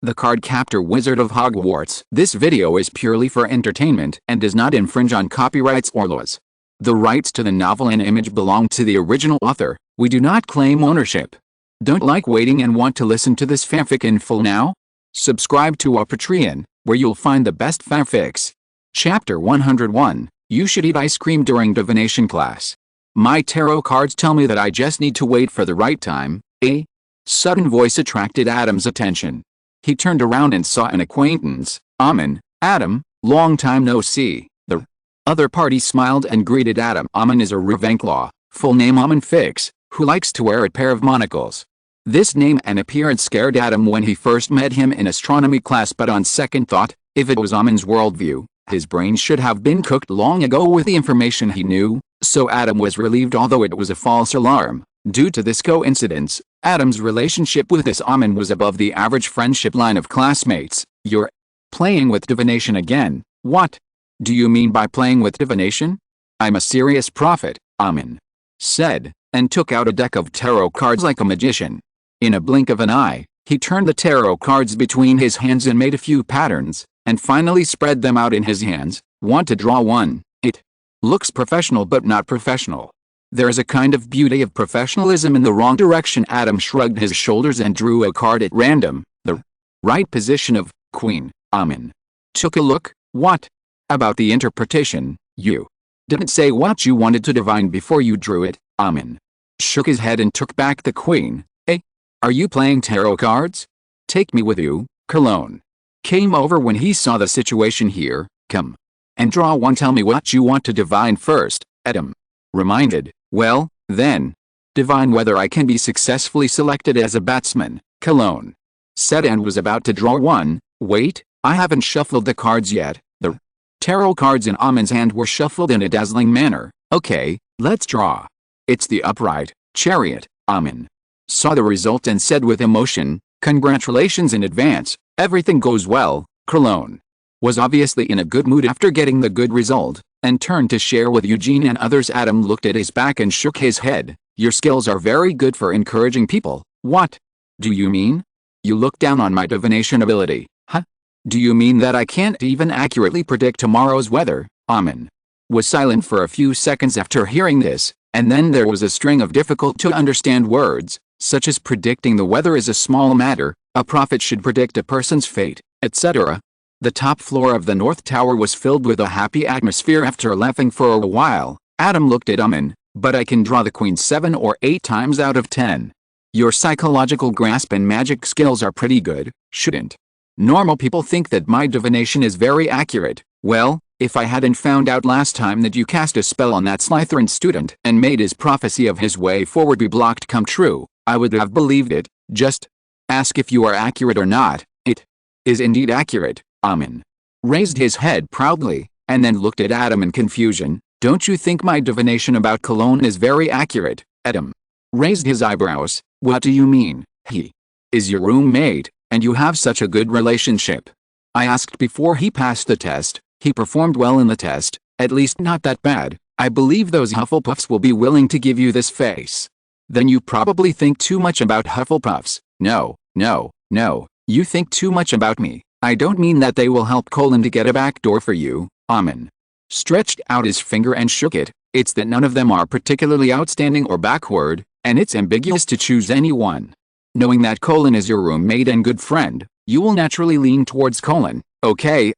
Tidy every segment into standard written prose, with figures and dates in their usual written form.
the Cardcaptor Wizard of Hogwarts. This video is purely for entertainment and does not infringe on copyrights or laws. The rights to the novel and image belong to the original author. We do not claim ownership. Don't like waiting and want to listen to this fanfic in full now? Subscribe to our Patreon, where you'll find the best fanfics. Chapter 101, You Should Eat Ice Cream During Divination Class. My tarot cards tell me that I just need to wait for the right time. A sudden voice attracted Adam's attention. He turned around and saw an acquaintance, Amin. Adam, long time no see. The other party smiled and greeted Adam. Amin is a Ravenclaw, full name Amin Fix, who likes to wear a pair of monocles. This name and appearance scared Adam when he first met him in astronomy class, but on second thought, if it was Amin's worldview, his brain should have been cooked long ago with the information he knew, so Adam was relieved, although it was a false alarm. Due to this coincidence, Adam's relationship with this Amin was above the average friendship line of classmates. You're playing with divination again. What do you mean by playing with divination? I'm a serious prophet, Amin said, and took out a deck of tarot cards like a magician. In a blink of an eye, he turned the tarot cards between his hands and made a few patterns, and finally spread them out in his hands. Want to draw one? It looks professional but not professional. There is a kind of beauty of professionalism in the wrong direction. Adam shrugged his shoulders and drew a card at random, the right position of Queen. Amin took a look. What about the interpretation? You didn't say what you wanted to divine before you drew it. Amin shook his head and took back the Queen. Are you playing tarot cards? Take me with you. Cologne came over when he saw the situation here. Come and draw one. Tell me what you want to divine first. Adam reminded. Well, then, divine whether I can be successfully selected as a batsman, Cologne said, and was about to draw one. Wait, I haven't shuffled the cards yet. The tarot cards in Amin's hand were shuffled in a dazzling manner. Okay, let's draw. It's the upright chariot. Amin saw the result and said with emotion, congratulations in advance, everything goes well. Cologne was obviously in a good mood after getting the good result, and turned to share with Eugene and others. Adam looked at his back and shook his head. Your skills are very good for encouraging people. What do you mean? You look down on my divination ability, huh? Do you mean that I can't even accurately predict tomorrow's weather? Amin was silent for a few seconds after hearing this, and then there was a string of difficult to understand words, such as predicting the weather is a small matter, a prophet should predict a person's fate, etc. The top floor of the North Tower was filled with a happy atmosphere. After laughing for a while, Adam looked at Amin. But I can draw the Queen 7 or 8 times out of 10. Your psychological grasp and magic skills are pretty good, shouldn't normal people think that my divination is very accurate? Well, if I hadn't found out last time that you cast a spell on that Slytherin student and made his prophecy of his way forward be blocked come true, I would have believed it. Just ask if you are accurate or not. It is indeed accurate. Amin raised his head proudly, and then looked at Adam in confusion. Don't you think my divination about Cologne is very accurate? Adam raised his eyebrows. What do you mean? He is your roommate, and you have such a good relationship. I asked before he passed the test. He performed well in the test, at least not that bad. I believe those Hufflepuffs will be willing to give you this face. Then you probably think too much about Hufflepuffs. No, you think too much about me. I don't mean that they will help Colin to get a back door for you. Amin stretched out his finger and shook it. It's that none of them are particularly outstanding or backward, and it's ambiguous to choose any one. Knowing that Colin is your roommate and good friend, you will naturally lean towards Colin. Okay,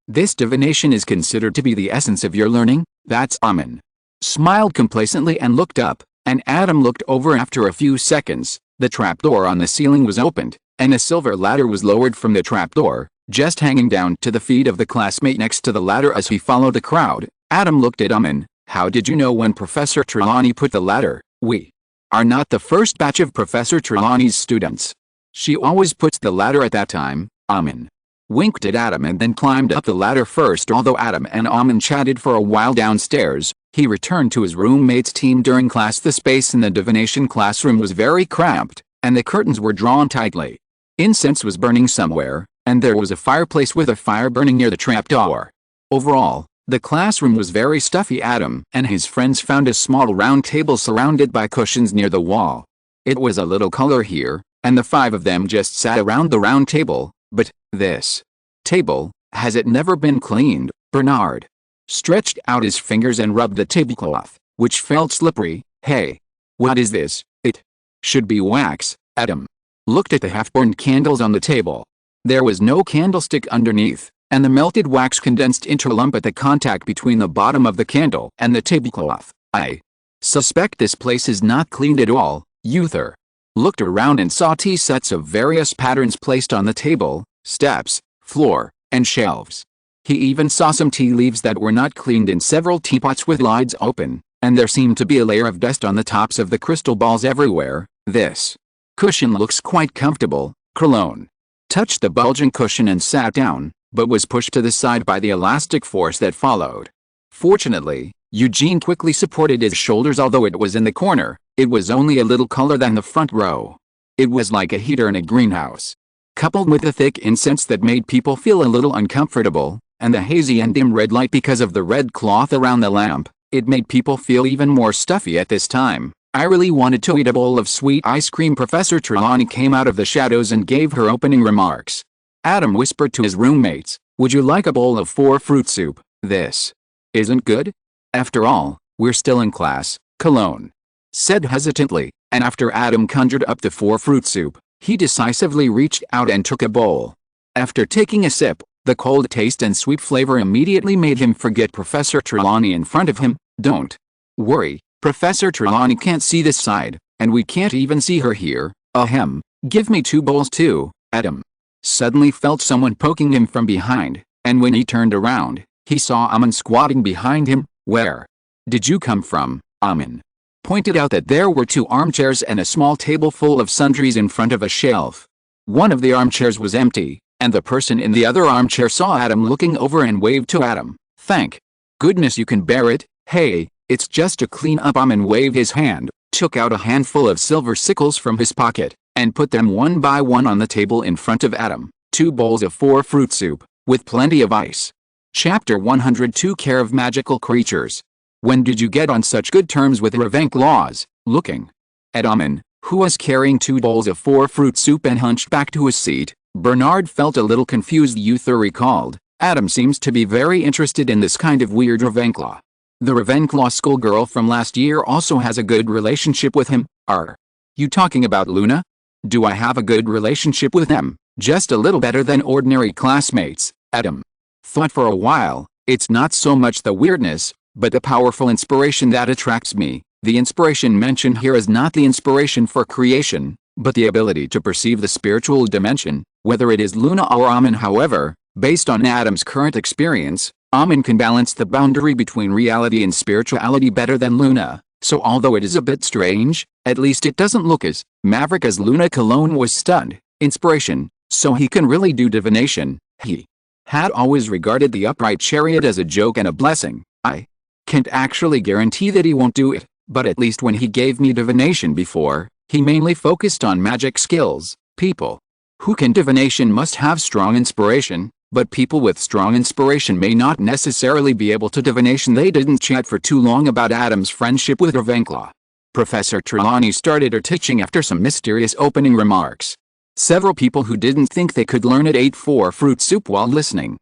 this divination is considered to be the essence of your learning. That's Amin smiled complacently and looked up, and Adam looked over. After a few seconds, the trapdoor on the ceiling was opened, and a silver ladder was lowered from the trapdoor, just hanging down to the feet of the classmate next to the ladder. As he followed the crowd, Adam looked at Amin. How did you know when Professor Trelawney put the ladder? We are not the first batch of Professor Trelawney's students. She always puts the ladder at that time. Amin winked at Adam and then climbed up the ladder first. Although Adam and Amin chatted for a while downstairs, he returned to his roommate's team during class. The space in the divination classroom was very cramped, and the curtains were drawn tightly. Incense was burning somewhere, and there was a fireplace with a fire burning near the trapdoor. Overall, the classroom was very stuffy. Adam and his friends found a small round table surrounded by cushions near the wall. It was a little color here, and the 5 of them just sat around the round table. But this table, has it never been cleaned? Bernard stretched out his fingers and rubbed the tablecloth, which felt slippery. Hey, what is this? It should be wax. Adam looked at the half-burned candles on the table. There was no candlestick underneath, and the melted wax condensed into a lump at the contact between the bottom of the candle and the tablecloth. I suspect this place is not cleaned at all. Uther looked around and saw tea sets of various patterns placed on the table, steps, floor, and shelves. He even saw some tea leaves that were not cleaned in several teapots with lids open, and there seemed to be a layer of dust on the tops of the crystal balls everywhere. This cushion looks quite comfortable. Cologne touched the bulging cushion and sat down, but was pushed to the side by the elastic force that followed. Fortunately, Eugene quickly supported his shoulders. Although it was in the corner, it was only a little cooler than the front row. It was like a heater in a greenhouse. Coupled with the thick incense that made people feel a little uncomfortable, and the hazy and dim red light because of the red cloth around the lamp, it made people feel even more stuffy at this time. I really wanted to eat a bowl of sweet ice cream. Professor Trelawney came out of the shadows and gave her opening remarks. Adam whispered to his roommates, "Would you like a bowl of 4-fruit soup? This isn't good?" "After all, we're still in class," Cologne said hesitantly, and after Adam conjured up the 4-fruit soup, he decisively reached out and took a bowl. After taking a sip, the cold taste and sweet flavor immediately made him forget Professor Trelawney in front of him. "Don't worry, Professor Trelawney can't see this side, and we can't even see her here. Ahem, give me 2 bowls too." Adam suddenly felt someone poking him from behind, and when he turned around, he saw Amin squatting behind him. "Where did you come from?" Amin pointed out that there were 2 armchairs and a small table full of sundries in front of a shelf. One of the armchairs was empty, and the person in the other armchair saw Adam looking over and waved to Adam. "Thank goodness you can bear it. Hey, it's just to clean up." Amin waved his hand, took out a handful of silver sickles from his pocket, and put them one by one on the table in front of Adam. 2 bowls of 4-fruit soup, with plenty of ice. Chapter 102 Care of Magical Creatures. When did you get on such good terms with Ravenclaws? Looking at Amin, who was carrying 2 bowls of 4-fruit soup and hunched back to his seat, Bernard felt a little confused. Uther recalled, "Adam seems to be very interested in this kind of weird Ravenclaw. The Ravenclaw schoolgirl from last year also has a good relationship with him. Are you talking about Luna? Do I have a good relationship with them?" "Just a little better than ordinary classmates." Adam thought for a while. "It's not so much the weirdness, but the powerful inspiration that attracts me. The inspiration mentioned here is not the inspiration for creation, but the ability to perceive the spiritual dimension, whether it is Luna or Amin. However, based on Adam's current experience, Amin can balance the boundary between reality and spirituality better than Luna, so although it is a bit strange, at least it doesn't look as maverick as Luna." Cologne was stunned. "Inspiration, so he can really do divination?" He had always regarded the upright chariot as a joke and a blessing. "I can't actually guarantee that he won't do it, but at least when he gave me divination before, he mainly focused on magic skills. People who can divination must have strong inspiration, but people with strong inspiration may not necessarily be able to divination." They didn't chat for too long about Adam's friendship with Ravenclaw. Professor Trelawney started her teaching after some mysterious opening remarks. Several people who didn't think they could learn it ate 4-fruit soup while listening.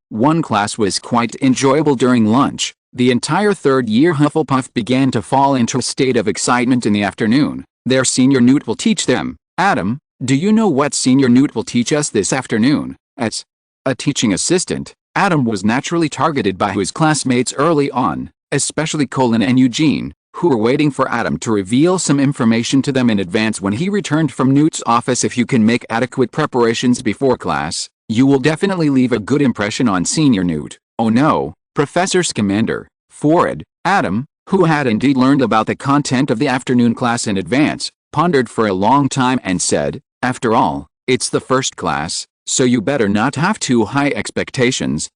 One class was quite enjoyable during lunch. The entire 3rd year Hufflepuff began to fall into a state of excitement in the afternoon. Their senior Newt will teach them. "Adam, do you know what senior Newt will teach us this afternoon?" As a teaching assistant, Adam was naturally targeted by his classmates early on, especially Colin and Eugene, who were waiting for Adam to reveal some information to them in advance when he returned from Newt's office. "If you can make adequate preparations before class, you will definitely leave a good impression on senior Newt." "Oh no, Professor Scamander." Forward, Adam, who had indeed learned about the content of the afternoon class in advance, pondered for a long time and said, "After all, it's the first class, so you better not have too high expectations."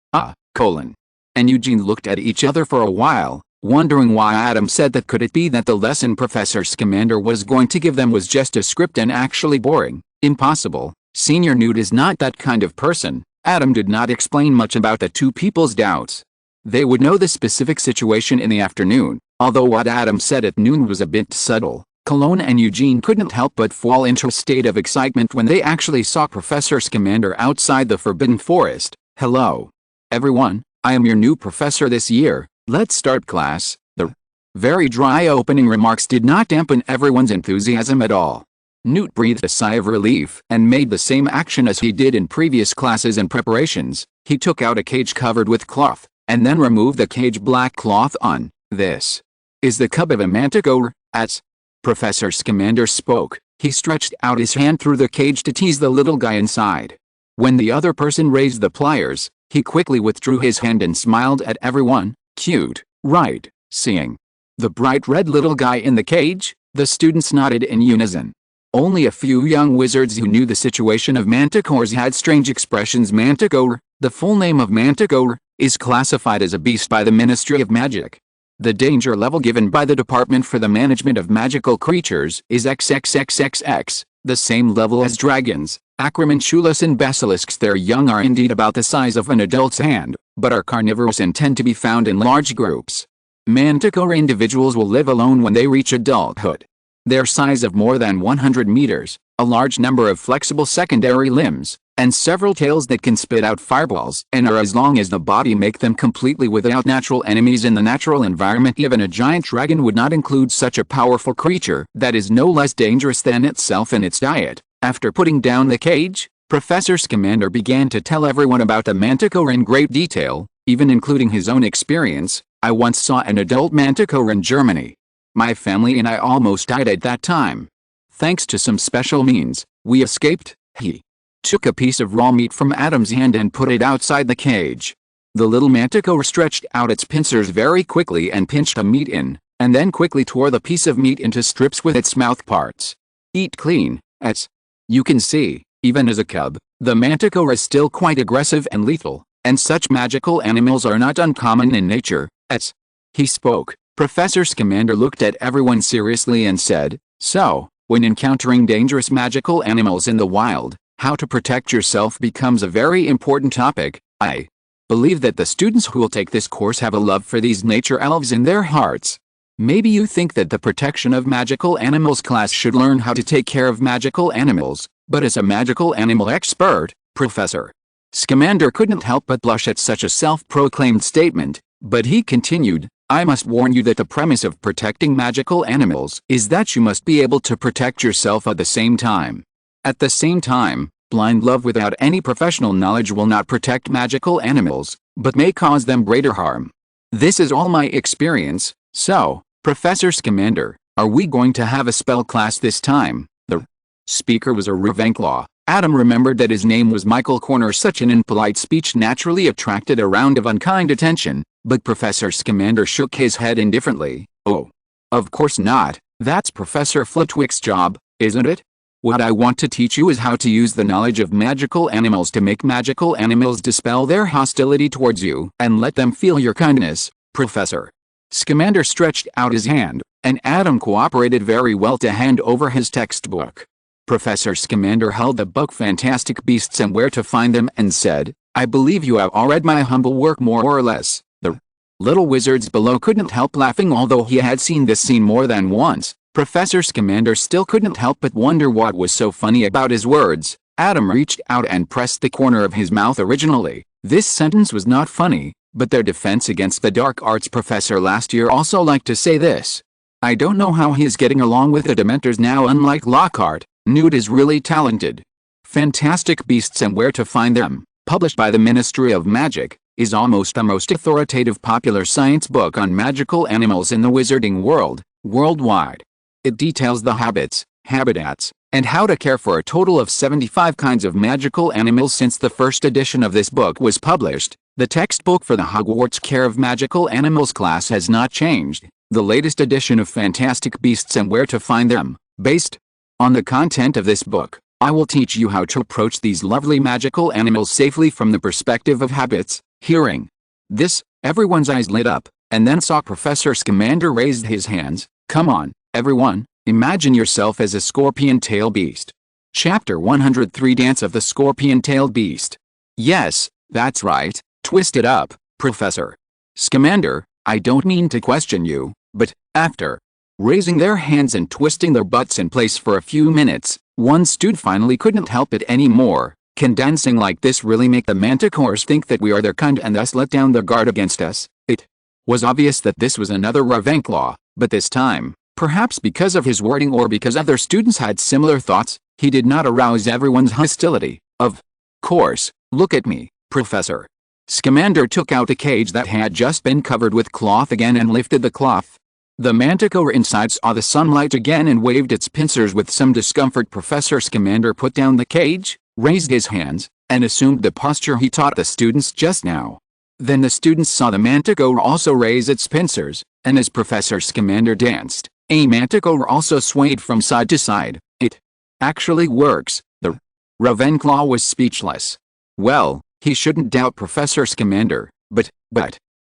Colin and Eugene looked at each other for a while, wondering why Adam said that. Could it be that the lesson Professor Scamander was going to give them was just a script and actually boring? Impossible. Senior Newt is not that kind of person. Adam did not explain much about the 2 people's doubts. They would know the specific situation in the afternoon, although what Adam said at noon was a bit subtle. Cologne and Eugene couldn't help but fall into a state of excitement when they actually saw Professor Scamander outside the Forbidden Forest. "Hello, everyone, I am your new professor this year. Let's start class." The very dry opening remarks did not dampen everyone's enthusiasm at all. Newt breathed a sigh of relief and made the same action as he did in previous classes and preparations. He took out a cage covered with cloth, and then removed the cage black cloth on. "This is the cub of a manticore." As Professor Scamander spoke, he stretched out his hand through the cage to tease the little guy inside. When the other person raised the pliers, he quickly withdrew his hand and smiled at everyone. "Cute, right?" Seeing the bright red little guy in the cage, the students nodded in unison. Only a few young wizards who knew the situation of manticores had strange expressions. Manticore, the full name of manticore, is classified as a beast by the Ministry of Magic. The danger level given by the Department for the Management of Magical Creatures is XXXXX, the same level as dragons, acromantulas and basilisks. Their young are indeed about the size of an adult's hand, but are carnivorous and tend to be found in large groups. Manticore individuals will live alone when they reach adulthood. Their size of more than 100 meters, a large number of flexible secondary limbs, and several tails that can spit out fireballs and are as long as the body make them completely without natural enemies in the natural environment. Even a giant dragon would not include such a powerful creature that is no less dangerous than itself in its diet. After putting down the cage, Professor Scamander began to tell everyone about the manticore in great detail, even including his own experience. "I once saw an adult manticore in Germany. My family and I almost died at that time. Thanks to some special means, we escaped." He took a piece of raw meat from Adam's hand and put it outside the cage. The little manticore stretched out its pincers very quickly and pinched the meat in, and then quickly tore the piece of meat into strips with its mouth parts. "Eat clean." As you can see, even as a cub, the manticore is still quite aggressive and lethal, and such magical animals are not uncommon in nature. As he spoke, Professor Scamander looked at everyone seriously and said, "So, when encountering dangerous magical animals in the wild, how to protect yourself becomes a very important topic. I believe that the students who will take this course have a love for these nature elves in their hearts. Maybe you think that the protection of magical animals class should learn how to take care of magical animals, but as a magical animal expert, Professor Scamander couldn't help but blush at such a self-proclaimed statement, but he continued, "I must warn you that the premise of protecting magical animals is that you must be able to protect yourself at the same time. At the same time, blind love without any professional knowledge will not protect magical animals, but may cause them greater harm. This is all my experience. So, Professor Scamander, are we going to have a spell class this time?" The speaker was a Ravenclaw. Adam remembered that his name was Michael Corner. Such an impolite speech naturally attracted a round of unkind attention, but Professor Scamander shook his head indifferently. "Oh, of course not. That's Professor Flitwick's job, isn't it? What I want to teach you is how to use the knowledge of magical animals to make magical animals dispel their hostility towards you and let them feel your kindness." Professor Scamander stretched out his hand, and Adam cooperated very well to hand over his textbook. Professor Scamander held the book Fantastic Beasts and Where to Find Them and said, "I believe you have all read my humble work more or less." The little wizards below couldn't help laughing. Although he had seen this scene more than once, Professor Scamander still couldn't help but wonder what was so funny about his words. Adam reached out and pressed the corner of his mouth. Originally, this sentence was not funny, but their defense against the dark arts professor last year also liked to say this. "I don't know how he is getting along with the Dementors now. Unlike Lockhart, Newt is really talented." Fantastic Beasts and Where to Find Them, published by the Ministry of Magic, is almost the most authoritative popular science book on magical animals in the wizarding world, worldwide. It details the habits, habitats, and how to care for a total of 75 kinds of magical animals. Since the first edition of this book was published, the textbook for the Hogwarts Care of Magical Animals class has not changed. The latest edition of Fantastic Beasts and Where to Find Them, based on the content of this book, I will teach you how to approach these lovely magical animals safely from the perspective of habits. Hearing this, everyone's eyes lit up, and then saw Professor Scamander raise his hands. "Come on, everyone, imagine yourself as a scorpion-tailed beast." Chapter 103 Dance of the Scorpion-Tailed Beast. "Yes, that's right, twist it up, Professor Scamander. I don't mean to question you, but, after Raising their hands and twisting their butts in place for a few minutes, one student finally couldn't help it anymore. Can dancing like this really make the manticores think that we are their kind and thus let down their guard against us? It was obvious that this was another Ravenclaw, but this time, perhaps because of his wording or because other students had similar thoughts, he did not arouse everyone's hostility. Of course, look at me, Professor. Scamander took out a cage that had just been covered with cloth again and lifted the cloth. The manticore inside saw the sunlight again and waved its pincers with some discomfort. Professor Scamander put down the cage, raised his hands, and assumed the posture he taught the students just now. Then the students saw the manticore also raise its pincers, and as Professor Scamander danced, a manticore also swayed from side to side. It actually works. The Ravenclaw was speechless. Well, he shouldn't doubt Professor Scamander, but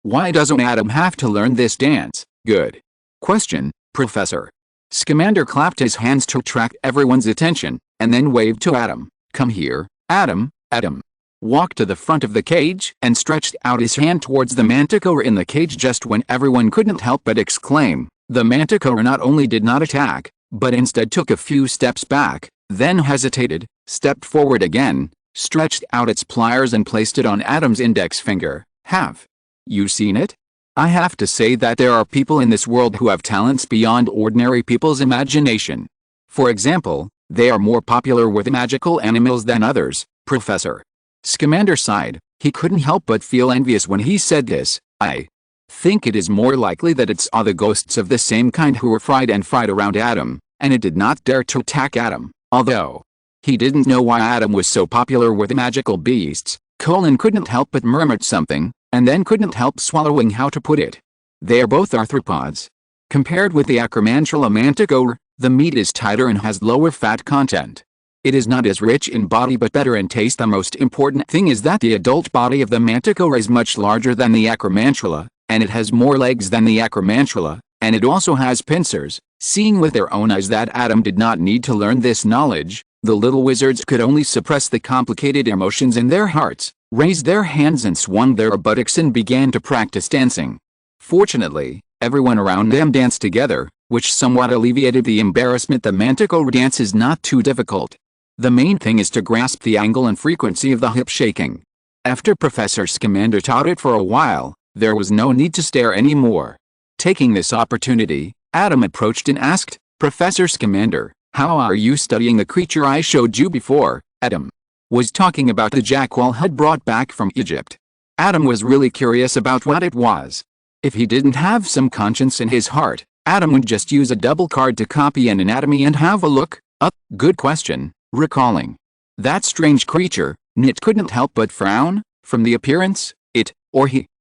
why doesn't Adam have to learn this dance? Good question, Professor. Scamander clapped his hands to attract everyone's attention, and then waved to Adam. Come here, Adam. Adam walked to the front of the cage and stretched out his hand towards the manticore in the cage just when everyone couldn't help but exclaim. The manticore not only did not attack, but instead took a few steps back, then hesitated, stepped forward again, stretched out its pliers and placed it on Adam's index finger. Have you seen it? I have to say that there are people in this world who have talents beyond ordinary people's imagination. For example, they are more popular with magical animals than others, Professor. Scamander sighed. He couldn't help but feel envious when he said this. I think it is more likely that it's all the ghosts of the same kind who were fried around Adam, and it did not dare to attack Adam, although he didn't know why Adam was so popular with magical beasts. Colin couldn't help but murmur something, and then couldn't help swallowing how to put it. They are both arthropods. Compared with the Acromantula manticore, the meat is tighter and has lower fat content. It is not as rich in body but better in taste. The most important thing is that the adult body of the manticore is much larger than the Acromantula, and it has more legs than the Acromantula, and it also has pincers. Seeing with their own eyes that Adam did not need to learn this knowledge, the little wizards could only suppress the complicated emotions in their hearts, raised their hands and swung their buttocks and began to practice dancing. Fortunately, everyone around them danced together, which somewhat alleviated the embarrassment. The manticore dance is not too difficult. The main thing is to grasp the angle and frequency of the hip shaking. After Professor Scamander taught it for a while, there was no need to stare anymore. Taking this opportunity, Adam approached and asked, Professor Scamander, how are you studying the creature I showed you before? Adam was talking about the jackal had brought back from Egypt. Adam was really curious about what it was. If he didn't have some conscience in his heart, Adam would just use a double card to copy an anatomy and have a look. Good question. Recalling that strange creature, Nit couldn't help but frown. From the appearance, he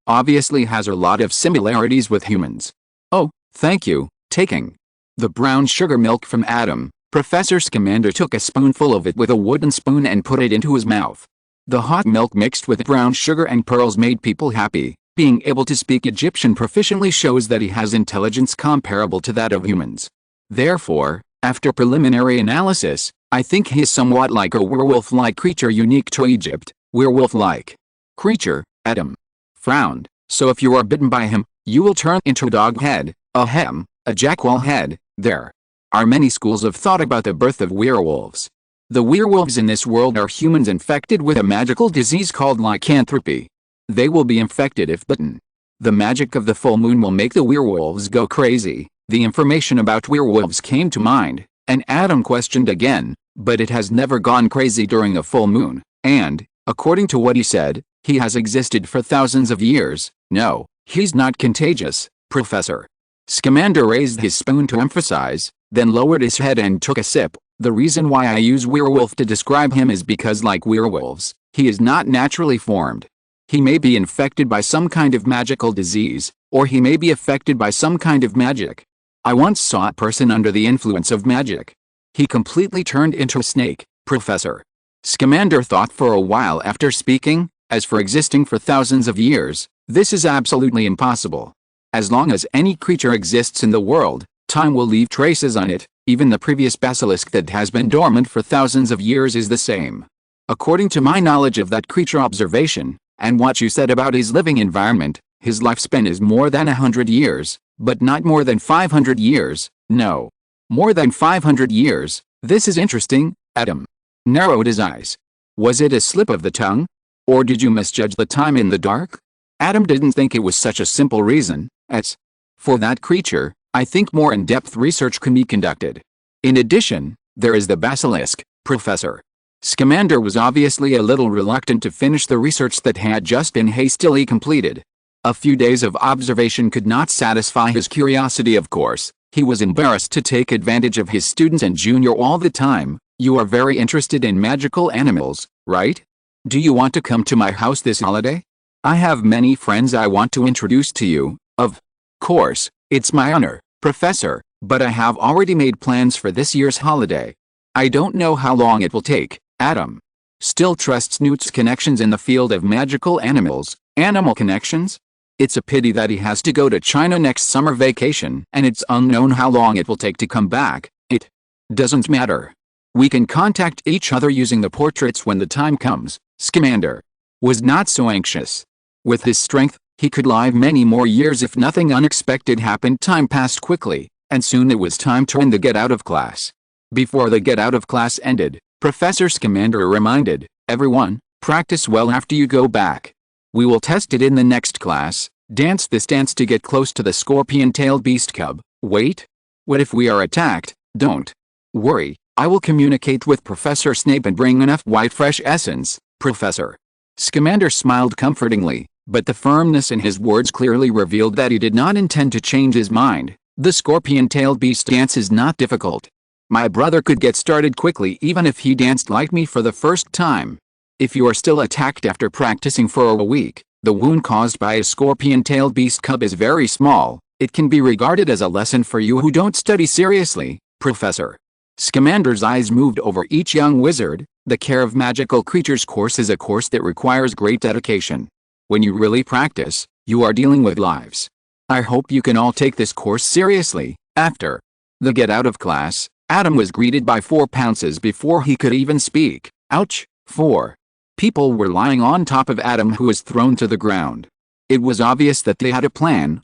obviously has a lot of similarities with humans. Oh, thank you. Taking the brown sugar milk from Adam, Professor Scamander took a spoonful of it with a wooden spoon and put it into his mouth. The hot milk mixed with brown sugar and pearls made people happy. Being able to speak Egyptian proficiently shows that he has intelligence comparable to that of humans. Therefore, after preliminary analysis, I think he is somewhat like a werewolf-like creature unique to Egypt. Werewolf-like creature, Adam frowned. So if you are bitten by him, you will turn into a dog head, a jackal head. There are many schools of thought about the birth of werewolves. The werewolves in this world are humans infected with a magical disease called lycanthropy. They will be infected if bitten. The magic of the full moon will make the werewolves go crazy. The information about werewolves came to mind, and Adam questioned again, but it has never gone crazy during a full moon, and, according to what he said, he has existed for thousands of years. No, he's not contagious, Professor. Scamander raised his spoon to emphasize, then lowered his head and took a sip. The reason why I use werewolf to describe him is because, like werewolves, he is not naturally formed. He may be infected by some kind of magical disease, or he may be affected by some kind of magic. I once saw a person under the influence of magic. He completely turned into a snake, Professor. Scamander thought for a while after speaking. As for existing for thousands of years, this is absolutely impossible. As long as any creature exists in the world, time will leave traces on it. Even the previous basilisk that has been dormant for thousands of years is the same. According to my knowledge of that creature observation, and what you said about his living environment, his lifespan is more than 100 years. But not more than 500 years, no. More than 500 years, this is interesting, Adam narrowed his eyes. Was it a slip of the tongue? Or did you misjudge the time in the dark? Adam didn't think it was such a simple reason. As for that creature, I think more in-depth research can be conducted. In addition, there is the basilisk, Professor. Scamander was obviously a little reluctant to finish the research that had just been hastily completed. A few days of observation could not satisfy his curiosity, of course. He was embarrassed to take advantage of his students and Junior all the time. You are very interested in magical animals, right? Do you want to come to my house this holiday? I have many friends I want to introduce to you. Of course, it's my honor, Professor, but I have already made plans for this year's holiday. I don't know how long it will take. Adam still trusts Newt's connections in the field of magical animals. Animal connections? It's a pity that he has to go to China next summer vacation, and it's unknown how long it will take to come back. It doesn't matter. We can contact each other using the portraits when the time comes. Scamander was not so anxious. With his strength, he could live many more years if nothing unexpected happened. Time passed quickly, and soon it was time to end the get out of class. Before the get out of class ended, Professor Scamander reminded everyone, practice well after you go back. We will test it in the next class. Dance this dance to get close to the scorpion-tailed beast cub. Wait. What if we are attacked? Don't worry. I will communicate with Professor Snape and bring enough white fresh essence. Professor Scamander smiled comfortingly, but the firmness in his words clearly revealed that he did not intend to change his mind. The scorpion-tailed beast dance is not difficult. My brother could get started quickly even if he danced like me for the first time. If you are still attacked after practicing for a week, the wound caused by a scorpion-tailed beast cub is very small. It can be regarded as a lesson for you who don't study seriously. Professor Scamander's eyes moved over each young wizard. The Care of Magical Creatures course is a course that requires great dedication. When you really practice, you are dealing with lives. I hope you can all take this course seriously. After the get out of class, Adam was greeted by 4 pounces before he could even speak. Ouch! 4 people were lying on top of Adam, who was thrown to the ground. It was obvious that they had a plan.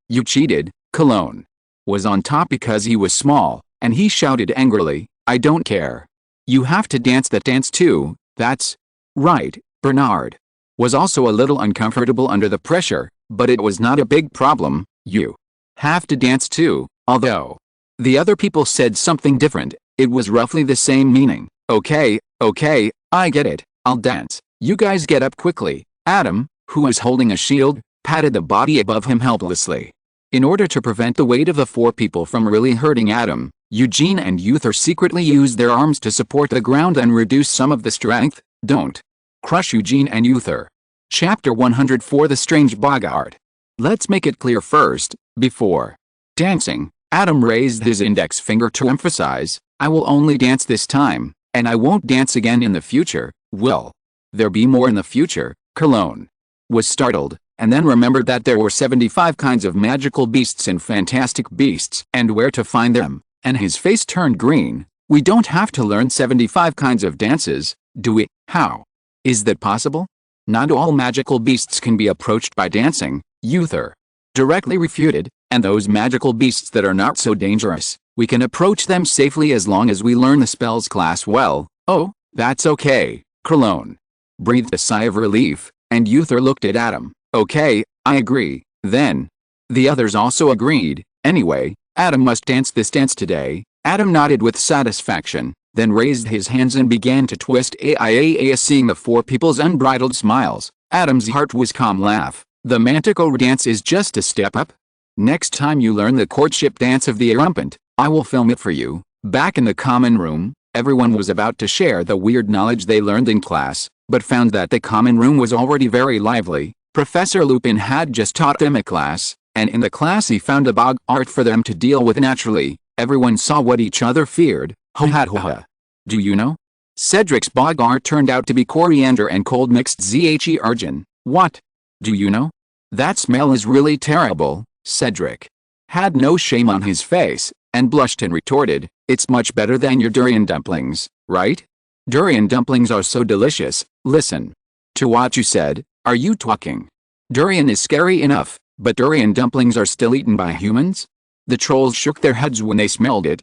You cheated. Cologne was on top because he was small, and he shouted angrily, I don't care. You have to dance that dance too. That's right. Bernard was also a little uncomfortable under the pressure, but it was not a big problem. You have to dance too, although the other people said something different. It was roughly the same meaning. Okay, I get it. I'll dance. You guys get up quickly. Adam, who was holding a shield, patted the body above him helplessly. In order to prevent the weight of the 4 people from really hurting Adam, Eugene and Uther secretly used their arms to support the ground and reduce some of the strength. Don't crush Eugene and Uther. Chapter 104 The Strange Boggart. Let's make it clear first, before dancing, Adam raised his index finger to emphasize, I will only dance this time, and I won't dance again in the future. Will there be more in the future? Cologne was startled, and then remembered that there were 75 kinds of magical beasts and fantastic beasts, and where to find them, and his face turned green. We don't have to learn 75 kinds of dances, do we? How is that possible? Not all magical beasts can be approached by dancing, Uther directly refuted, and those magical beasts that are not so dangerous, we can approach them safely as long as we learn the spells class well. Oh, that's okay. Cologne breathed a sigh of relief, and Uther looked at Adam. Okay, I agree. Then the others also agreed. Anyway, Adam must dance this dance today. Adam nodded with satisfaction, then raised his hands and began to twist. Seeing the 4 people's unbridled smiles, Adam's heart was calm. Laugh. The Manticore dance is just a step up. Next time you learn the courtship dance of the Erumpent, I will film it for you. Back in the common room, everyone was about to share the weird knowledge they learned in class, but found that the common room was already very lively. Professor Lupin had just taught them a class, and in the class he found a boggart for them to deal with naturally. Everyone saw what each other feared. Ho ha ho ha. Do you know? Cedric's boggart turned out to be coriander and cold mixed zhe urgin. What? Do you know? That smell is really terrible. Cedric had no shame on his face, and blushed and retorted, it's much better than your durian dumplings, right? Durian dumplings are so delicious. Listen to what you said. Are you talking? Durian is scary enough. But durian dumplings are still eaten by humans? The trolls shook their heads when they smelled it.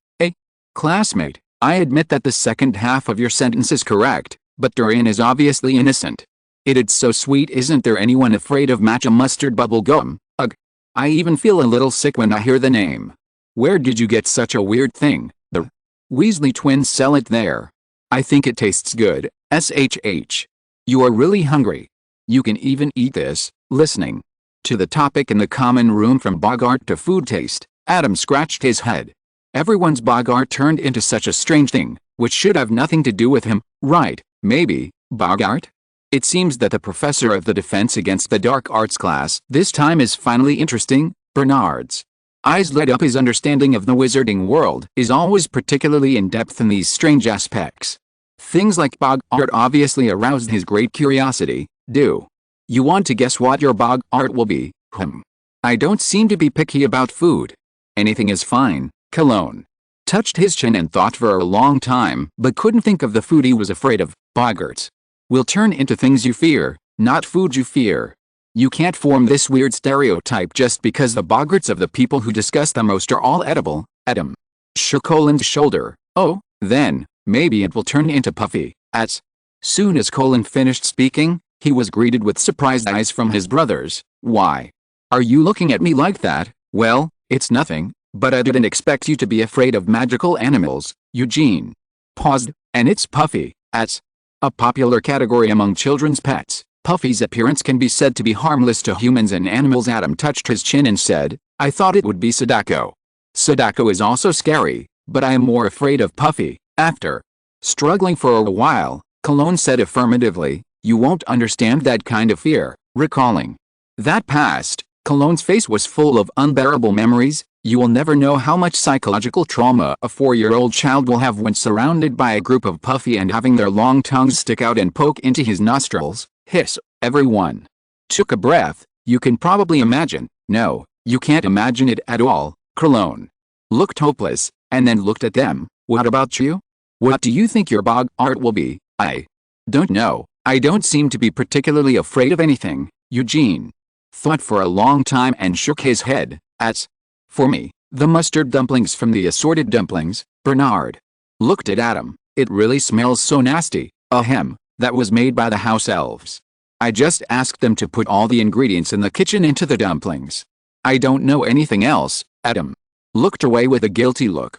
Classmate, I admit that the second half of your sentence is correct, but durian is obviously innocent. It's so sweet. Isn't there anyone afraid of matcha mustard bubble gum? Ugh. I even feel a little sick when I hear the name. Where did you get such a weird thing? The Weasley twins sell it there. I think it tastes good. SHH. You are really hungry. You can even eat this. Listening to the topic in the common room from Bogart to food taste, Adam scratched his head. Everyone's Bogart turned into such a strange thing, which should have nothing to do with him, right? Maybe, Bogart? It seems that the professor of the Defense Against the Dark Arts class this time is finally interesting. Bernard's eyes lit up. His understanding of the wizarding world is always particularly in-depth in these strange aspects. Things like Bogart obviously aroused his great curiosity. Do you want to guess what your Bogart will be? I don't seem to be picky about food. Anything is fine. Cologne touched his chin and thought for a long time, but couldn't think of the food he was afraid of. Bogarts will turn into things you fear, not food you fear. You can't form this weird stereotype just because the Bogarts of the people who discuss the most are all edible. Adam shook Colin's shoulder. Oh, then, maybe it will turn into Puffy. As soon as Colin finished speaking, he was greeted with surprised eyes from his brothers. Why are you looking at me like that? Well, it's nothing, but I didn't expect you to be afraid of magical animals. Eugene paused. And it's Puffy. As a popular category among children's pets, Puffy's appearance can be said to be harmless to humans and animals. Adam touched his chin and said, I thought it would be Sadako. Sadako is also scary, but I am more afraid of Puffy. After struggling for a while, Cologne said affirmatively, you won't understand that kind of fear. Recalling that past, Cologne's face was full of unbearable memories. You will never know how much psychological trauma a 4-year-old child will have when surrounded by a group of Puffy and having their long tongues stick out and poke into his nostrils. Hiss. Everyone took a breath. You can probably imagine. No, you can't imagine it at all. Cologne looked hopeless, and then looked at them. What about you? What do you think your Bogart will be? I don't know. I don't seem to be particularly afraid of anything. Eugene thought for a long time and shook his head. As for me, the mustard dumplings from the assorted dumplings. Bernard looked at Adam. It really smells so nasty. Ahem. That was made by the house elves. I just asked them to put all the ingredients in the kitchen into the dumplings. I don't know anything else. Adam looked away with a guilty look.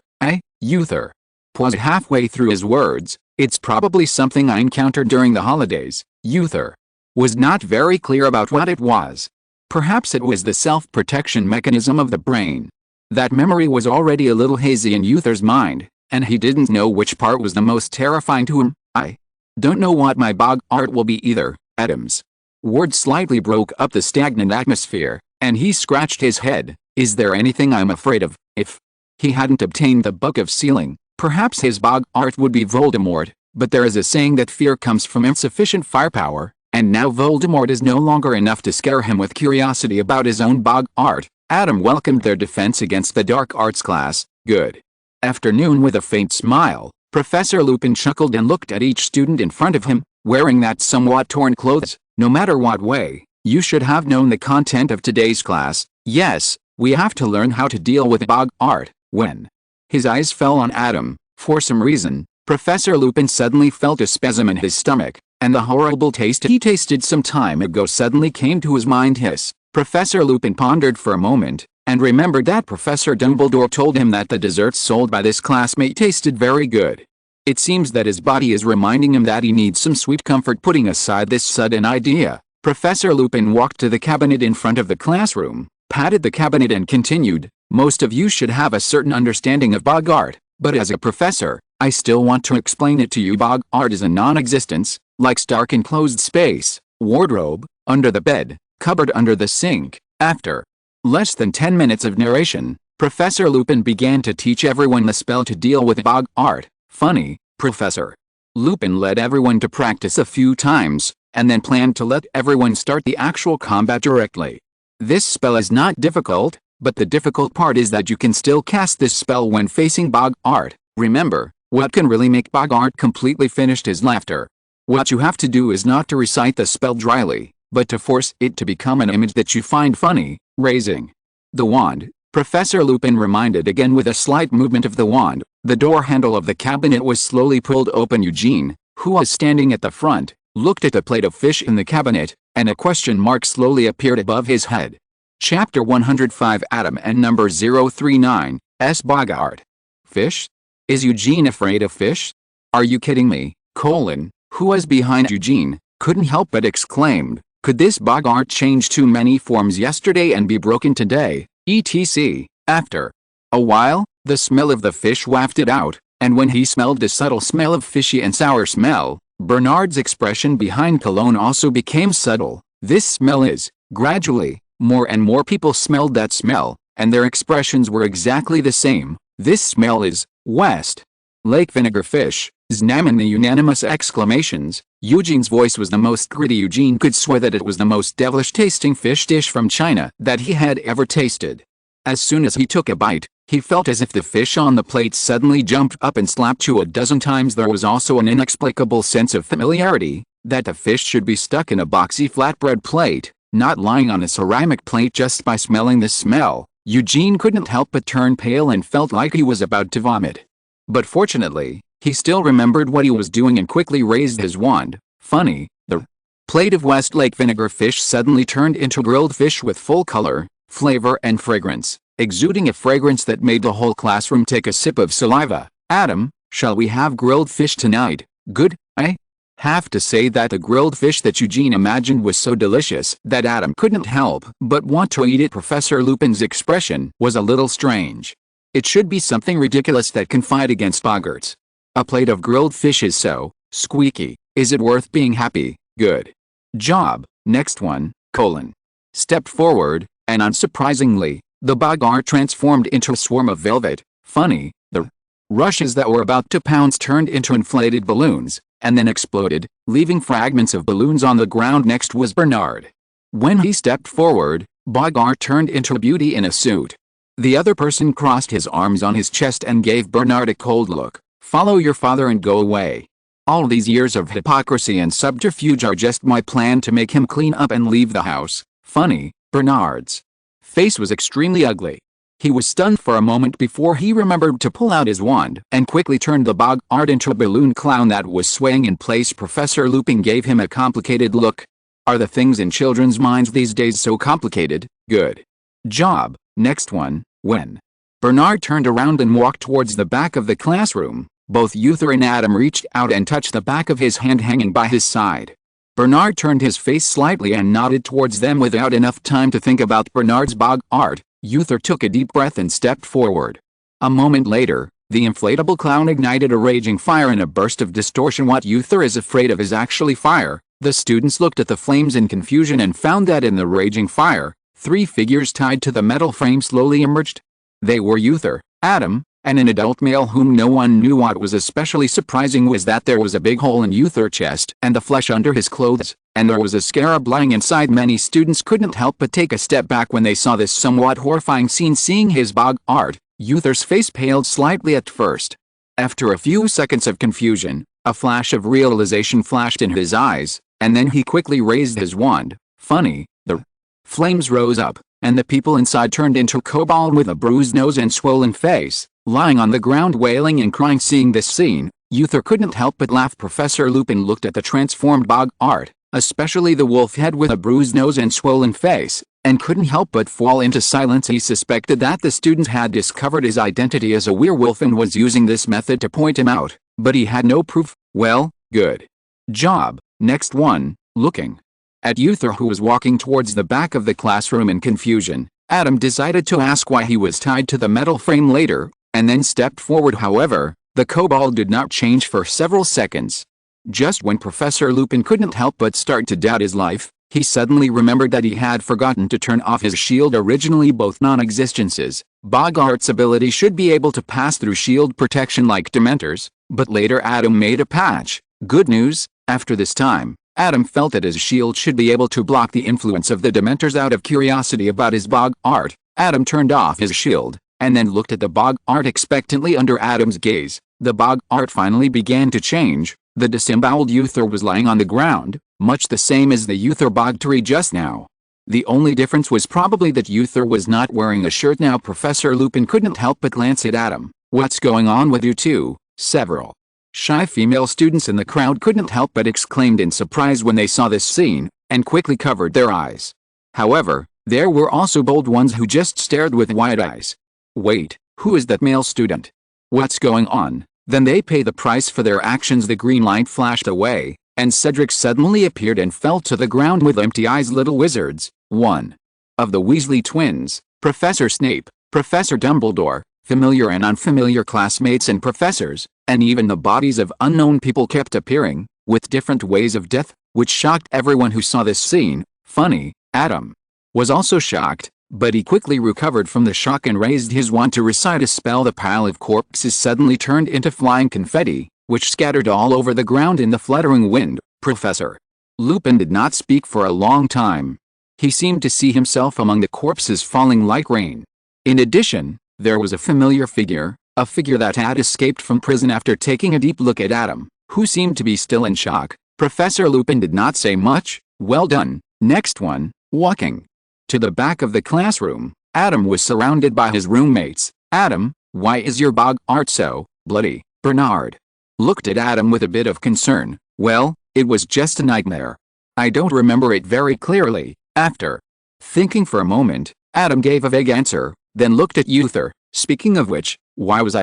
Uther paused halfway through his words. It's probably something I encountered during the holidays. Uther was not very clear about what it was. Perhaps it was the self-protection mechanism of the brain. That memory was already a little hazy in Uther's mind, and he didn't know which part was the most terrifying to him. I don't know what my Bogart will be either. Adam's words slightly broke up the stagnant atmosphere, and he scratched his head. Is there anything I'm afraid of? If he hadn't obtained the Book of Sealing, perhaps his Bogart would be Voldemort, but there is a saying that fear comes from insufficient firepower, and now Voldemort is no longer enough to scare him with curiosity about his own Bogart. Adam welcomed their Defense Against the Dark Arts class. Good afternoon. With a faint smile, Professor Lupin chuckled and looked at each student in front of him, wearing that somewhat torn clothes. No matter what way, you should have known the content of today's class. Yes, we have to learn how to deal with Bogart. When his eyes fell on Adam, for some reason, Professor Lupin suddenly felt a spasm in his stomach, and the horrible taste he tasted some time ago suddenly came to his mind. Hiss. Professor Lupin pondered for a moment, and remembered that Professor Dumbledore told him that the desserts sold by this classmate tasted very good. It seems that his body is reminding him that he needs some sweet comfort. Putting aside this sudden idea, Professor Lupin walked to the cabinet in front of the classroom, patted the cabinet and continued, most of you should have a certain understanding of Bogart, but as a professor, I still want to explain it to you. Bogart is a non-existence, like stark enclosed space, wardrobe, under the bed, cupboard under the sink. After less than 10 minutes of narration, Professor Lupin began to teach everyone the spell to deal with Bogart. Funny, Professor Lupin led everyone to practice a few times, and then planned to let everyone start the actual combat directly. This spell is not difficult, but the difficult part is that you can still cast this spell when facing Bogart. Remember, what can really make Bogart completely finished his laughter. What you have to do is not to recite the spell dryly, but to force it to become an image that you find funny. Raising the wand, Professor Lupin reminded again with a slight movement of the wand. The door handle of the cabinet was slowly pulled open. Eugene, who was standing at the front, looked at the plate of fish in the cabinet, and a question mark slowly appeared above his head. Chapter 105 Adam and number 039, S. Bogart. Fish? Is Eugene afraid of fish? Are you kidding me? Colin, who was behind Eugene, couldn't help but exclaimed, could this Bogart change too many forms yesterday and be broken today, etc. After a while, the smell of the fish wafted out, and when he smelled the subtle smell of fishy and sour smell, Bernard's expression behind cologne also became subtle. This smell is, gradually, more and more people smelled that smell, and their expressions were exactly the same. This smell is, West Lake vinegar fish, Znam and the unanimous exclamations. Eugene's voice was the most gritty. Eugene could swear that it was the most devilish tasting fish dish from China that he had ever tasted. As soon as he took a bite, he felt as if the fish on the plate suddenly jumped up and slapped you a dozen times. There was also an inexplicable sense of familiarity, that the fish should be stuck in a boxy flatbread plate, not lying on a ceramic plate. Just by smelling the smell, Eugene couldn't help but turn pale and felt like he was about to vomit. But fortunately, he still remembered what he was doing and quickly raised his wand. Funny, the plate of Westlake vinegar fish suddenly turned into grilled fish with full color, flavor and fragrance, exuding a fragrance that made the whole classroom take a sip of saliva. Adam, shall we have grilled fish tonight? Good, eh? Have to say that the grilled fish that Eugene imagined was so delicious that Adam couldn't help but want to eat it. Professor Lupin's expression was a little strange. It should be something ridiculous that can fight against Bogart's. A plate of grilled fish is so squeaky. Is it worth being happy? Good job. Next one, Colin stepped forward, and unsurprisingly, the Bogart transformed into a swarm of velvet. Funny, the rushes that were about to pounce turned into inflated balloons, and then exploded, leaving fragments of balloons on the ground. Next was Bernard. When he stepped forward, Bogart turned into a beauty in a suit. The other person crossed his arms on his chest and gave Bernard a cold look. Follow your father and go away. All these years of hypocrisy and subterfuge are just my plan to make him clean up and leave the house. Funny, Bernard's face was extremely ugly. He was stunned for a moment before he remembered to pull out his wand and quickly turned the Bogart into a balloon clown that was swaying in place. Professor Lupin gave him a complicated look. Are the things in children's minds these days so complicated? Good job. Next one, when Bernard turned around and walked towards the back of the classroom, both Uther and Adam reached out and touched the back of his hand hanging by his side. Bernard turned his face slightly and nodded towards them. Without enough time to think about Bernard's Bogart, Uther took a deep breath and stepped forward. A moment later, the inflatable clown ignited a raging fire in a burst of distortion. What Uther is afraid of is actually fire. The students looked at the flames in confusion and found that in the raging fire, 3 figures tied to the metal frame slowly emerged. They were Uther, Adam, and an adult male whom no one knew. What was especially surprising was that there was a big hole in Uther's chest and the flesh under his clothes, and there was a scarab lying inside. Many students couldn't help but take a step back when they saw this somewhat horrifying scene. Seeing his Bogart, Uther's face paled slightly at first. After a few seconds of confusion, a flash of realization flashed in his eyes, and then he quickly raised his wand. Funny, the flames rose up, and the people inside turned into a kobold with a bruised nose and swollen face, lying on the ground wailing and crying. Seeing this scene, Uther couldn't help but laugh. Professor Lupin looked at the transformed Bogart, especially the wolf head with a bruised nose and swollen face, and couldn't help but fall into silence. He suspected that the student had discovered his identity as a werewolf and was using this method to point him out, but he had no proof. Well, good job. Next one, looking at Uther, who was walking towards the back of the classroom in confusion, Adam decided to ask why he was tied to the metal frame later, and then stepped forward. However, the kobold did not change for several seconds. Just when Professor Lupin couldn't help but start to doubt his life, he suddenly remembered that he had forgotten to turn off his shield. Originally both non-existences, Bogart's ability should be able to pass through shield protection like Dementors, but later Adam made a patch. Good news, after this time, Adam felt that his shield should be able to block the influence of the Dementors. Out of curiosity about his Bogart, Adam turned off his shield, and then looked at the Bogart expectantly. Under Adam's gaze, the Bogart finally began to change. The disemboweled Uther was lying on the ground, much the same as the Uther Bogtari just now. The only difference was probably that Uther was not wearing a shirt now. Professor Lupin couldn't help but glance at Adam. "What's going on with you two?" Several shy female students in the crowd couldn't help but exclaimed in surprise when they saw this scene, and quickly covered their eyes. However, there were also bold ones who just stared with wide eyes. "Wait, who is that male student? What's going on?" Then they pay the price for their actions. The green light flashed away, and Cedric suddenly appeared and fell to the ground with empty eyes. Little wizards, one of the Weasley twins, Professor Snape, Professor Dumbledore, familiar and unfamiliar classmates and professors, and even the bodies of unknown people kept appearing, with different ways of death, which shocked everyone who saw this scene. Funny, Adam was also shocked, but he quickly recovered from the shock and raised his wand to recite a spell. The pile of corpses suddenly turned into flying confetti, which scattered all over the ground in the fluttering wind. Professor Lupin did not speak for a long time. He seemed to see himself among the corpses falling like rain. In addition, there was a familiar figure, a figure that had escaped from prison. After taking a deep look at Adam, who seemed to be still in shock, Professor Lupin did not say much. "Well done, next one." Walking to the back of the classroom, Adam was surrounded by his roommates. "Adam, why is your bog art so bloody?" Bernard looked at Adam with a bit of concern. "Well, it was just a nightmare. I don't remember it very clearly." After thinking for a moment, Adam gave a vague answer, then looked at Uther. "Speaking of which, why was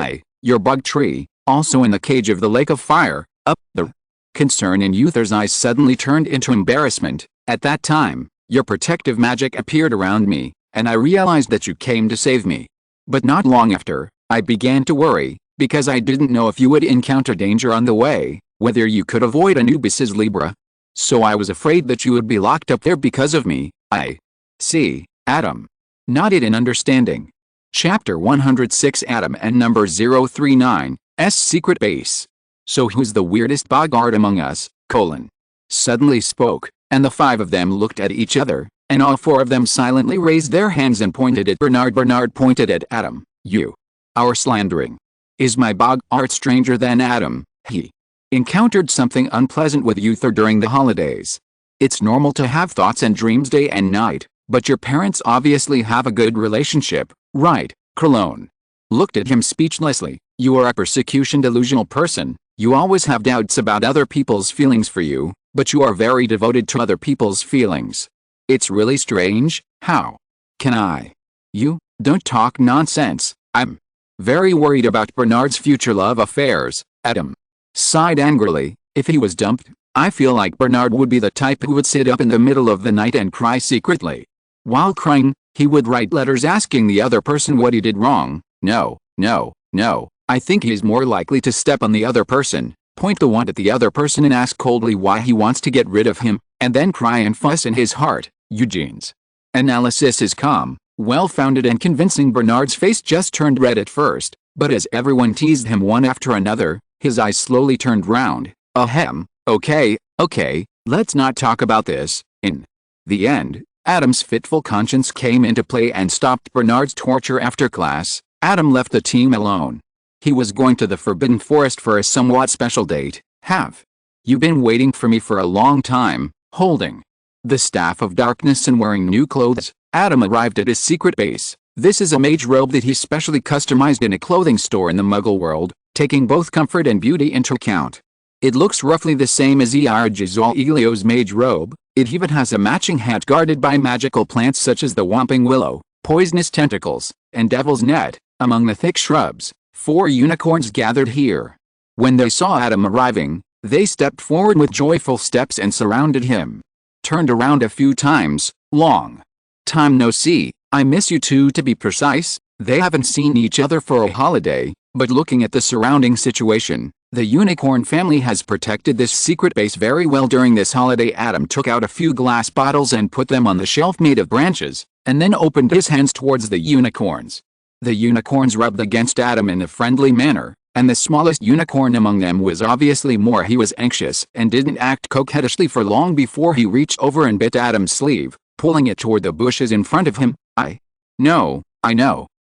your bug tree, also in the cage of the lake of fire, up?" The concern in Uther's eyes suddenly turned into embarrassment. "At that time, your protective magic appeared around me, and I realized that you came to save me. But not long after, I began to worry, because I didn't know if you would encounter danger on the way, whether you could avoid Anubis' Libra. So I was afraid that you would be locked up there because of me." "I see." Adam nodded in understanding. Chapter 106 Adam and number 039, S secret base. "So who's the weirdest boggart among us?" Suddenly spoke, and the five of them looked at each other, and all four of them silently raised their hands and pointed at Bernard. Bernard pointed at Adam. "You are slandering. Is my boggart stranger than Adam? He encountered something unpleasant with Uther during the holidays. It's normal to have thoughts and dreams day and night, but your parents obviously have a good relationship, right?" Cologne looked at him speechlessly. "You are a persecution delusional person. You always have doubts about other people's feelings for you, but you are very devoted to other people's feelings. It's really strange. How can I?" "You don't talk nonsense. I'm very worried about Bernard's future love affairs." Adam sighed angrily. "If he was dumped, I feel like Bernard would be the type who would sit up in the middle of the night and cry secretly. While crying, he would write letters asking the other person what he did wrong. No, I think he's more likely to step on the other person, point the wand at the other person and ask coldly why he wants to get rid of him, and then cry and fuss in his heart." Eugene's analysis is calm, well-founded and convincing. Bernard's face just turned red at first, but as everyone teased him one after another, his eyes slowly turned round. "Ahem, okay, let's not talk about this." In the end, Adam's fitful conscience came into play and stopped Bernard's torture. After class, Adam left the team alone. He was going to the Forbidden Forest for a somewhat special date. "Have you been waiting for me for a long time?" Holding the Staff of Darkness and wearing new clothes, Adam arrived at his secret base. This is a mage robe that he specially customized in a clothing store in the Muggle world, taking both comfort and beauty into account. It looks roughly the same as Elio's mage robe. It even has a matching hat guarded by magical plants such as the Whomping Willow, Poisonous Tentacles, and Devil's Net. Among the thick shrubs, 4 unicorns gathered here. When they saw Adam arriving, they stepped forward with joyful steps and surrounded him. Turned around a few times. "Long time no see. I miss you too." To be precise, they haven't seen each other for a holiday, but looking at the surrounding situation, the unicorn family has protected this secret base very well during this holiday. Adam took out a few glass bottles and put them on the shelf made of branches, and then opened his hands towards the unicorns. The unicorns rubbed against Adam in a friendly manner, and the smallest unicorn among them was obviously more. He was anxious and didn't act coquettishly for long before he reached over and bit Adam's sleeve, pulling it toward the bushes in front of him. I know,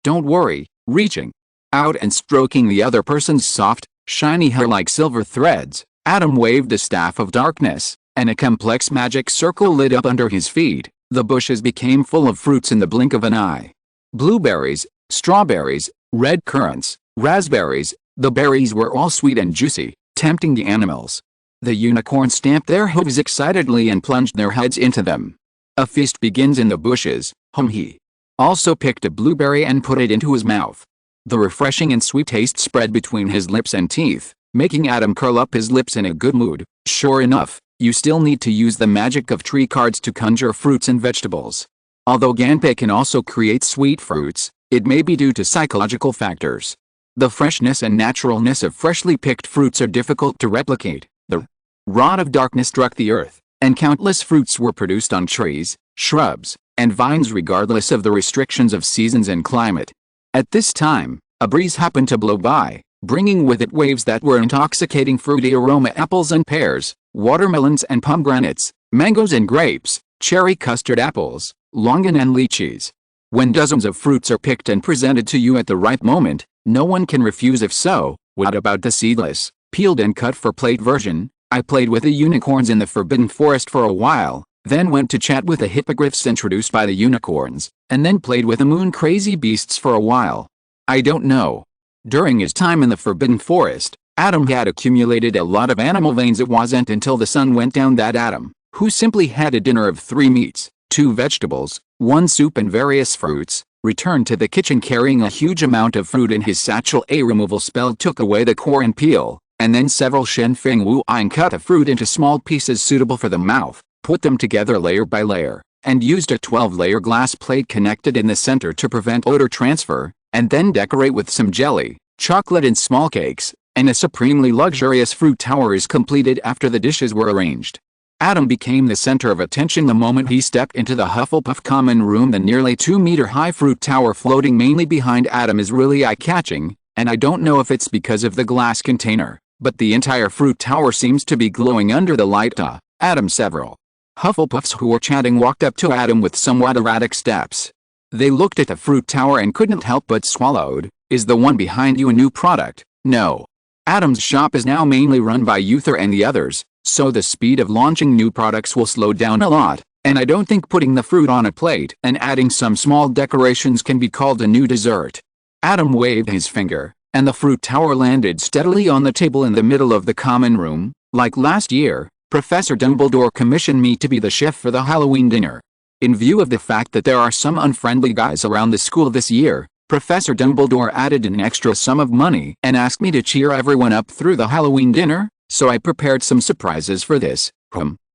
don't worry." Reaching out and stroking the other person's soft, shiny hair like silver threads, Adam waved the Staff of Darkness, and a complex magic circle lit up under his feet. The bushes became full of fruits in the blink of an eye. Blueberries, strawberries, red currants, raspberries, the berries were all sweet and juicy, tempting the animals. The unicorns stamped their hooves excitedly and plunged their heads into them. A feast begins in the bushes. He also picked a blueberry and put it into his mouth. The refreshing and sweet taste spread between his lips and teeth, making Adam curl up his lips in a good mood. Sure enough, you still need to use the magic of tree cards to conjure fruits and vegetables. Although Ganpei can also create sweet fruits, it may be due to psychological factors. The freshness and naturalness of freshly picked fruits are difficult to replicate. The rod of darkness struck the earth, and countless fruits were produced on trees, shrubs, and vines regardless of the restrictions of seasons and climate. At this time, a breeze happened to blow by, bringing with it waves that were intoxicating fruity aroma: apples and pears, watermelons and pomegranates, mangoes and grapes, cherry custard apples, longan and lychees. When dozens of fruits are picked and presented to you at the right moment, no one can refuse. If so, what about the seedless, peeled and cut for plate version? I played with the unicorns in the Forbidden Forest for a while, then went to chat with the hippogriffs introduced by the unicorns, and then played with the moon-crazy beasts for a while. I don't know. During his time in the Forbidden Forest, Adam had accumulated a lot of animal veins. It wasn't until the sun went down that Adam, who simply had a dinner of 3 meats, 2 vegetables, 1 soup and various fruits, returned to the kitchen carrying a huge amount of fruit in his satchel. A removal spell took away the core and peel, and then several Shen Feng Wuan cut the fruit into small pieces suitable for the mouth, put them together layer by layer, and used a 12-layer glass plate connected in the center to prevent odor transfer, and then decorate with some jelly, chocolate and small cakes, and a supremely luxurious fruit tower is completed after the dishes were arranged. Adam became the center of attention the moment he stepped into the Hufflepuff common room. The nearly 2-meter-high fruit tower floating mainly behind Adam is really eye-catching, and I don't know if it's because of the glass container, but the entire fruit tower seems to be glowing under the light. Adam. Several Hufflepuffs who were chatting walked up to Adam with somewhat erratic steps. They looked at the fruit tower and couldn't help but swallowed. Is the one behind you a new product? No. Adam's shop is now mainly run by Uther and the others, so the speed of launching new products will slow down a lot, and I don't think putting the fruit on a plate and adding some small decorations can be called a new dessert. Adam waved his finger, and the fruit tower landed steadily on the table in the middle of the common room. Like last year, Professor Dumbledore commissioned me to be the chef for the Halloween dinner. In view of the fact that there are some unfriendly guys around the school this year, Professor Dumbledore added an extra sum of money and asked me to cheer everyone up through the Halloween dinner, so I prepared some surprises for this.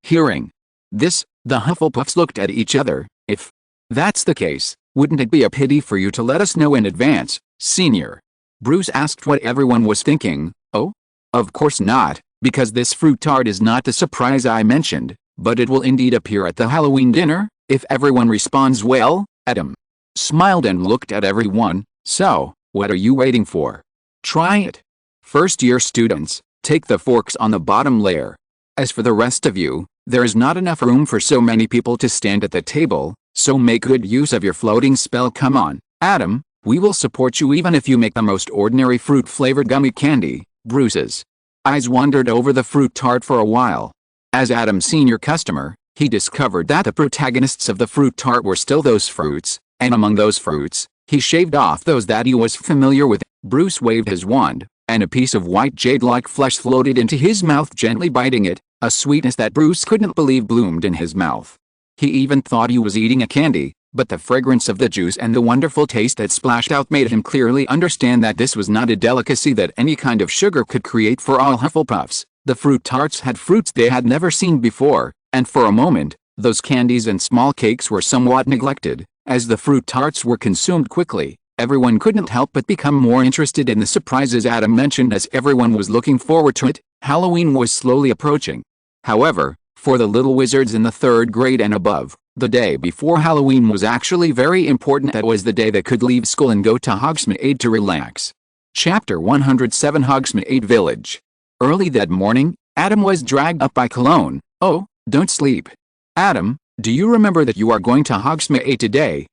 Hearing this, the Hufflepuffs looked at each other. If that's the case, wouldn't it be a pity for you to let us know in advance, Senior? Bruce asked what everyone was thinking. Oh? Of course not, because this fruit tart is not the surprise I mentioned, but it will indeed appear at the Halloween dinner, if everyone responds well. Adam smiled and looked at everyone. So, what are you waiting for? Try it. First-year students, take the forks on the bottom layer. As for the rest of you, there is not enough room for so many people to stand at the table, so make good use of your floating spell. Come on, Adam, we will support you even if you make the most ordinary fruit-flavored gummy candy. Bruce's eyes wandered over the fruit tart for a while. As Adam's senior customer, he discovered that the protagonists of the fruit tart were still those fruits, and among those fruits, he shaved off those that he was familiar with. Bruce waved his wand, and a piece of white jade-like flesh floated into his mouth, gently biting it, a sweetness that Bruce couldn't believe bloomed in his mouth. He even thought he was eating a candy, but the fragrance of the juice and the wonderful taste that splashed out made him clearly understand that this was not a delicacy that any kind of sugar could create. For all Hufflepuffs, the fruit tarts had fruits they had never seen before, and for a moment, those candies and small cakes were somewhat neglected. As the fruit tarts were consumed quickly, everyone couldn't help but become more interested in the surprises Adam mentioned. As everyone was looking forward to it, Halloween was slowly approaching. However, for the little wizards in the 3rd grade and above, the day before Halloween was actually very important. That was the day they could leave school and go to Hogsmeade to relax. Chapter 107. Hogsmeade Village. Early that morning, Adam was dragged up by Cologne. Oh, don't sleep. Adam, do you remember that you are going to Hogsmeade today?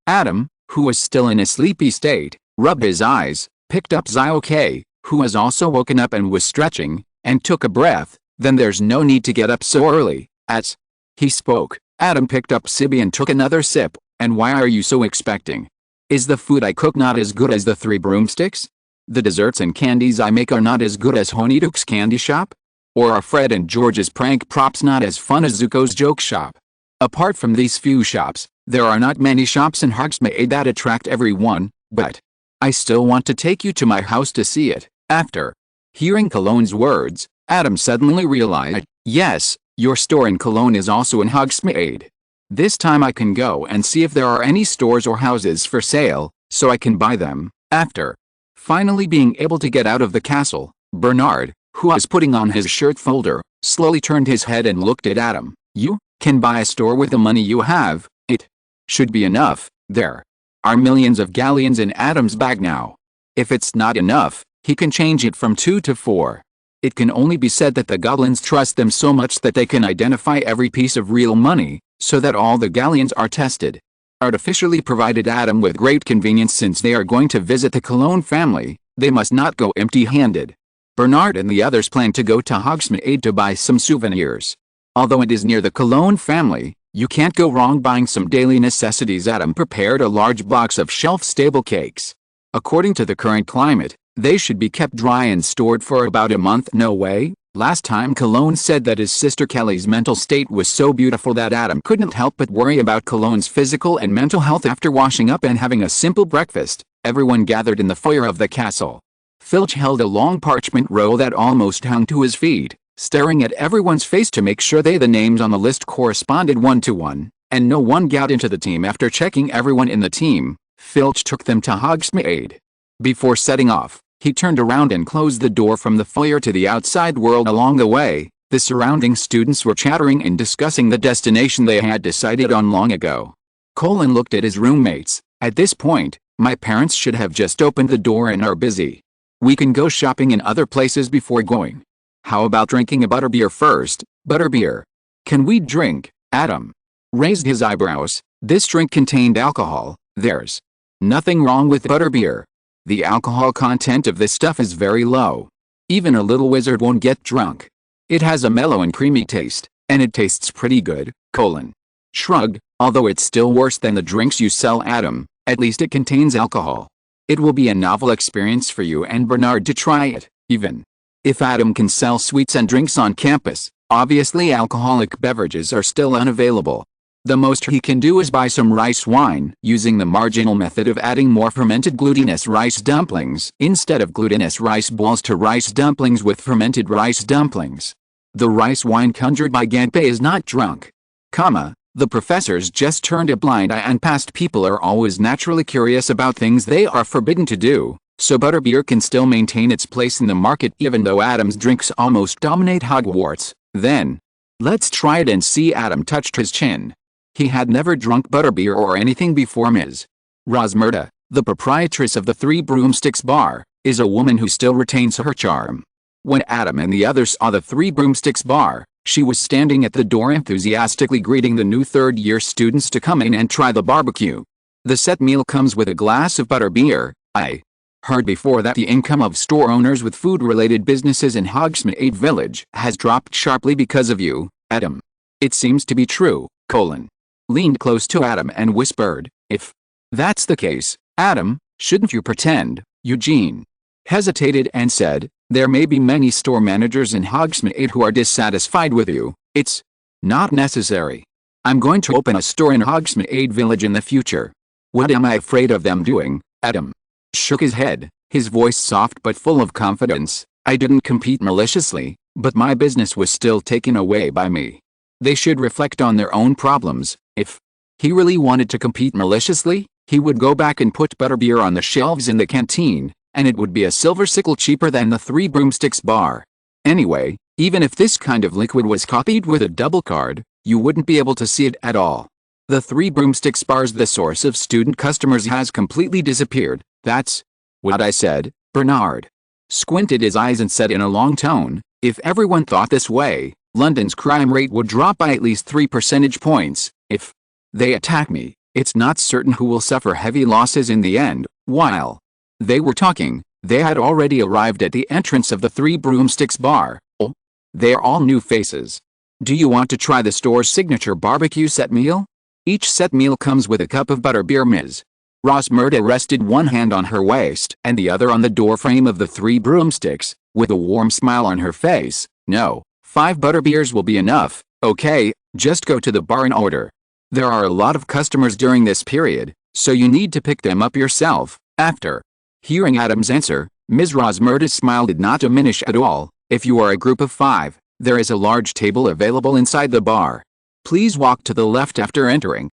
Adam, who was still in a sleepy state, rubbed his eyes, picked up Zioke, who was also woken up and was stretching, and took a breath. Then there's no need to get up so early. As he spoke, Adam picked up Sibby and took another sip. And why are you so expecting? Is the food I cook not as good as the Three Broomsticks? The desserts and candies I make are not as good as Honeyduke's candy shop? Or are Fred and George's prank props not as fun as Zuko's joke shop? Apart from these few shops, there are not many shops in Hogsmeade that attract everyone, but I still want to take you to my house to see it. After hearing Cologne's words, Adam suddenly realized, yes, your store in Cologne is also in Hogsmeade. This time I can go and see if there are any stores or houses for sale, so I can buy them. After finally being able to get out of the castle, Bernard, who was putting on his shirt folder, slowly turned his head and looked at Adam. You can buy a store with the money you have. It should be enough. There are millions of galleons in Adam's bag now. If it's not enough, he can change it from 2 to 4. It can only be said that the goblins trust them so much that they can identify every piece of real money, so that all the galleons are tested. Artificially provided Adam with great convenience since they are going to visit the Cologne family, they must not go empty-handed. Bernard and the others plan to go to Hogsmeade to buy some souvenirs. Although it is near the Cologne family, you can't go wrong buying some daily necessities. Adam prepared a large box of shelf-stable cakes. According to the current climate, they should be kept dry and stored for about a month. No way. Last time Cologne said that his sister Kelly's mental state was so beautiful that Adam couldn't help but worry about Cologne's physical and mental health. After washing up and having a simple breakfast, everyone gathered in the foyer of the castle. Filch held a long parchment roll that almost hung to his feet, staring at everyone's face to make sure the names on the list corresponded one-to-one, and no one got into the team. After checking everyone in the team, Filch took them to Hogsmeade. Before setting off, he turned around and closed the door from the foyer to the outside world. Along the way, the surrounding students were chattering and discussing the destination they had decided on long ago. Colin looked at his roommates. At this point, my parents should have just opened the door and are busy. We can go shopping in other places before going. How about drinking a butterbeer first? Butterbeer. Can we drink? Adam raised his eyebrows. This drink contained alcohol. There's nothing wrong with butterbeer. The alcohol content of this stuff is very low. Even a little wizard won't get drunk. It has a mellow and creamy taste, and it tastes pretty good. Colin shrugged. Although it's still worse than the drinks you sell, Adam, at least it contains alcohol. It will be a novel experience for you and Bernard to try it. Even if Adam can sell sweets and drinks on campus, obviously alcoholic beverages are still unavailable. The most he can do is buy some rice wine, using the marginal method of adding more fermented glutinous rice dumplings instead of glutinous rice balls to rice dumplings with fermented rice dumplings. The rice wine conjured by Ganpei is not drunk. The professors just turned a blind eye and past people are always naturally curious about things they are forbidden to do, so butterbeer can still maintain its place in the market even though Adam's drinks almost dominate Hogwarts. Then, let's try it and see. Adam touched his chin. He had never drunk butterbeer or anything before. Ms. Rosmerta, the proprietress of the Three Broomsticks bar, is a woman who still retains her charm. When Adam and the others saw the Three Broomsticks bar, she was standing at the door enthusiastically greeting the new third-year students to come in and try the barbecue. The set meal comes with a glass of butterbeer. I heard before that the income of store owners with food-related businesses in Hogsmeade Village has dropped sharply because of you, Adam. It seems to be true. Colin leaned close to Adam and whispered, if that's the case, Adam, shouldn't you pretend? Eugene hesitated and said, there may be many store managers in Hogsmeade who are dissatisfied with you. It's not necessary. I'm going to open a store in Hogsmeade Village in the future. What am I afraid of them doing? Adam shook his head, his voice soft but full of confidence. I didn't compete maliciously, but my business was still taken away by me. They should reflect on their own problems. If he really wanted to compete maliciously, he would go back and put butterbeer on the shelves in the canteen, and it would be a silver sickle cheaper than the Three Broomsticks bar. Anyway, even if this kind of liquid was copied with a double card, you wouldn't be able to see it at all. The Three Broomsticks bar's the source of student customers has completely disappeared. That's what I said. Bernard squinted his eyes and said in a long tone, if everyone thought this way, London's crime rate would drop by at least 3 percentage points. If they attack me, it's not certain who will suffer heavy losses in the end. While they were talking, they had already arrived at the entrance of the Three Broomsticks bar. Oh, they are all new faces. Do you want to try the store's signature barbecue set meal? Each set meal comes with a cup of butterbeer. Ms. Rosmerta rested one hand on her waist and the other on the doorframe of the 3 broomsticks, with a warm smile on her face. No, 5 butterbeers will be enough, okay, just go to the bar and order. There are a lot of customers during this period, so you need to pick them up yourself. After hearing Adam's answer, Ms. Rosmerta's smile did not diminish at all. If you are a group of 5, there is a large table available inside the bar. Please walk to the left after entering.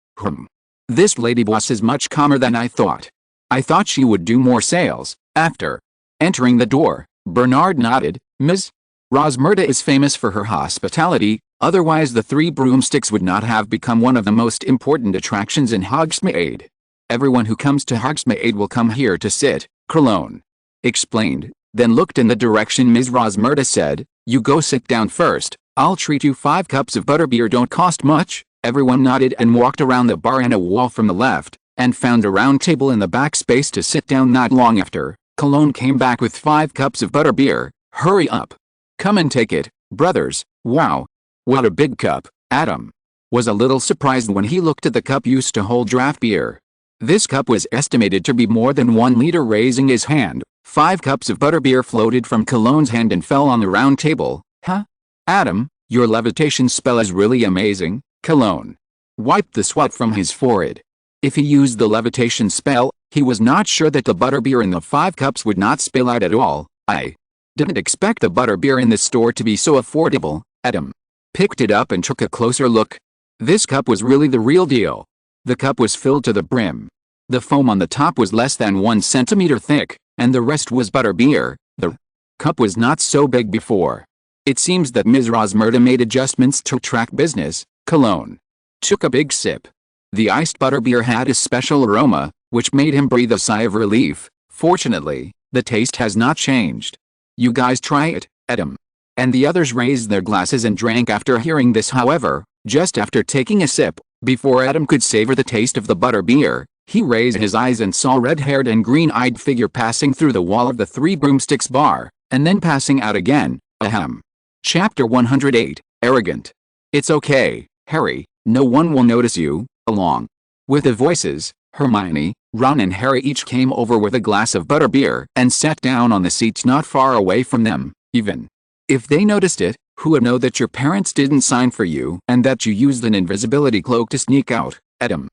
This lady boss is much calmer than I thought. I thought she would do more sales. After entering the door, Bernard nodded. Ms. Rosmerta is famous for her hospitality, otherwise the 3 broomsticks would not have become one of the most important attractions in Hogsmeade. Everyone who comes to Hogsmeade will come here to sit, Cologne explained, then looked in the direction Ms. Rosmerta said, you go sit down first, I'll treat you. 5 cups of butterbeer don't cost much. Everyone nodded and walked around the bar and a wall from the left, and found a round table in the back space to sit down. Not long after, Cologne came back with 5 cups of butterbeer. Hurry up. Come and take it, brothers. Wow. What a big cup. Adam was a little surprised when he looked at the cup used to hold draft beer. This cup was estimated to be more than 1 liter. Raising his hand, 5 cups of butterbeer floated from Cologne's hand and fell on the round table. Huh? Adam, your levitation spell is really amazing. Cologne wiped the sweat from his forehead. If he used the levitation spell, he was not sure that the butterbeer in the 5 cups would not spill out at all. I didn't expect the butterbeer in this store to be so affordable. Adam picked it up and took a closer look. This cup was really the real deal. The cup was filled to the brim. The foam on the top was less than 1 centimeter thick, and the rest was butterbeer. The cup was not so big before. It seems that Ms. Rosmerta made adjustments to track business. Cologne took a big sip. The iced butterbeer had a special aroma, which made him breathe a sigh of relief. Fortunately, the taste has not changed. You guys try it, Adam. And the others raised their glasses and drank after hearing this. However, just after taking a sip, before Adam could savor the taste of the butterbeer, he raised his eyes and saw a red-haired and green-eyed figure passing through the wall of the 3 broomsticks bar, and then passing out again. Ahem. Chapter 108, Arrogant. It's okay, Harry, no one will notice you. Along with the voices, Hermione, Ron and Harry each came over with a glass of butterbeer and sat down on the seats not far away from them. Even if they noticed it, who would know that your parents didn't sign for you and that you used an invisibility cloak to sneak out? Adam.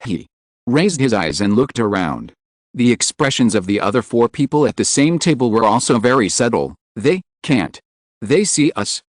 He raised his eyes and looked around. The expressions of the other 4 people at the same table were also very subtle. Can't they see us?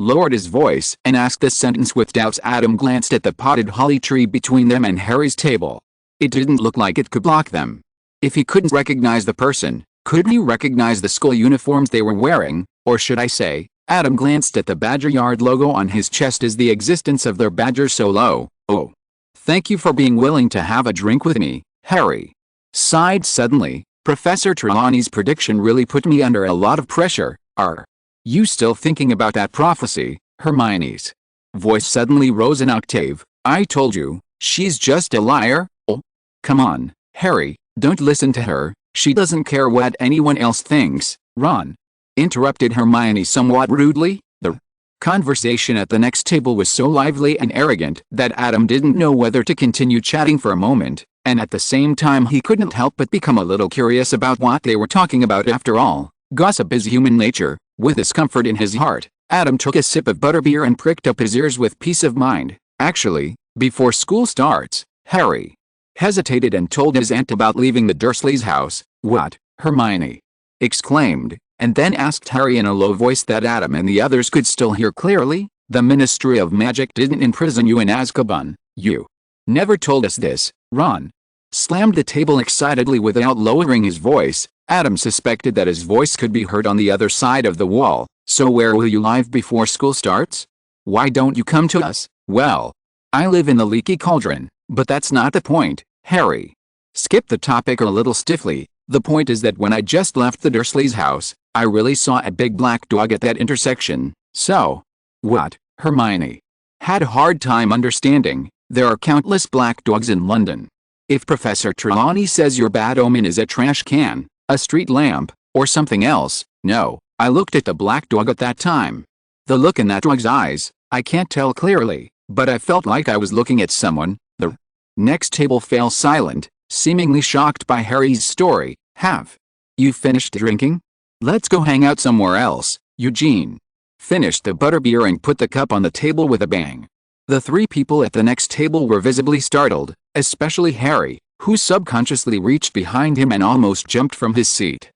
Lowered his voice and asked this sentence with doubts. Adam glanced at the potted holly tree between them and Harry's table. It didn't look like it could block them. If he couldn't recognize the person, couldn't he recognize the school uniforms they were wearing? Or should I say, Adam glanced at the Badger Yard logo on his chest. Is the existence of their badger so low? Oh. Thank you for being willing to have a drink with me, Harry sighed suddenly. Professor Trelawney's prediction really put me under a lot of pressure. Are you still thinking about that prophecy? Hermione's voice suddenly rose an octave. I told you, she's just a liar. Oh, come on, Harry, don't listen to her. She doesn't care what anyone else thinks. Ron interrupted Hermione somewhat rudely. The conversation at the next table was so lively and arrogant that Adam didn't know whether to continue chatting for a moment, and at the same time he couldn't help but become a little curious about what they were talking about. After all, gossip is human nature. With discomfort in his heart, Adam took a sip of butterbeer and pricked up his ears with peace of mind. Actually, before school starts, Harry hesitated and told his aunt about leaving the Dursleys' house. What? Hermione exclaimed, and then asked Harry in a low voice that Adam and the others could still hear clearly. The Ministry of Magic didn't imprison you in Azkaban. You never told us this. Ron slammed the table excitedly without lowering his voice. Adam suspected that his voice could be heard on the other side of the wall. So where will you live before school starts? Why don't you come to us? Well, I live in the Leaky Cauldron, but that's not the point. Harry skipped the topic a little stiffly. The point is that when I just left the Dursleys' house, I really saw a big black dog at that intersection. So, what? Hermione had a hard time understanding. There are countless black dogs in London. If Professor Trelawney says your bad omen is a trash can, a street lamp, or something else, no, I looked at the black dog at that time. The look in that dog's eyes, I can't tell clearly, but I felt like I was looking at someone. The next table fell silent, seemingly shocked by Harry's story. Have you finished drinking? Let's go hang out somewhere else. Eugene finished the butterbeer and put the cup on the table with a bang. The three people at the next table were visibly startled, especially Harry, who subconsciously reached behind him and almost jumped from his seat.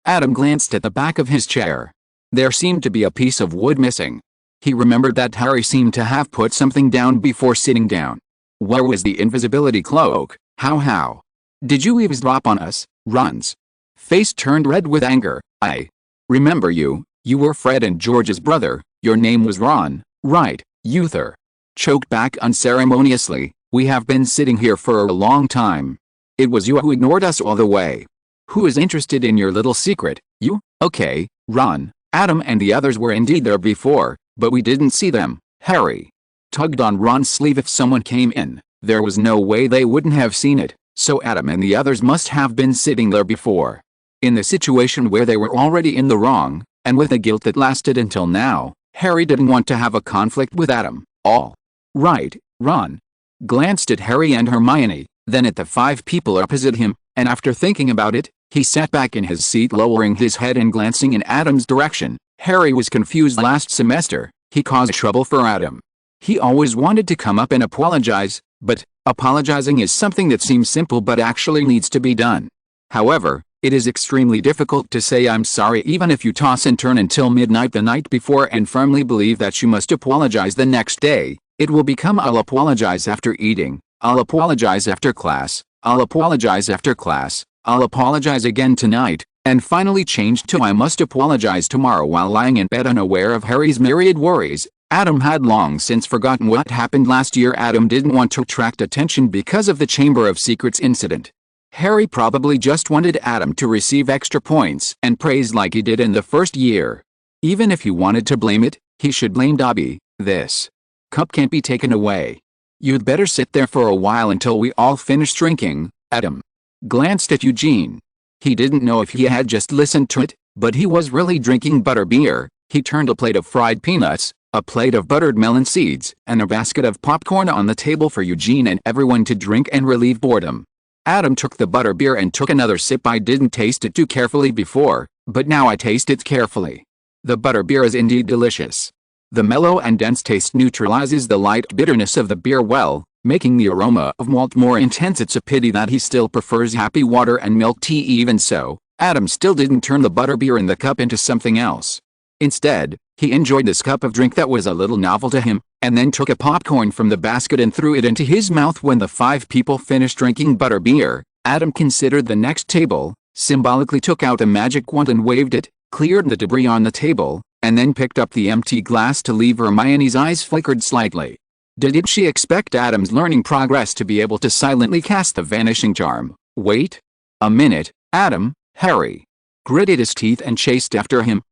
Adam glanced at the back of his chair. There seemed to be a piece of wood missing. He remembered that Harry seemed to have put something down before sitting down. Where was the invisibility cloak? How? Did you eavesdrop on us? Ron's face turned red with anger. I remember you. You were Fred and George's brother. Your name was Ron, right? Uther choked back unceremoniously. We have been sitting here for a long time. It was you who ignored us all the way. Who is interested in your little secret? You? Okay, Ron. Adam and the others were indeed there before, but we didn't see them. Harry tugged on Ron's sleeve. If someone came in, there was no way they wouldn't have seen it, so Adam and the others must have been sitting there before. In the situation where they were already in the wrong, and with the guilt that lasted until now, Harry didn't want to have a conflict with Adam. All right, Ron glanced at Harry and Hermione, then at the five people opposite him, and after thinking about it, he sat back in his seat, lowering his head and glancing in Adam's direction. Harry was confused. Last semester, he caused trouble for Adam. He always wanted to come up and apologize, but apologizing is something that seems simple but actually needs to be done. However, it is extremely difficult to say I'm sorry even if you toss and turn until midnight the night before and firmly believe that you must apologize the next day. It will become I'll apologize after eating, I'll apologize after class, I'll apologize after class, I'll apologize again tonight, and finally changed to I must apologize tomorrow. While lying in bed unaware of Harry's myriad worries, Adam had long since forgotten what happened last year. Adam didn't want to attract attention because of the Chamber of Secrets incident. Harry probably just wanted Adam to receive extra points and praise like he did in the first year. Even if he wanted to blame it, he should blame Dobby. This cup can't be taken away. You'd better sit there for a while until we all finish drinking. Adam glanced at Eugene. He didn't know if he had just listened to it, but he was really drinking butterbeer. He turned a plate of fried peanuts, a plate of buttered melon seeds, and a basket of popcorn on the table for Eugene and everyone to drink and relieve boredom. Adam took the butterbeer and took another sip. I didn't taste it too carefully before, but now I taste it carefully. The butterbeer is indeed delicious. The mellow and dense taste neutralizes the light bitterness of the beer well, making the aroma of malt more intense. It's a pity that he still prefers happy water and milk tea. Even so, Adam still didn't turn the butterbeer in the cup into something else. Instead, he enjoyed this cup of drink that was a little novel to him, and then took a popcorn from the basket and threw it into his mouth. When the five people finished drinking butterbeer, Adam considered the next table, symbolically took out a magic wand and waved it, cleared the debris on the table, and then picked up the empty glass to leave. Hermione's eyes flickered slightly. Did she expect Adam's learning progress to be able to silently cast the vanishing charm? Wait a minute, Adam. Harry gritted his teeth and chased after him.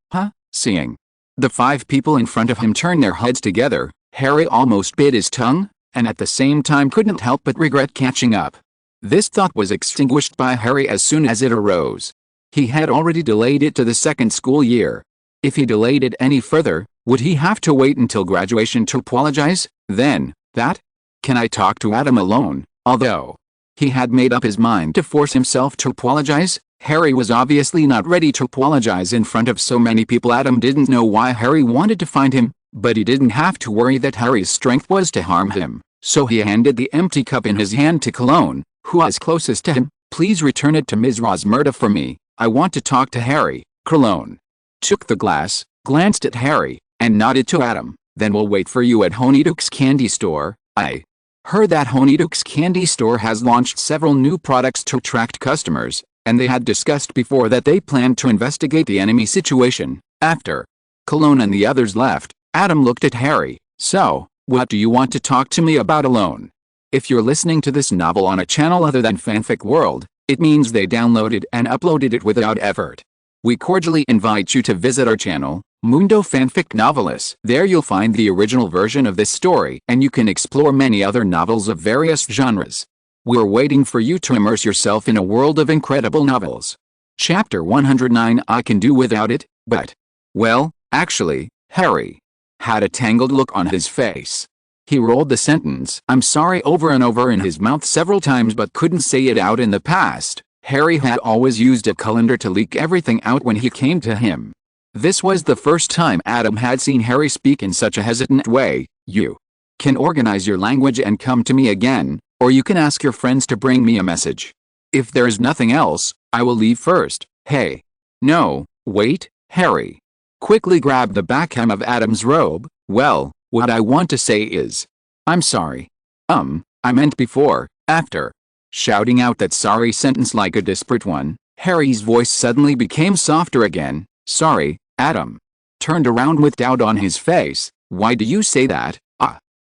Seeing the five people in front of him turn their heads together, Harry almost bit his tongue, and at the same time couldn't help but regret catching up. This thought was extinguished by Harry as soon as it arose. He had already delayed it to the second school year. If he delayed it any further, would he have to wait until graduation to apologize? Then, can I talk to Adam alone? Although he had made up his mind to force himself to apologize, Harry was obviously not ready to apologize in front of so many people. Adam didn't know why Harry wanted to find him, but he didn't have to worry that Harry's strength was to harm him, so he handed the empty cup in his hand to Cologne, who was closest to him. Please return it to Ms. Rosmerta for me. I want to talk to Harry. Cologne took the glass, glanced at Harry, and nodded to Adam. Then we'll wait for you at Honeydukes Candy Store. I heard that Honeydukes Candy Store has launched several new products to attract customers, and they had discussed before that they planned to investigate the enemy situation. After Cologne and the others left, Adam looked at Harry. So, what do you want to talk to me about alone? If you're listening to this novel on a channel other than Fanfic World, it means they downloaded and uploaded it without effort. We cordially invite you to visit our channel, Mundo Fanfic Novelis. There you'll find the original version of this story, and you can explore many other novels of various genres. We're waiting for you to immerse yourself in a world of incredible novels. Chapter 109. I can do without it, but... well, actually, Harry had a tangled look on his face. He rolled the sentence "I'm sorry" over and over in his mouth several times but couldn't say it out. In the past, Harry had always used a colander to leak everything out when he came to him. This was the first time Adam had seen Harry speak in such a hesitant way. "You can organize your language and come to me again, or you can ask your friends to bring me a message. If there is nothing else, I will leave first." "Hey. No, wait." Harry quickly grabbed the back hem of Adam's robe. "Well, what I want to say is, I'm sorry. I meant before, after." Shouting out that sorry sentence like a desperate one, Harry's voice suddenly became softer again. "Sorry." Adam turned around with doubt on his face. "Why do you say that?"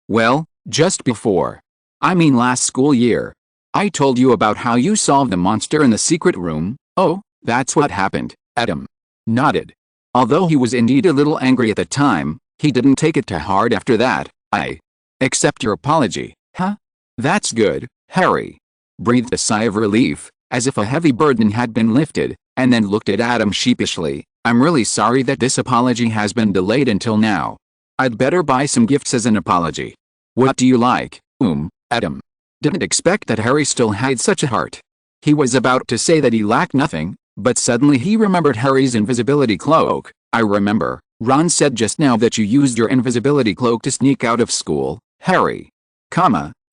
Well, just before. I mean last school year. I told you about how you solved the monster in the secret room." "Oh, that's what happened." Adam nodded. Although he was indeed a little angry at the time, he didn't take it to heart after that. "I accept your apology." "Huh? That's good." Harry breathed a sigh of relief, as if a heavy burden had been lifted, and then looked at Adam sheepishly. "I'm really sorry that this apology has been delayed until now. I'd better buy some gifts as an apology." "What do you like?" Adam didn't expect that Harry still had such a heart. He was about to say that he lacked nothing, but suddenly he remembered Harry's invisibility cloak. "I remember, Ron said just now that you used your invisibility cloak to sneak out of school." Harry,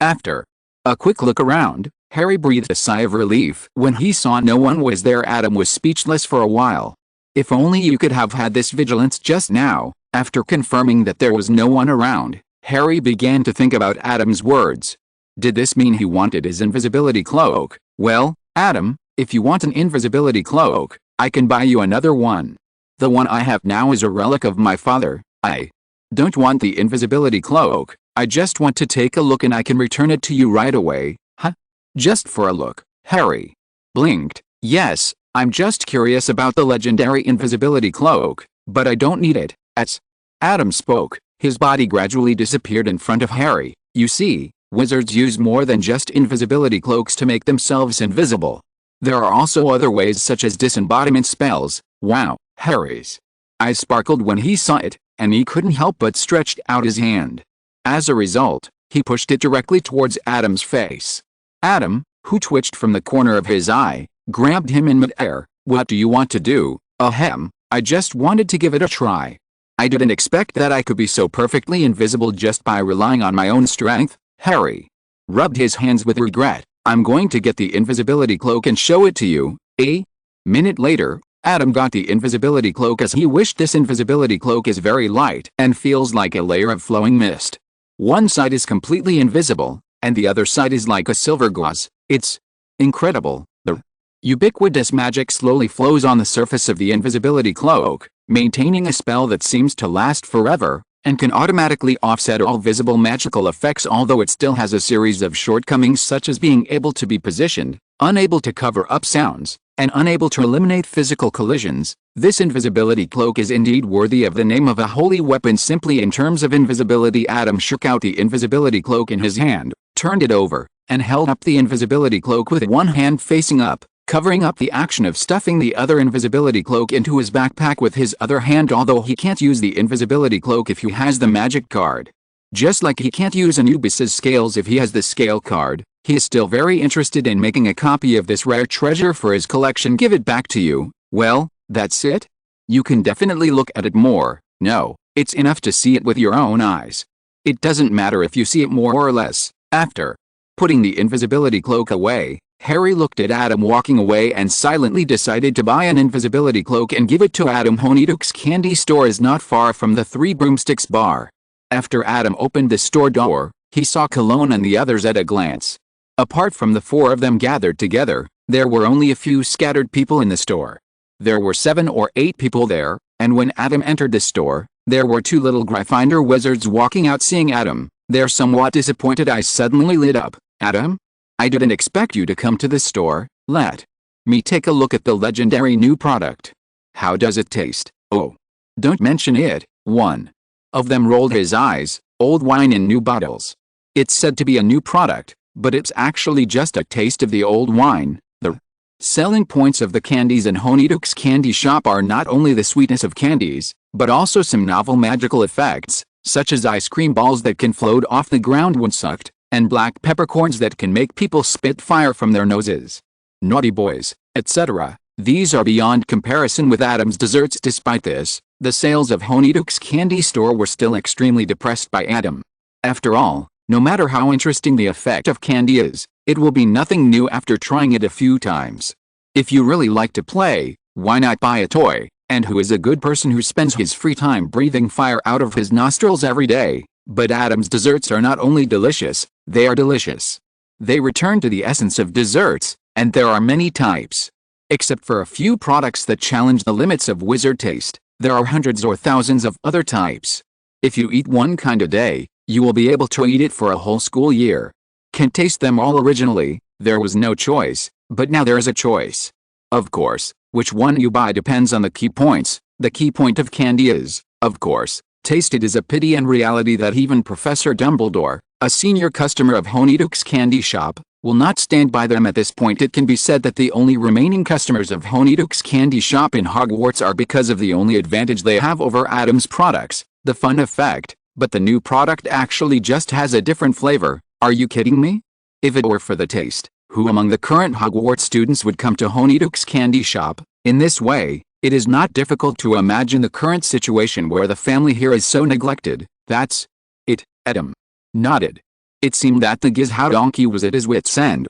after a quick look around, Harry breathed a sigh of relief. When he saw no one was there, Adam was speechless for a while. If only you could have had this vigilance just now. After confirming that there was no one around, Harry began to think about Adam's words. Did this mean he wanted his invisibility cloak? "Well, Adam, if you want an invisibility cloak, I can buy you another one. The one I have now is a relic of my father." "I don't want the invisibility cloak. I just want to take a look and I can return it to you right away." "Huh? Just for a look?" Harry blinked. "Yes, I'm just curious about the legendary invisibility cloak, but I don't need it." As Adam spoke, his body gradually disappeared in front of Harry. "You see, wizards use more than just invisibility cloaks to make themselves invisible. There are also other ways, such as disembodiment spells." "Wow." Harry's eyes sparkled when he saw it, and he couldn't help but stretched out his hand. As a result, he pushed it directly towards Adam's face. Adam, who twitched from the corner of his eye, grabbed him in midair. "What do you want to do?" "Ahem, I just wanted to give it a try. I didn't expect that I could be so perfectly invisible just by relying on my own strength." Harry rubbed his hands with regret. "I'm going to get the invisibility cloak and show it to you." A minute later, Adam got the invisibility cloak as he wished. This invisibility cloak is very light and feels like a layer of flowing mist. One side is completely invisible, and the other side is like a silver gauze. It's incredible. The ubiquitous magic slowly flows on the surface of the invisibility cloak, maintaining a spell that seems to last forever, and can automatically offset all visible magical effects, although it still has a series of shortcomings such as being able to be positioned, unable to cover up sounds, and unable to eliminate physical collisions. This invisibility cloak is indeed worthy of the name of a holy weapon. Simply in terms of invisibility, Adam shook out the invisibility cloak in his hand, turned it over, and held up the invisibility cloak with one hand facing up, covering up the action of stuffing the other invisibility cloak into his backpack with his other hand. Although he can't use the invisibility cloak if he has the magic card, just like he can't use Anubis's scales if he has the scale card, he is still very interested in making a copy of this rare treasure for his collection. "Give it back to you." "Well, that's it? You can definitely look at it more." "No, it's enough to see it with your own eyes. It doesn't matter if you see it more or less." After putting the invisibility cloak away, Harry looked at Adam walking away and silently decided to buy an invisibility cloak and give it to Adam. Honeyduck's candy store is not far from the Three Broomsticks bar. After Adam opened the store door, he saw Cologne and the others at a glance. Apart from the four of them gathered together, there were only a few scattered people in the store. There were 7 or 8 people there, and when Adam entered the store, there were 2 little Gryffindor wizards walking out. Seeing Adam, their somewhat disappointed eyes suddenly lit up. "Adam? I didn't expect you to come to the store. Let me take a look at the legendary new product. How does it taste?" "Oh, don't mention it." One of them rolled his eyes. "Old wine in new bottles. It's said to be a new product, but it's actually just a taste of the old wine." The Selling points of the candies in Honeydukes Candy Shop are not only the sweetness of candies, but also some novel magical effects, such as ice cream balls that can float off the ground when sucked, and black peppercorns that can make people spit fire from their noses. Naughty boys, etc. These are beyond comparison with Adam's desserts. Despite this, the sales of Honeydukes Candy Store were still extremely depressed by Adam. After all, no matter how interesting the effect of candy is, it will be nothing new after trying it a few times. If you really like to play, why not buy a toy? And who is a good person who spends his free time breathing fire out of his nostrils every day? But Adam's desserts are not only delicious, they are delicious. They return to the essence of desserts, and there are many types. Except for a few products that challenge the limits of wizard taste, there are hundreds or thousands of other types. If you eat one kind a day, you will be able to eat it for a whole school year. Can taste them all. Originally, there was no choice, but now there is a choice. Of course, which one you buy depends on the key points. The key point of candy is, of course, taste. It is a pity and reality that even Professor Dumbledore, a senior customer of Honeydukes Candy Shop, will not stand by them. At this point it can be said that the only remaining customers of Honeydukes Candy Shop in Hogwarts are because of the only advantage they have over Adam's products, the fun effect, but the new product actually just has a different flavor. Are you kidding me? If it were for the taste, who among the current Hogwarts students would come to Honeydukes Candy Shop? In this way, it is not difficult to imagine the current situation where the family here is so neglected. That's it. Adam nodded. It seemed that the Gizhou was at his wit's end.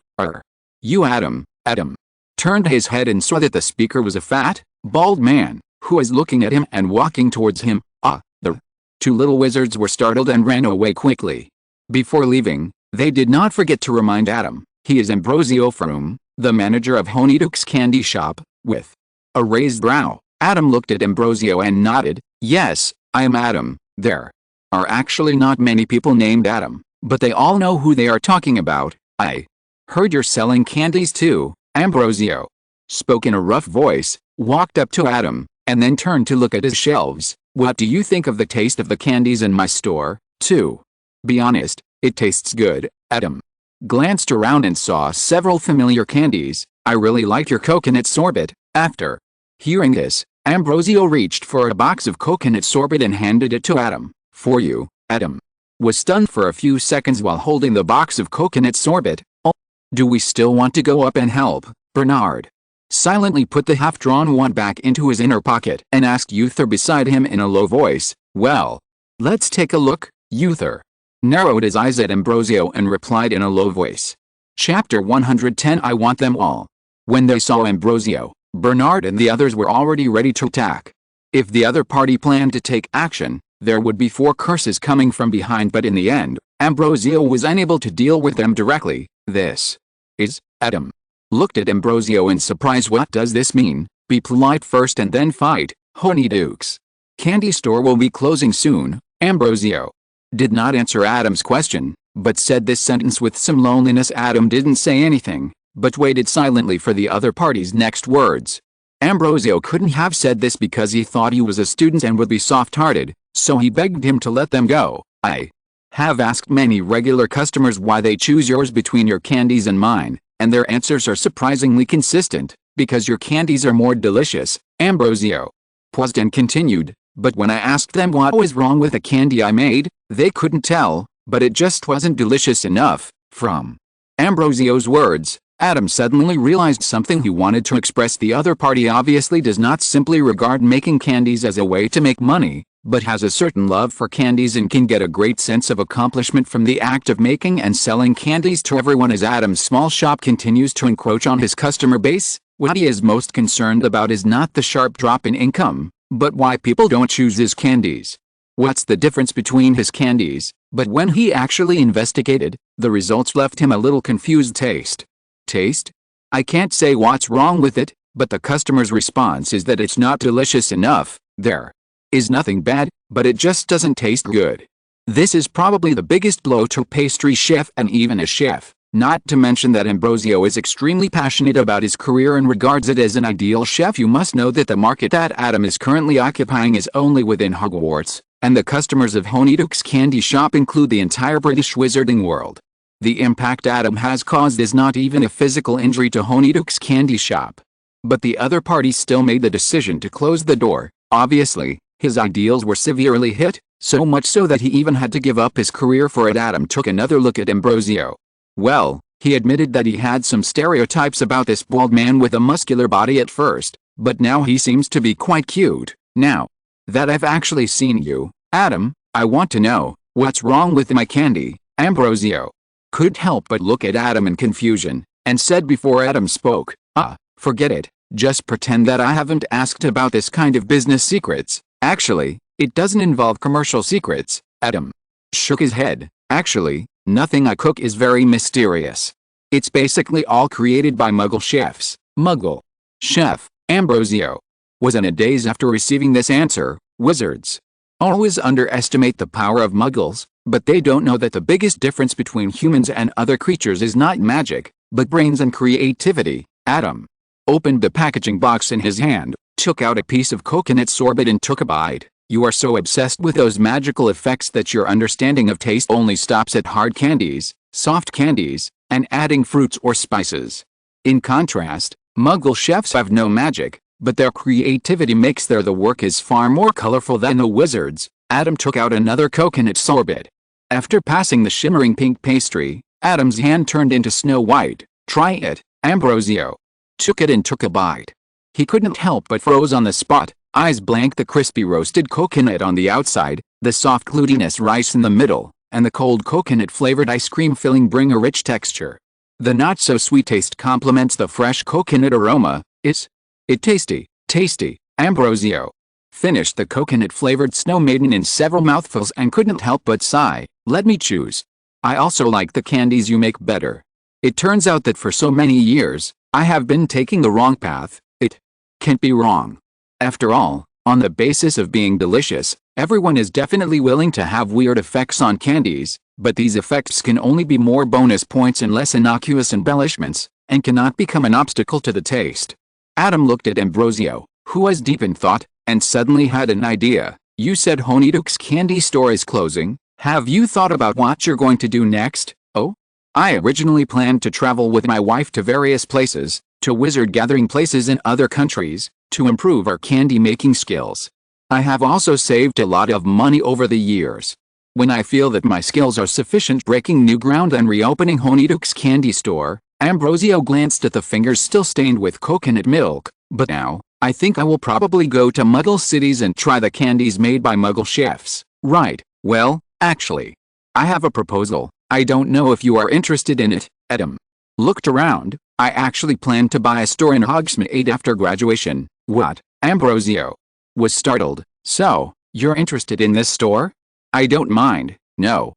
You Adam turned his head and saw that the speaker was a fat, bald man, who was looking at him and walking towards him. The two little wizards were startled and ran away quickly. Before leaving, they did not forget to remind Adam, he is Ambrosio Froom, the manager of Honeydukes Candy Shop. With a raised brow, Adam looked at Ambrosio and nodded. Yes, I am Adam. There are actually not many people named Adam, but they all know who they are talking about. I heard you're selling candies too. Ambrosio spoke in a rough voice, walked up to Adam, and then turned to look at his shelves. What do you think of the taste of the candies in my store? To be honest, it tastes good. Adam glanced around and saw several familiar candies. I really like your coconut sorbet. After hearing this, Ambrosio reached for a box of coconut sorbet and handed it to Adam. For you. Adam was stunned for a few seconds while holding the box of coconut sorbet. Oh, do we still want to go up and help? Bernard silently put the half-drawn wand back into his inner pocket and asked Uther beside him in a low voice. Well, let's take a look. Uther narrowed his eyes at Ambrosio and replied in a low voice. Chapter 110. I want them all. When they saw Ambrosio, Bernard and the others were already ready to attack. If the other party planned to take action, there would be 4 curses coming from behind, but in the end, Ambrosio was unable to deal with them directly. This is Adam looked at Ambrosio in surprise. What does this mean? Be polite first and then fight. Honeydukes Candy Store will be closing soon. Ambrosio did not answer Adam's question, but said this sentence with some loneliness. Adam didn't say anything, but waited silently for the other party's next words. Ambrosio couldn't have said this because he thought he was a student and would be soft-hearted, so he begged him to let them go. I have asked many regular customers why they choose yours between your candies and mine, and their answers are surprisingly consistent. Because your candies are more delicious. Ambrosio paused and continued, but when I asked them what was wrong with the candy I made, they couldn't tell, but it just wasn't delicious enough. From Ambrosio's words, Adam suddenly realized something. He wanted to express. The other party obviously does not simply regard making candies as a way to make money, but has a certain love for candies and can get a great sense of accomplishment from the act of making and selling candies to everyone. As Adam's small shop continues to encroach on his customer base, what he is most concerned about is not the sharp drop in income, but why people don't choose his candies. What's the difference between his candies? But when he actually investigated, the results left him a little confused. Taste? I can't say what's wrong with it, but the customer's response is that it's not delicious enough. There is nothing bad, but it just doesn't taste good. This is probably the biggest blow to a pastry chef and even a chef, not to mention that Ambrosio is extremely passionate about his career and regards it as an ideal chef. You must know that the market that Adam is currently occupying is only within Hogwarts, and the customers of Honeydukes Candy Shop include the entire British wizarding world. The impact Adam has caused is not even a physical injury to Honeyduke's candy shop. But the other party still made the decision to close the door. Obviously, his ideals were severely hit, so much so that he even had to give up his career for it. Adam took another look at Ambrosio. Well, he admitted that he had some stereotypes about this bald man with a muscular body at first, but now he seems to be quite cute. Now that I've actually seen you, Adam, I want to know, what's wrong with my candy? Ambrosio couldn't help but look at Adam in confusion, and said before Adam spoke, forget it, just pretend that I haven't asked about this kind of business secrets. Actually, it doesn't involve commercial secrets. Adam shook his head. Actually, nothing I cook is very mysterious. It's basically all created by Muggle chefs. Muggle chef, Ambrosio was in a daze after receiving this answer. Wizards always underestimate the power of Muggles, but they don't know that the biggest difference between humans and other creatures is not magic, but brains and creativity. Adam opened the packaging box in his hand, took out a piece of coconut sorbet and took a bite. You are so obsessed with those magical effects that your understanding of taste only stops at hard candies, soft candies, and adding fruits or spices. In contrast, Muggle chefs have no magic, but their creativity makes the work is far more colorful than the wizards. Adam took out another coconut sorbet. After passing the shimmering pink pastry, Adam's hand turned into snow white. Try it. Ambrosio took it and took a bite. He couldn't help but froze on the spot, eyes blank. The crispy roasted coconut on the outside, the soft glutinous rice in the middle, and the cold coconut-flavored ice cream filling bring a rich texture. The not-so-sweet taste complements the fresh coconut aroma. Is it tasty? Tasty. Ambrosio finished the coconut-flavored snow maiden in several mouthfuls and couldn't help but sigh. Let me choose. I also like the candies you make better. It turns out that for so many years, I have been taking the wrong path. It can't be wrong. After all, on the basis of being delicious, everyone is definitely willing to have weird effects on candies, but these effects can only be more bonus points and less innocuous embellishments, and cannot become an obstacle to the taste. Adam looked at Ambrosio, who was deep in thought, and suddenly had an idea. You said Honeyduke's candy store is closing. Have you thought about what you're going to do next? Oh? I originally planned to travel with my wife to various places, to wizard gathering places in other countries, to improve our candy making skills. I have also saved a lot of money over the years. When I feel that my skills are sufficient breaking new ground and reopening Honeyduke's candy store, Ambrosio glanced at the fingers still stained with coconut milk, but now, I think I will probably go to Muggle cities and try the candies made by Muggle chefs. Right, well, actually, I have a proposal. I don't know if you are interested in it. Adam looked around. I actually plan to buy a store in Hogsmeade after graduation. What? Ambrosio was startled. So, you're interested in this store? I don't mind. No.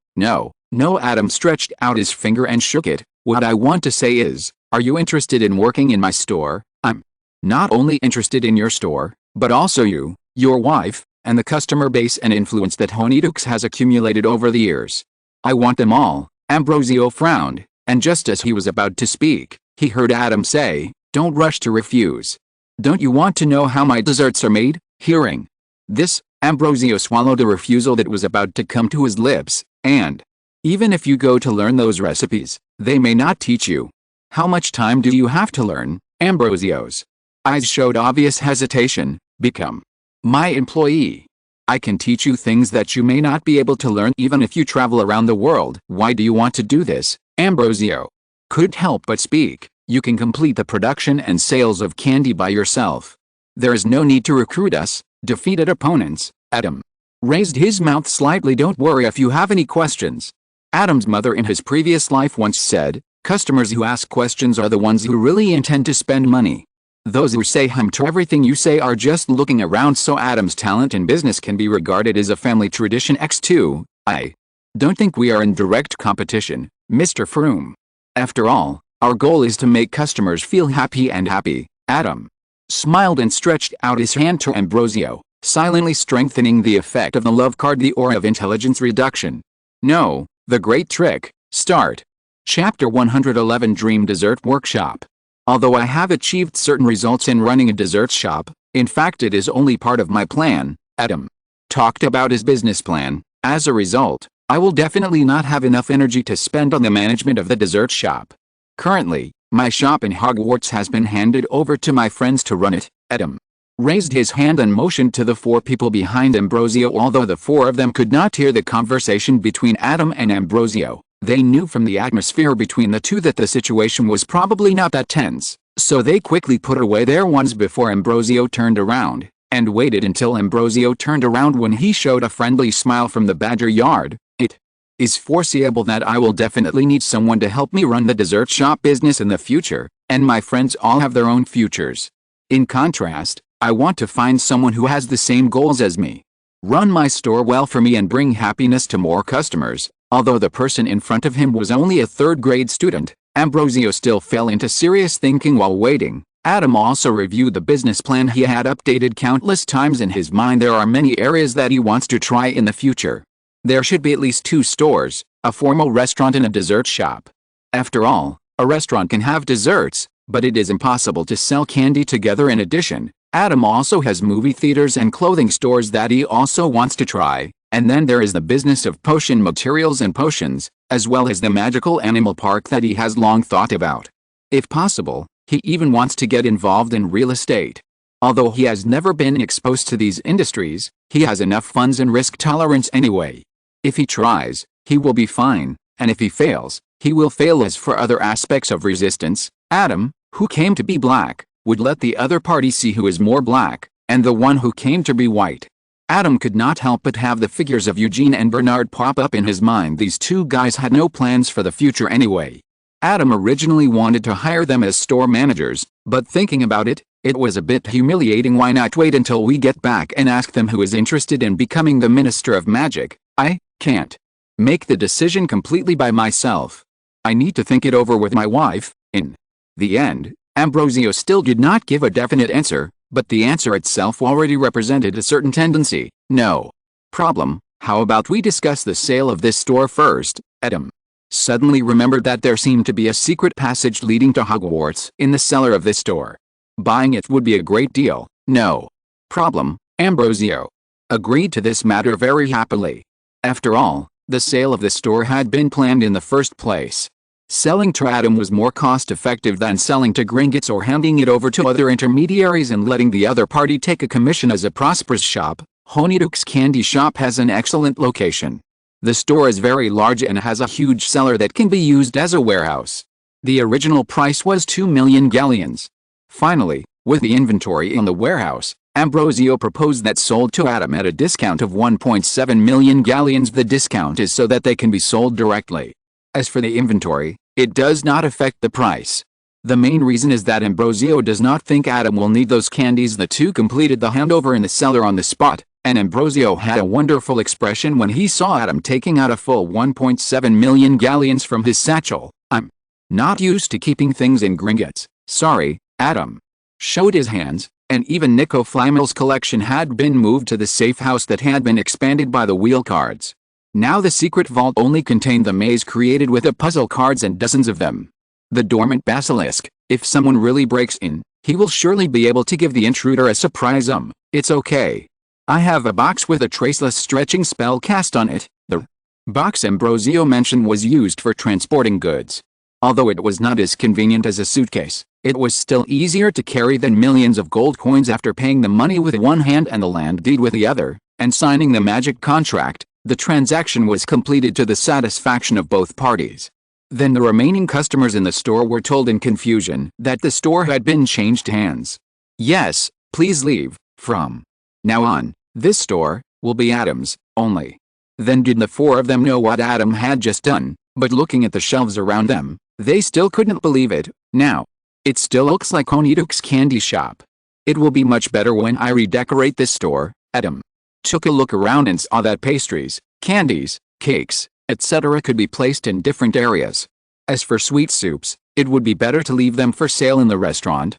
Adam stretched out his finger and shook it. What I want to say is, are you interested in working in my store? I'm not only interested in your store, but also you, your wife, and the customer base and influence that Honeyduke's has accumulated over the years. I want them all. Ambrosio frowned, and just as he was about to speak, he heard Adam say, don't rush to refuse. Don't you want to know how my desserts are made? Hearing this, Ambrosio swallowed a refusal that was about to come to his lips, and even if you go to learn those recipes, they may not teach you. How much time do you have to learn? Ambrosio's eyes showed obvious hesitation. Become my employee. I can teach you things that you may not be able to learn even if you travel around the world. Why do you want to do this? Ambrosio couldn't help but speak. You can complete the production and sales of candy by yourself. There is no need to recruit us. Defeated opponents. Adam raised his mouth slightly. Don't worry if you have any questions. Adam's mother in his previous life once said, customers who ask questions are the ones who really intend to spend money. Those who say to everything you say are just looking around. So Adam's talent in business can be regarded as a family tradition. X2, I don't think we are in direct competition, Mr. Froome. After all, our goal is to make customers feel happy and happy. Adam smiled and stretched out his hand to Ambrosio, silently strengthening the effect of the love card, the aura of intelligence reduction. No, the great trick. Start. Chapter 111 Dream Dessert Workshop. Although I have achieved certain results in running a dessert shop, in fact it is only part of my plan. Adam talked about his business plan. As a result, I will definitely not have enough energy to spend on the management of the dessert shop. Currently, my shop in Hogwarts has been handed over to my friends to run it. Adam raised his hand and motioned to the four people behind Ambrosio. Although the four of them could not hear the conversation between Adam and Ambrosio, they knew from the atmosphere between the two that the situation was probably not that tense, so they quickly put away their wands before Ambrosio turned around, and waited until Ambrosio turned around when he showed a friendly smile from the Badger Yard. It is foreseeable that I will definitely need someone to help me run the dessert shop business in the future, and my friends all have their own futures. In contrast, I want to find someone who has the same goals as me. Run my store well for me and bring happiness to more customers. Although the person in front of him was only a third-grade student, Ambrosio still fell into serious thinking while waiting. Adam also reviewed the business plan he had updated countless times in his mind. There are many areas that he wants to try in the future. There should be at least 2 stores, a formal restaurant and a dessert shop. After all, a restaurant can have desserts, but it is impossible to sell candy together. In addition, Adam also has movie theaters and clothing stores that he also wants to try, and then there is the business of potion materials and potions, as well as the magical animal park that he has long thought about. If possible, he even wants to get involved in real estate. Although he has never been exposed to these industries, he has enough funds and risk tolerance anyway. If he tries, he will be fine, and if he fails, he will fail. As for other aspects of resistance, Adam, who came to be black, would let the other party see who is more black, and the one who came to be white. Adam could not help but have the figures of Eugene and Bernard pop up in his mind. These two guys had no plans for the future anyway. Adam originally wanted to hire them as store managers, but thinking about it, it was a bit humiliating. Why not wait until we get back and ask them who is interested in becoming the Minister of Magic? I can't make the decision completely by myself. I need to think it over with my wife. In the end, Ambrosio still did not give a definite answer, but the answer itself already represented a certain tendency. No problem, how about we discuss the sale of this store first? Adam suddenly remembered that there seemed to be a secret passage leading to Hogwarts in the cellar of this store. Buying it would be a great deal. No problem, Ambrosio agreed to this matter very happily. After all, the sale of the store had been planned in the first place. Selling to Adam was more cost-effective than selling to Gringotts or handing it over to other intermediaries and letting the other party take a commission. As a prosperous shop, Honeydukes Candy Shop has an excellent location. The store is very large and has a huge cellar that can be used as a warehouse. The original price was 2 million galleons. Finally, with the inventory in the warehouse, Ambrosio proposed that sold to Adam at a discount of 1.7 million galleons. The discount is so that they can be sold directly. As for the inventory, it does not affect the price. The main reason is that Ambrosio does not think Adam will need those candies. The two completed the handover in the cellar on the spot, and Ambrosio had a wonderful expression when he saw Adam taking out a full 1.7 million galleons from his satchel. I'm not used to keeping things in Gringotts. Sorry, Adam showed his hands, and even Nico Flamel's collection had been moved to the safe house that had been expanded by the wheel cards. Now the secret vault only contained the maze created with the puzzle cards and dozens of them. The dormant basilisk, if someone really breaks in, he will surely be able to give the intruder a surprise. It's okay. I have a box with a traceless stretching spell cast on it. The box Ambrosio mentioned was used for transporting goods. Although it was not as convenient as a suitcase, it was still easier to carry than millions of gold coins. After paying the money with one hand and the land deed with the other, and signing the magic contract, the transaction was completed to the satisfaction of both parties. Then the remaining customers in the store were told in confusion that the store had been changed hands. Yes, please leave. From now on, this store will be Adam's only. Then did the four of them know what Adam had just done, but looking at the shelves around them, they still couldn't believe it. Now, it still looks like Honeydukes Candy Shop. It will be much better when I redecorate this store. Adam took a look around and saw that pastries, candies, cakes, etc. could be placed in different areas. As for sweet soups, it would be better to leave them for sale in the restaurant,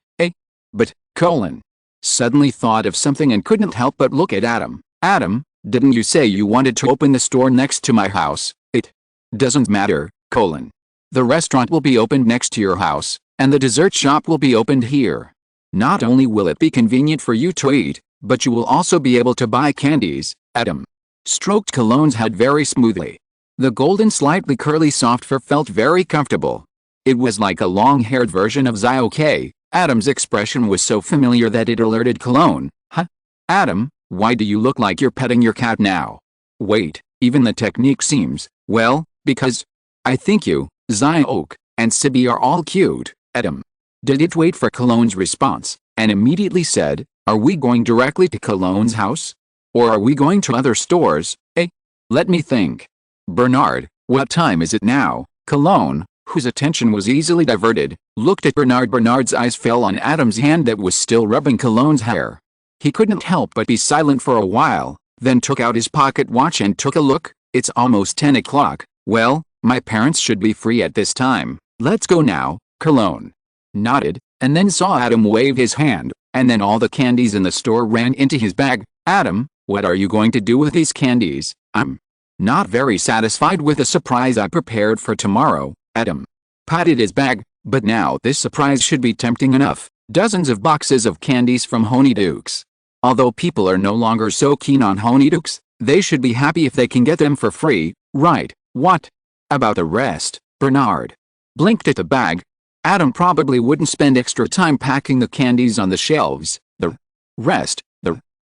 But, suddenly thought of something and couldn't help but look at Adam. Adam, didn't you say you wanted to open the store next to my house? It doesn't matter, The restaurant will be opened next to your house, and the dessert shop will be opened here. Not only will it be convenient for you to eat, but you will also be able to buy candies. Adam stroked Cologne's head very smoothly. The golden slightly curly soft fur felt very comfortable. It was like a long-haired version of Zio-K. Adam's expression was so familiar that it alerted Cologne. Huh? Adam, why do you look like you're petting your cat now? Wait, even the technique seems, well, because I think you, Zio-K, and Sibby are all cute, Adam. Did it wait for Cologne's response, and immediately said, are we going directly to Cologne's house? Or are we going to other stores, eh? Let me think. Bernard, what time is it now? Cologne, whose attention was easily diverted, looked at Bernard. Bernard's eyes fell on Adam's hand that was still rubbing Cologne's hair. He couldn't help but be silent for a while, then took out his pocket watch and took a look. It's almost 10 o'clock. Well, my parents should be free at this time. Let's go now. Cologne nodded, and then saw Adam wave his hand, and then all the candies in the store ran into his bag. Adam, what are you going to do with these candies? I'm not very satisfied with the surprise I prepared for tomorrow. Adam patted his bag, but now this surprise should be tempting enough. Dozens of boxes of candies from Honeydukes. Although people are no longer so keen on Honeydukes, they should be happy if they can get them for free, right? What about the rest? Bernard blinked at the bag. Adam probably wouldn't spend extra time packing the candies on the shelves. The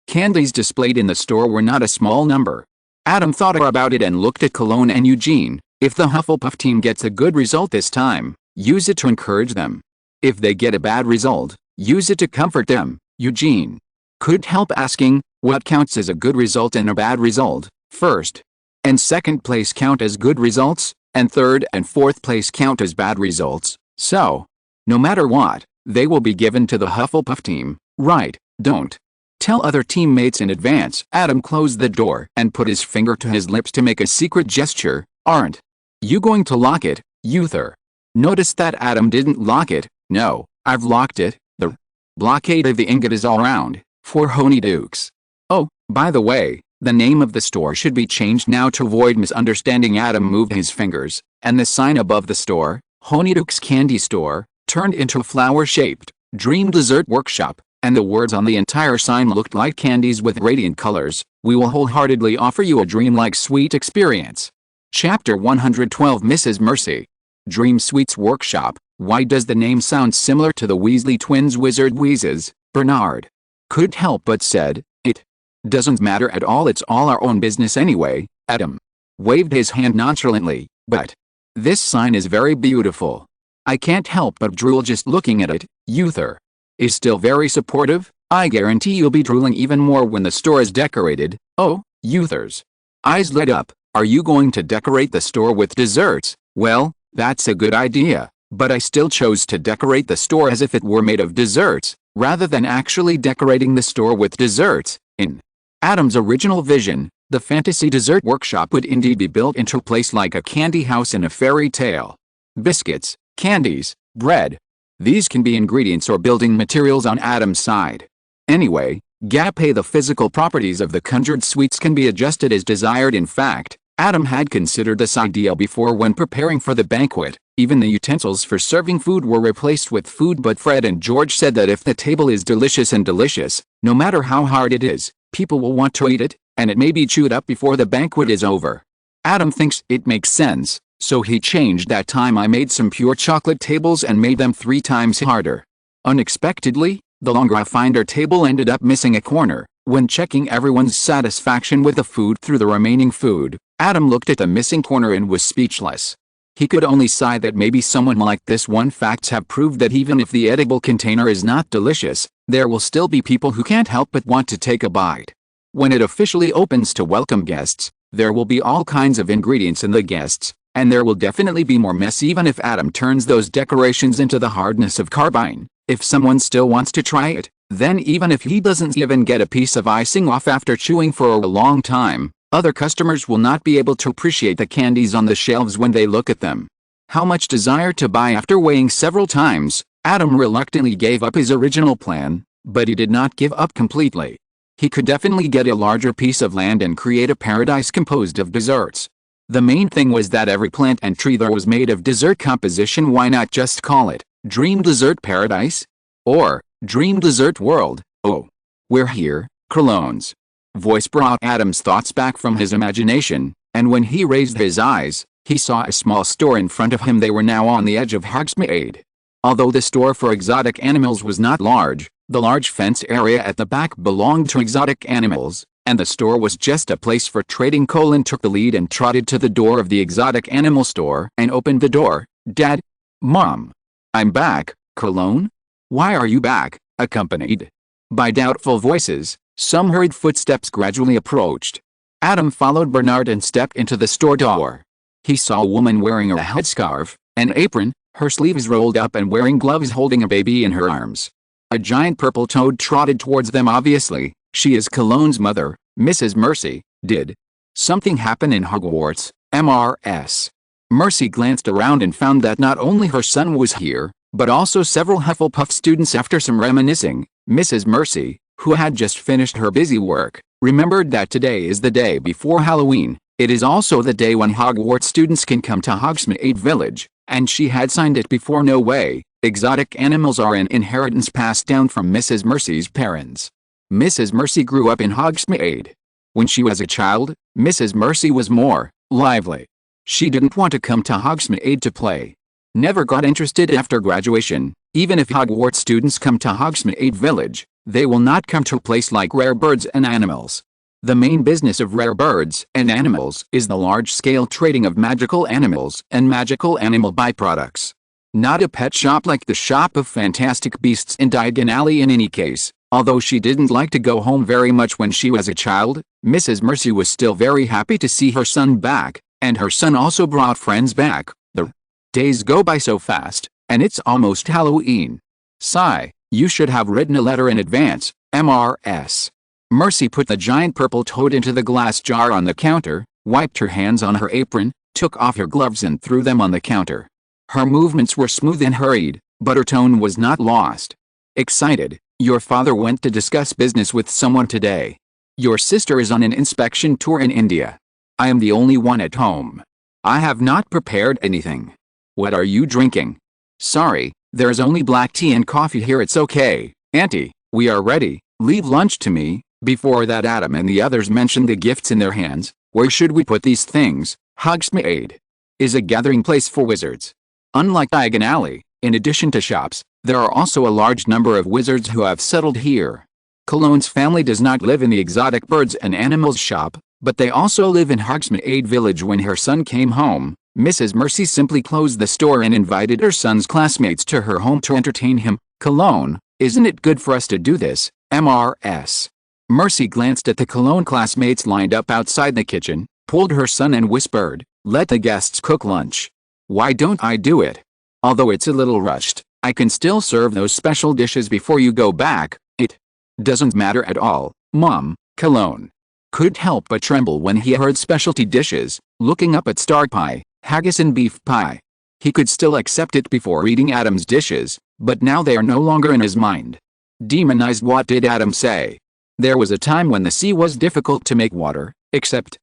candies displayed in the store were not a small number. Adam thought about it and looked at Cologne and Eugene. If the Hufflepuff team gets a good result this time, use it to encourage them. If they get a bad result, use it to comfort them. Eugene couldn't help asking, what counts as a good result and a bad result? First and second place count as good results, and third and fourth place count as bad results. So, no matter what, they will be given to the Hufflepuff team, right? Don't tell other teammates in advance. Adam closed the door and put his finger to his lips to make a secret gesture. Aren't you going to lock it, Uther? Noticed that Adam didn't lock it. No, I've locked it. The blockade of the ingot is all around, for Honeydukes. Oh, by the way, the name of the store should be changed now to avoid misunderstanding. Adam moved his fingers, and the sign above the store, Honeydukes Candy Store, turned into a flower-shaped Dream Dessert Workshop, and the words on the entire sign looked like candies with radiant colors. We will wholeheartedly offer you a dreamlike sweet experience. Chapter 112. Mrs. Mercy. Dream Sweets Workshop. Why does the name sound similar to the Weasley twins' wizard wheezes? Bernard couldn't help but said, it doesn't matter at all, it's all our own business anyway. Adam waved his hand nonchalantly, but this sign is very beautiful. I can't help but drool just looking at it. Uther is still very supportive. I guarantee you'll be drooling even more when the store is decorated. Oh, Uther's eyes lit up. Are you going to decorate the store with desserts? Well, that's a good idea, but I still chose to decorate the store as if it were made of desserts, rather than actually decorating the store with desserts. In Adam's original vision, the fantasy dessert workshop would indeed be built into a place like a candy house in a fairy tale. Biscuits, candies, bread. These can be ingredients or building materials on Adam's side. Anyway, the physical properties of the conjured sweets can be adjusted as desired. In fact, Adam had considered this idea before when preparing for the banquet. Even the utensils for serving food were replaced with food, but Fred and George said that if the table is delicious, no matter how hard it is, people will want to eat it, and it may be chewed up before the banquet is over. Adam thinks it makes sense, so he changed that. Time I made some pure chocolate tables and made them 3 times harder. Unexpectedly, the longer finder table ended up missing a corner. When checking everyone's satisfaction with the food through the remaining food, Adam looked at the missing corner and was speechless. He could only sigh that maybe someone like this one. Facts have proved that even if the edible container is not delicious, there will still be people who can't help but want to take a bite. When it officially opens to welcome guests, there will be all kinds of ingredients in the guests, and there will definitely be more mess even if Adam turns those decorations into the hardness of carbine. If someone still wants to try it, then even if he doesn't even get a piece of icing off after chewing for a long time, other customers will not be able to appreciate the candies on the shelves when they look at them. How much desire to buy? After weighing several times, Adam reluctantly gave up his original plan, but he did not give up completely. He could definitely get a larger piece of land and create a paradise composed of desserts. The main thing was that every plant and tree there was made of dessert composition. Why not just call it Dream Dessert Paradise? Or Dream Dessert World? Oh, we're here. Cologne's voice brought Adam's thoughts back from his imagination, and when he raised his eyes, he saw a small store in front of him. They were now on the edge of Hogsmeade. Although the store for exotic animals was not large, the large fenced area at the back belonged to exotic animals, and the store was just a place for trading. Colin took the lead and trotted to the door of the exotic animal store and opened the door. Dad? Mom? I'm back, Cologne? Why are you back? Accompanied by doubtful voices, some hurried footsteps gradually approached. Adam followed Bernard and stepped into the store door. He saw a woman wearing a headscarf, an apron, her sleeves rolled up and wearing gloves, holding a baby in her arms. A giant purple toad trotted towards them. Obviously, she is Cologne's mother, Mrs. Mercy. Did something happen in Hogwarts, MRS? Mercy glanced around and found that not only her son was here, but also several Hufflepuff students. After some reminiscing, Mrs. Mercy, who had just finished her busy work, remembered that today is the day before Halloween. It is also the day when Hogwarts students can come to Hogsmeade Village, and she had signed it before. No way, exotic animals are an inheritance passed down from Mrs. Mercy's parents. Mrs. Mercy grew up in Hogsmeade. When she was a child, Mrs. Mercy was more lively. She didn't want to come to Hogsmeade to play. Never got interested after graduation. Even if Hogwarts students come to Hogsmeade Village, they will not come to a place like Rare Birds and Animals. The main business of Rare Birds and Animals is the large-scale trading of magical animals and magical animal byproducts. Not a pet shop like the Shop of Fantastic Beasts in Diagon Alley. In any case, although she didn't like to go home very much when she was a child, Mrs. Mercy was still very happy to see her son back, and her son also brought friends back. The days go by so fast, and it's almost Halloween. Sigh, you should have written a letter in advance, MRS. Mercy put the giant purple toad into the glass jar on the counter, wiped her hands on her apron, took off her gloves and threw them on the counter. Her movements were smooth and hurried, but her tone was not lost. Excited, your father went to discuss business with someone today. Your sister is on an inspection tour in India. I am the only one at home. I have not prepared anything. What are you drinking? Sorry, there's only black tea and coffee here. It's okay, Auntie, we are ready. Leave lunch to me. Before that, Adam and the others mentioned the gifts in their hands. Where should we put these things? Hogsmeade is a gathering place for wizards. Unlike Diagon Alley, in addition to shops, there are also a large number of wizards who have settled here. Cologne's family does not live in the exotic birds and animals shop, but they also live in Hogsmeade Village. When her son came home, Mrs. Mercy simply closed the store and invited her son's classmates to her home to entertain him. Cologne, isn't it good for us to do this, MRS? Mercy glanced at the Cologne classmates lined up outside the kitchen, pulled her son and whispered, let the guests cook lunch. Why don't I do it? Although it's a little rushed, I can still serve those special dishes before you go back. It doesn't matter at all, Mom. Cologne couldn't help but tremble when he heard specialty dishes, looking up at star pie, haggis and beef pie. He could still accept it before eating Adam's dishes, but now they are no longer in his mind. Demonized. What did Adam say? There was a time when the sea was difficult to make water, except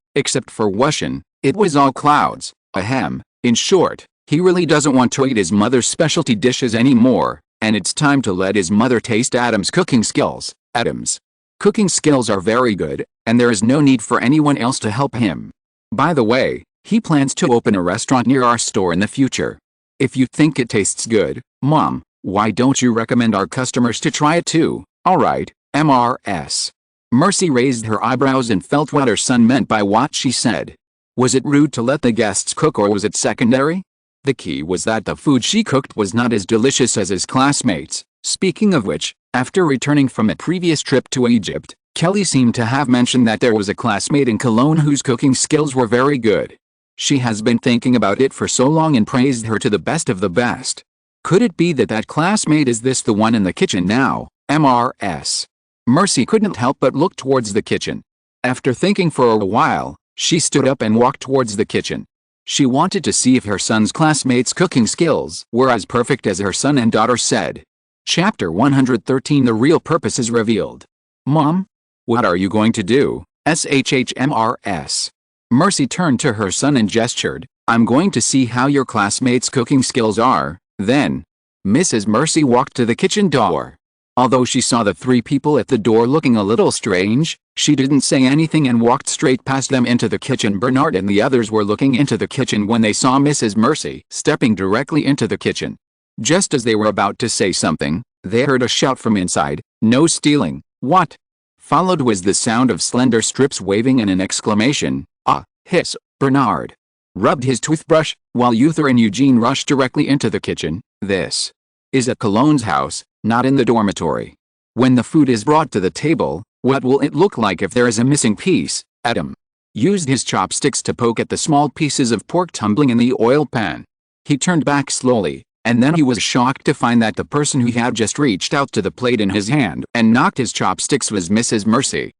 for washing, it was all clouds. Ahem. In short, he really doesn't want to eat his mother's specialty dishes anymore, and it's time to let his mother taste Adam's cooking skills. Adam's cooking skills are very good, and there is no need for anyone else to help him. By the way, he plans to open a restaurant near our store in the future. If you think it tastes good, Mom, why don't you recommend our customers to try it too? Alright, MRS. Mercy raised her eyebrows and felt what her son meant by what she said. Was it rude to let the guests cook, or was it secondary? The key was that the food she cooked was not as delicious as his classmates. Speaking of which, after returning from a previous trip to Egypt, Kelly seemed to have mentioned that there was a classmate in Cologne whose cooking skills were very good. She has been thinking about it for so long and praised her to the best of the best. Could it be that classmate is the one in the kitchen now? MRS. Mercy couldn't help but look towards the kitchen. After thinking for a while, she stood up and walked towards the kitchen. She wanted to see if her son's classmates' cooking skills were as perfect as her son and daughter said. Chapter 113. The real purpose is revealed. Mom? What are you going to do? SHHMRS. Mercy turned to her son and gestured, I'm going to see how your classmates' cooking skills are. Then, Mrs. Mercy walked to the kitchen door. Although she saw the three people at the door looking a little strange, she didn't say anything and walked straight past them into the kitchen. Bernard and the others were looking into the kitchen when they saw Mrs. Mercy stepping directly into the kitchen. Just as they were about to say something, they heard a shout from inside, "No stealing, what?" Followed was the sound of slender strips waving and an exclamation, "Ah!" Hiss. Bernard rubbed his toothbrush, while Uther and Eugene rushed directly into the kitchen. This is at Cologne's house, not in the dormitory. When the food is brought to the table, what will it look like if there is a missing piece? Adam used his chopsticks to poke at the small pieces of pork tumbling in the oil pan. He turned back slowly, and then he was shocked to find that the person who had just reached out to the plate in his hand and knocked his chopsticks was Mrs. Mercy.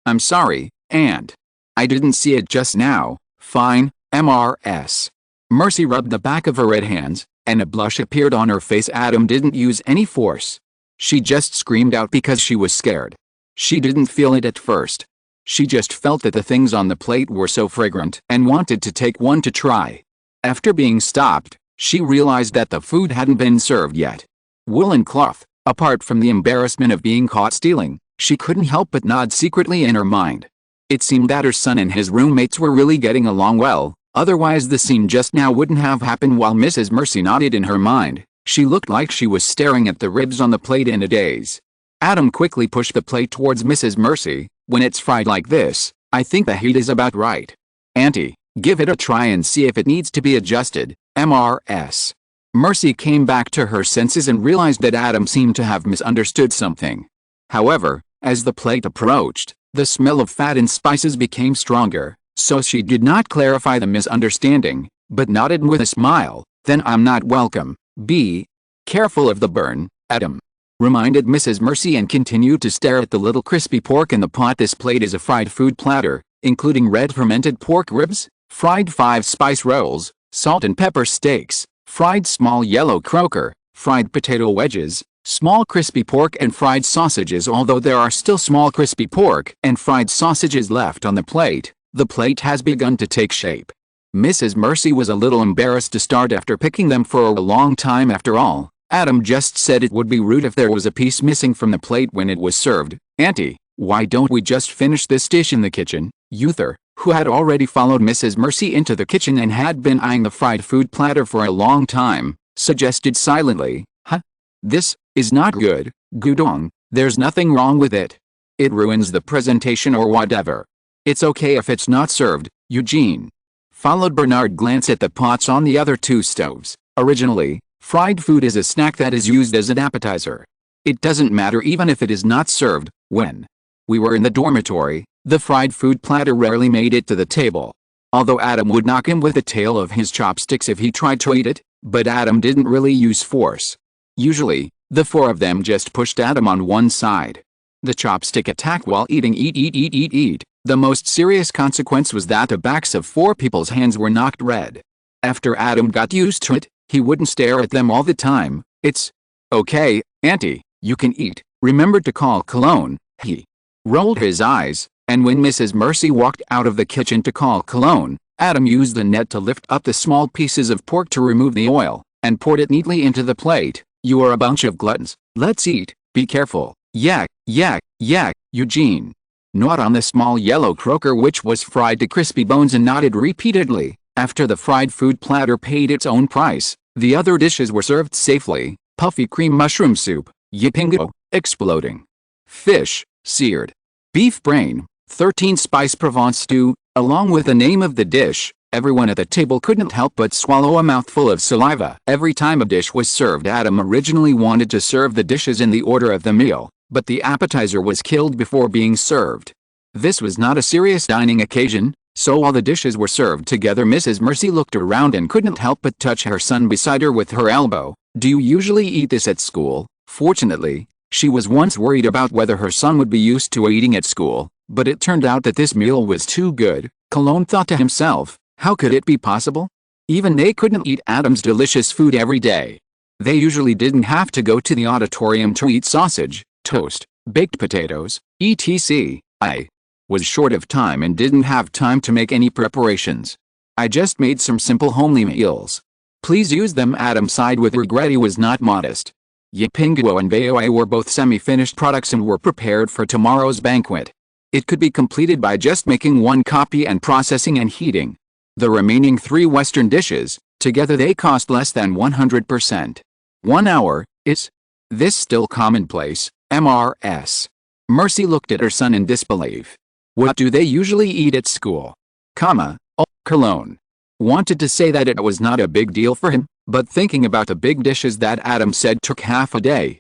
I'm sorry, Aunt. I didn't see it just now. Fine, MRS. Mercy rubbed the back of her red hands, and a blush appeared on her face. Adam didn't use any force. She just screamed out because she was scared. She didn't feel it at first. She just felt that the things on the plate were so fragrant and wanted to take one to try. After being stopped, she realized that the food hadn't been served yet. Woolen cloth. Apart from the embarrassment of being caught stealing, she couldn't help but nod secretly in her mind. It seemed that her son and his roommates were really getting along well, otherwise the scene just now wouldn't have happened. While Mrs. Mercy nodded in her mind, she looked like she was staring at the ribs on the plate in a daze. Adam quickly pushed the plate towards Mrs. Mercy. When it's fried like this, I think the heat is about right. Auntie, give it a try and see if it needs to be adjusted. MRS. Mercy came back to her senses and realized that Adam seemed to have misunderstood something. However, as the plate approached, the smell of fat and spices became stronger, so she did not clarify the misunderstanding, but nodded with a smile. Then I'm not welcome. Be careful of the burn, Adam reminded Mrs. Mercy, and continued to stare at the little crispy pork in the pot. This plate is a fried food platter, including red fermented pork ribs, fried 5-spice rolls, salt and pepper steaks, fried small yellow croaker, fried potato wedges, small crispy pork and fried sausages. Although there are still small crispy pork and fried sausages left on the plate has begun to take shape. Mrs. Mercy was a little embarrassed to start after picking them for a long time. After all, Adam just said it would be rude if there was a piece missing from the plate when it was served. Auntie, why don't we just finish this dish in the kitchen? Uther, who had already followed Mrs. Mercy into the kitchen and had been eyeing the fried food platter for a long time, suggested silently. This is not good, Gudong. There's nothing wrong with it. It ruins the presentation or whatever. It's okay if it's not served, Eugene. Followed Bernard glanced at the pots on the other two stoves. Originally, fried food is a snack that is used as an appetizer. It doesn't matter even if it is not served. When we were in the dormitory, the fried food platter rarely made it to the table. Although Adam would knock him with the tail of his chopsticks if he tried to eat it, but Adam didn't really use force. Usually, the four of them just pushed Adam on one side. The chopstick attack while eating. Eat. The most serious consequence was that the backs of 4 people's hands were knocked red. After Adam got used to it, he wouldn't stare at them all the time. It's okay, Auntie, you can eat. Remember to call Cologne. He rolled his eyes, and when Mrs. Mercy walked out of the kitchen to call Cologne, Adam used the net to lift up the small pieces of pork to remove the oil, and poured it neatly into the plate. You are a bunch of gluttons. Let's eat. Be careful. Yak, Eugene gnawed on the small yellow croaker, which was fried to crispy bones, and nodded repeatedly. After the fried food platter paid its own price, the other dishes were served safely. Puffy cream mushroom soup, yipingo, exploding fish, seared beef brain, 13-spice Provence stew, along with the name of the dish. Everyone at the table couldn't help but swallow a mouthful of saliva. Every time a dish was served, Adam originally wanted to serve the dishes in the order of the meal, but the appetizer was killed before being served. This was not a serious dining occasion, so while the dishes were served together, Mrs. Mercy looked around and couldn't help but touch her son beside her with her elbow. Do you usually eat this at school? Fortunately, she was once worried about whether her son would be used to eating at school, but it turned out that this meal was too good. Cologne thought to himself, how could it be possible? Even they couldn't eat Adam's delicious food every day. They usually didn't have to go to the auditorium to eat sausage, toast, baked potatoes, etc. I was short of time and didn't have time to make any preparations. I just made some simple homely meals. Please use them. Adam sighed with regret. He was not modest. Yapinguo and Baoai were both semi-finished products and were prepared for tomorrow's banquet. It could be completed by just making one copy and processing and heating. The remaining 3 Western dishes, together they cost less than 100%. 1 hour, is this still commonplace, MRS? Mercy looked at her son in disbelief. What do they usually eat at school? Cologne. Wanted to say that it was not a big deal for him, but thinking about the big dishes that Adam said took half a day,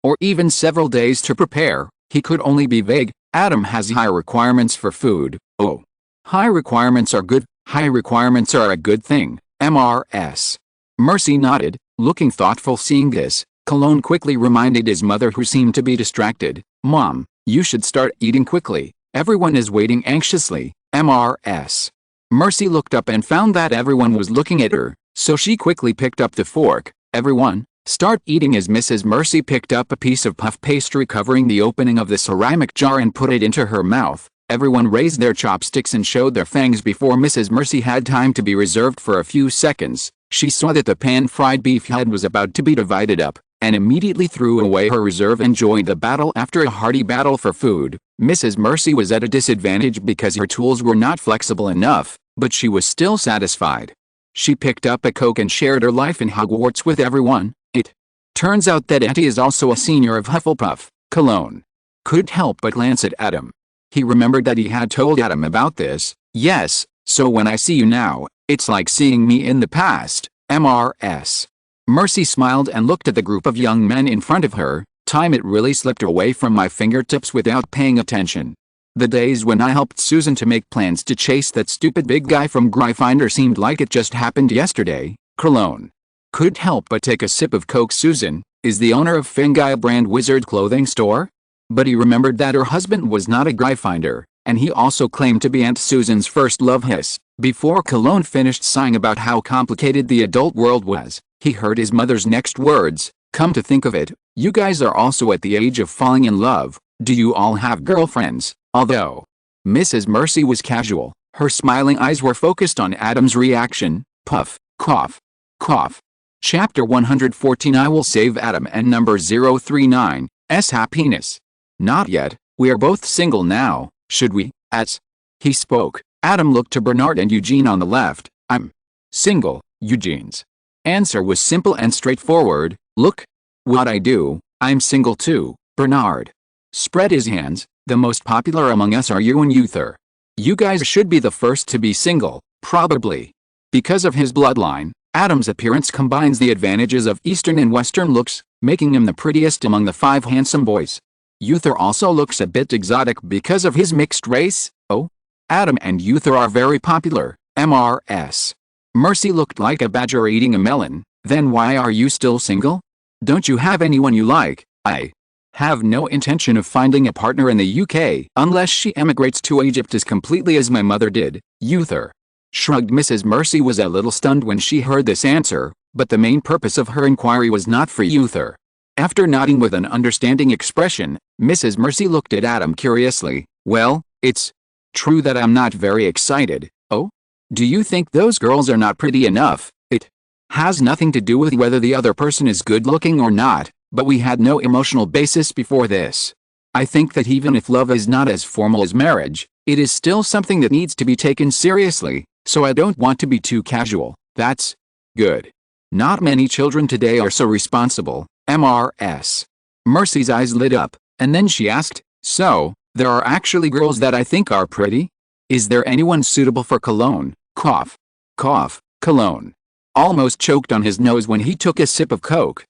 or even several days to prepare, he could only be vague. Adam has high requirements for food. Oh. High requirements are good. High requirements are a good thing, MRS. Mercy nodded, looking thoughtful. Seeing this, Cologne quickly reminded his mother, who seemed to be distracted. Mom, you should start eating quickly. Everyone is waiting anxiously, MRS. Mercy looked up and found that everyone was looking at her, so she quickly picked up the fork. Everyone, start eating. As Mrs. Mercy picked up a piece of puff pastry covering the opening of the ceramic jar and put it into her mouth, everyone raised their chopsticks and showed their fangs. Before Mrs. Mercy had time to be reserved for a few seconds, she saw that the pan-fried beef head was about to be divided up, and immediately threw away her reserve and joined the battle. After a hearty battle for food, Mrs. Mercy was at a disadvantage because her tools were not flexible enough, but she was still satisfied. She picked up a Coke and shared her life in Hogwarts with everyone. It turns out that Auntie is also a senior of Hufflepuff. Cologne couldn't help but glance at Adam. He remembered that he had told Adam about this. Yes, so when I see you now, it's like seeing me in the past, MRS. Mercy smiled and looked at the group of young men in front of her. Time it really slipped away from my fingertips without paying attention. The days when I helped Susan to make plans to chase that stupid big guy from Gryffindor seemed like it just happened yesterday. Cologne couldn't help but take a sip of Coke. Susan is the owner of Fingyle brand wizard clothing store? But he remembered that her husband was not a Gryffindor, and he also claimed to be Aunt Susan's first love. Before Cologne finished sighing about how complicated the adult world was, he heard his mother's next words. Come to think of it, you guys are also at the age of falling in love. Do you all have girlfriends? Although Mrs. Mercy was casual, her smiling eyes were focused on Adam's reaction. Puff, cough, cough. Chapter 114. I will save Adam and number 039, S happiness. Not yet, we are both single now, should we? As he spoke, Adam looked to Bernard and Eugene on the left. I'm single. Eugene's answer was simple and straightforward. Look what I do, I'm single too. Bernard spread his hands. The most popular among us are you and Uther. You guys should be the first to be single, probably. Because of his bloodline, Adam's appearance combines the advantages of Eastern and Western looks, making him the prettiest among the 5 handsome boys. Uther also looks a bit exotic because of his mixed race. Oh, Adam and Uther are very popular, MRS. Mercy looked like a badger eating a melon. Then why are you still single? Don't you have anyone you like? I have no intention of finding a partner in the UK unless she emigrates to Egypt as completely as my mother did. Uther shrugged. Mrs. Mercy was a little stunned when she heard this answer, but the main purpose of her inquiry was not for Uther. After nodding with an understanding expression, Mrs. Mercy looked at Adam curiously. Well, it's true that I'm not very excited. Oh? Do you think those girls are not pretty enough? It has nothing to do with whether the other person is good looking or not. But we had no emotional basis before this. I think that even if love is not as formal as marriage, it is still something that needs to be taken seriously, so I don't want to be too casual. That's good. Not many children today are so responsible, MRS. Mercy's eyes lit up, and then she asked, so, there are actually girls that I think are pretty? Is there anyone suitable for Cologne? Cough. Cough. Cologne almost choked on his nose when he took a sip of Coke.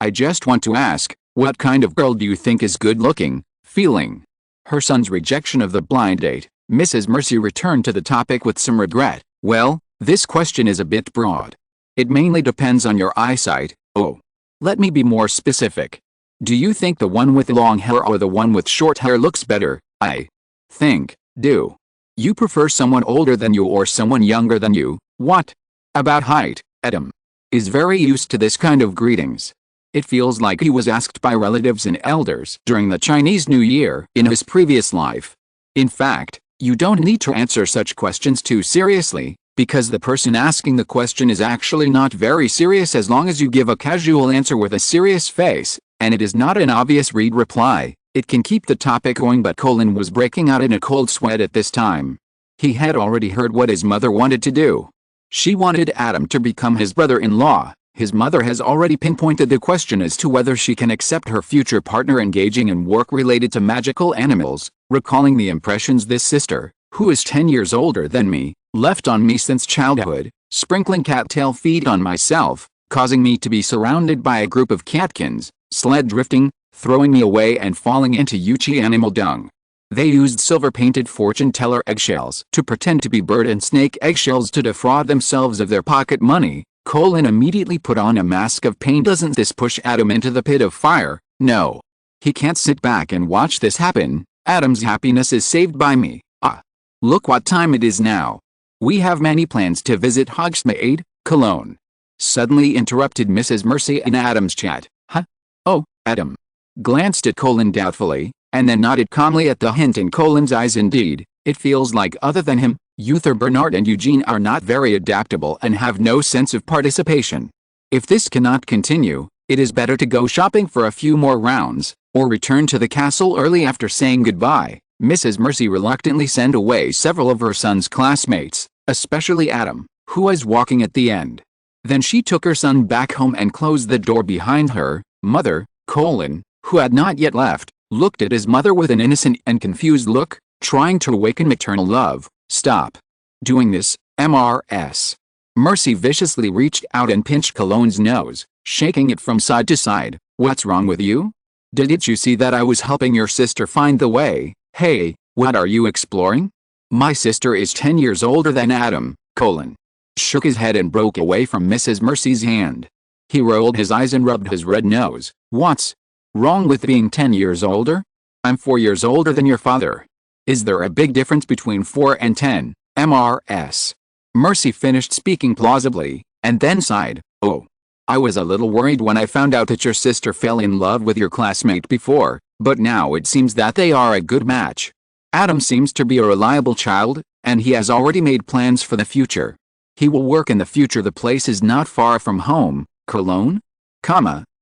I just want to ask, what kind of girl do you think is good looking? Feeling her son's rejection of the blind date, Mrs. Mercy returned to the topic with some regret. Well, this question is a bit broad. It mainly depends on your eyesight. Oh. Let me be more specific. Do you think the one with long hair or the one with short hair looks better? I think. Do you prefer someone older than you or someone younger than you? What about height? Adam is very used to this kind of greetings. It feels like he was asked by relatives and elders during the Chinese New Year in his previous life. In fact, you don't need to answer such questions too seriously. because the person asking the question is actually not very serious as long as you give a casual answer with a serious face, and it is not an obvious read reply. It can keep the topic going, but Colin was breaking out in a cold sweat at this time. He had already heard what his mother wanted to do. She wanted Adam to become his brother-in-law. His mother has already pinpointed the question as to whether she can accept her future partner engaging in work related to magical animals, recalling the impressions this sister, who is 10 years older than me, left on me since childhood, sprinkling cattail feed on myself, causing me to be surrounded by a group of catkins, sled drifting, throwing me away and falling into Yuchi animal dung. They used silver-painted fortune teller eggshells to pretend to be bird and snake eggshells to defraud themselves of their pocket money. Colin immediately put on a mask of pain. Doesn't this push Adam into the pit of fire? No. He can't sit back and watch this happen. Adam's happiness is saved by me. Ah. Look what time it is now. We have many plans to visit Hogsmeade, Cologne. Suddenly interrupted Mrs. Mercy in Adam's chat. Huh? Oh, Adam. Glanced at Colin doubtfully, and then nodded calmly at the hint in Colin's eyes. Indeed, it feels like other than him, Uther, Bernard and Eugene are not very adaptable and have no sense of participation. If this cannot continue, it is better to go shopping for a few more rounds, or return to the castle early. After saying goodbye, Mrs. Mercy reluctantly sent away several of her son's classmates, especially Adam, who was walking at the end. Then she took her son back home and closed the door behind her. Mother, Colin, who had not yet left, looked at his mother with an innocent and confused look, trying to awaken maternal love. Stop doing this, Mrs. Mercy viciously reached out and pinched Colin's nose, shaking it from side to side. What's wrong with you? Didn't you see that I was helping your sister find the way? Hey, what are you exploring? My sister is 10 years older than Adam. Colin shook his head and broke away from Mrs. Mercy's hand. He rolled his eyes and rubbed his red nose. What's wrong with being 10 years older? I'm 4 years older than your father. Is there a big difference between 4 and 10? Mrs. Mercy finished speaking plausibly, and then sighed. Oh. I was a little worried when I found out that your sister fell in love with your classmate before, but now it seems that they are a good match. Adam seems to be a reliable child, and he has already made plans for the future. He will work in the future. The place is not far from home. Cologne?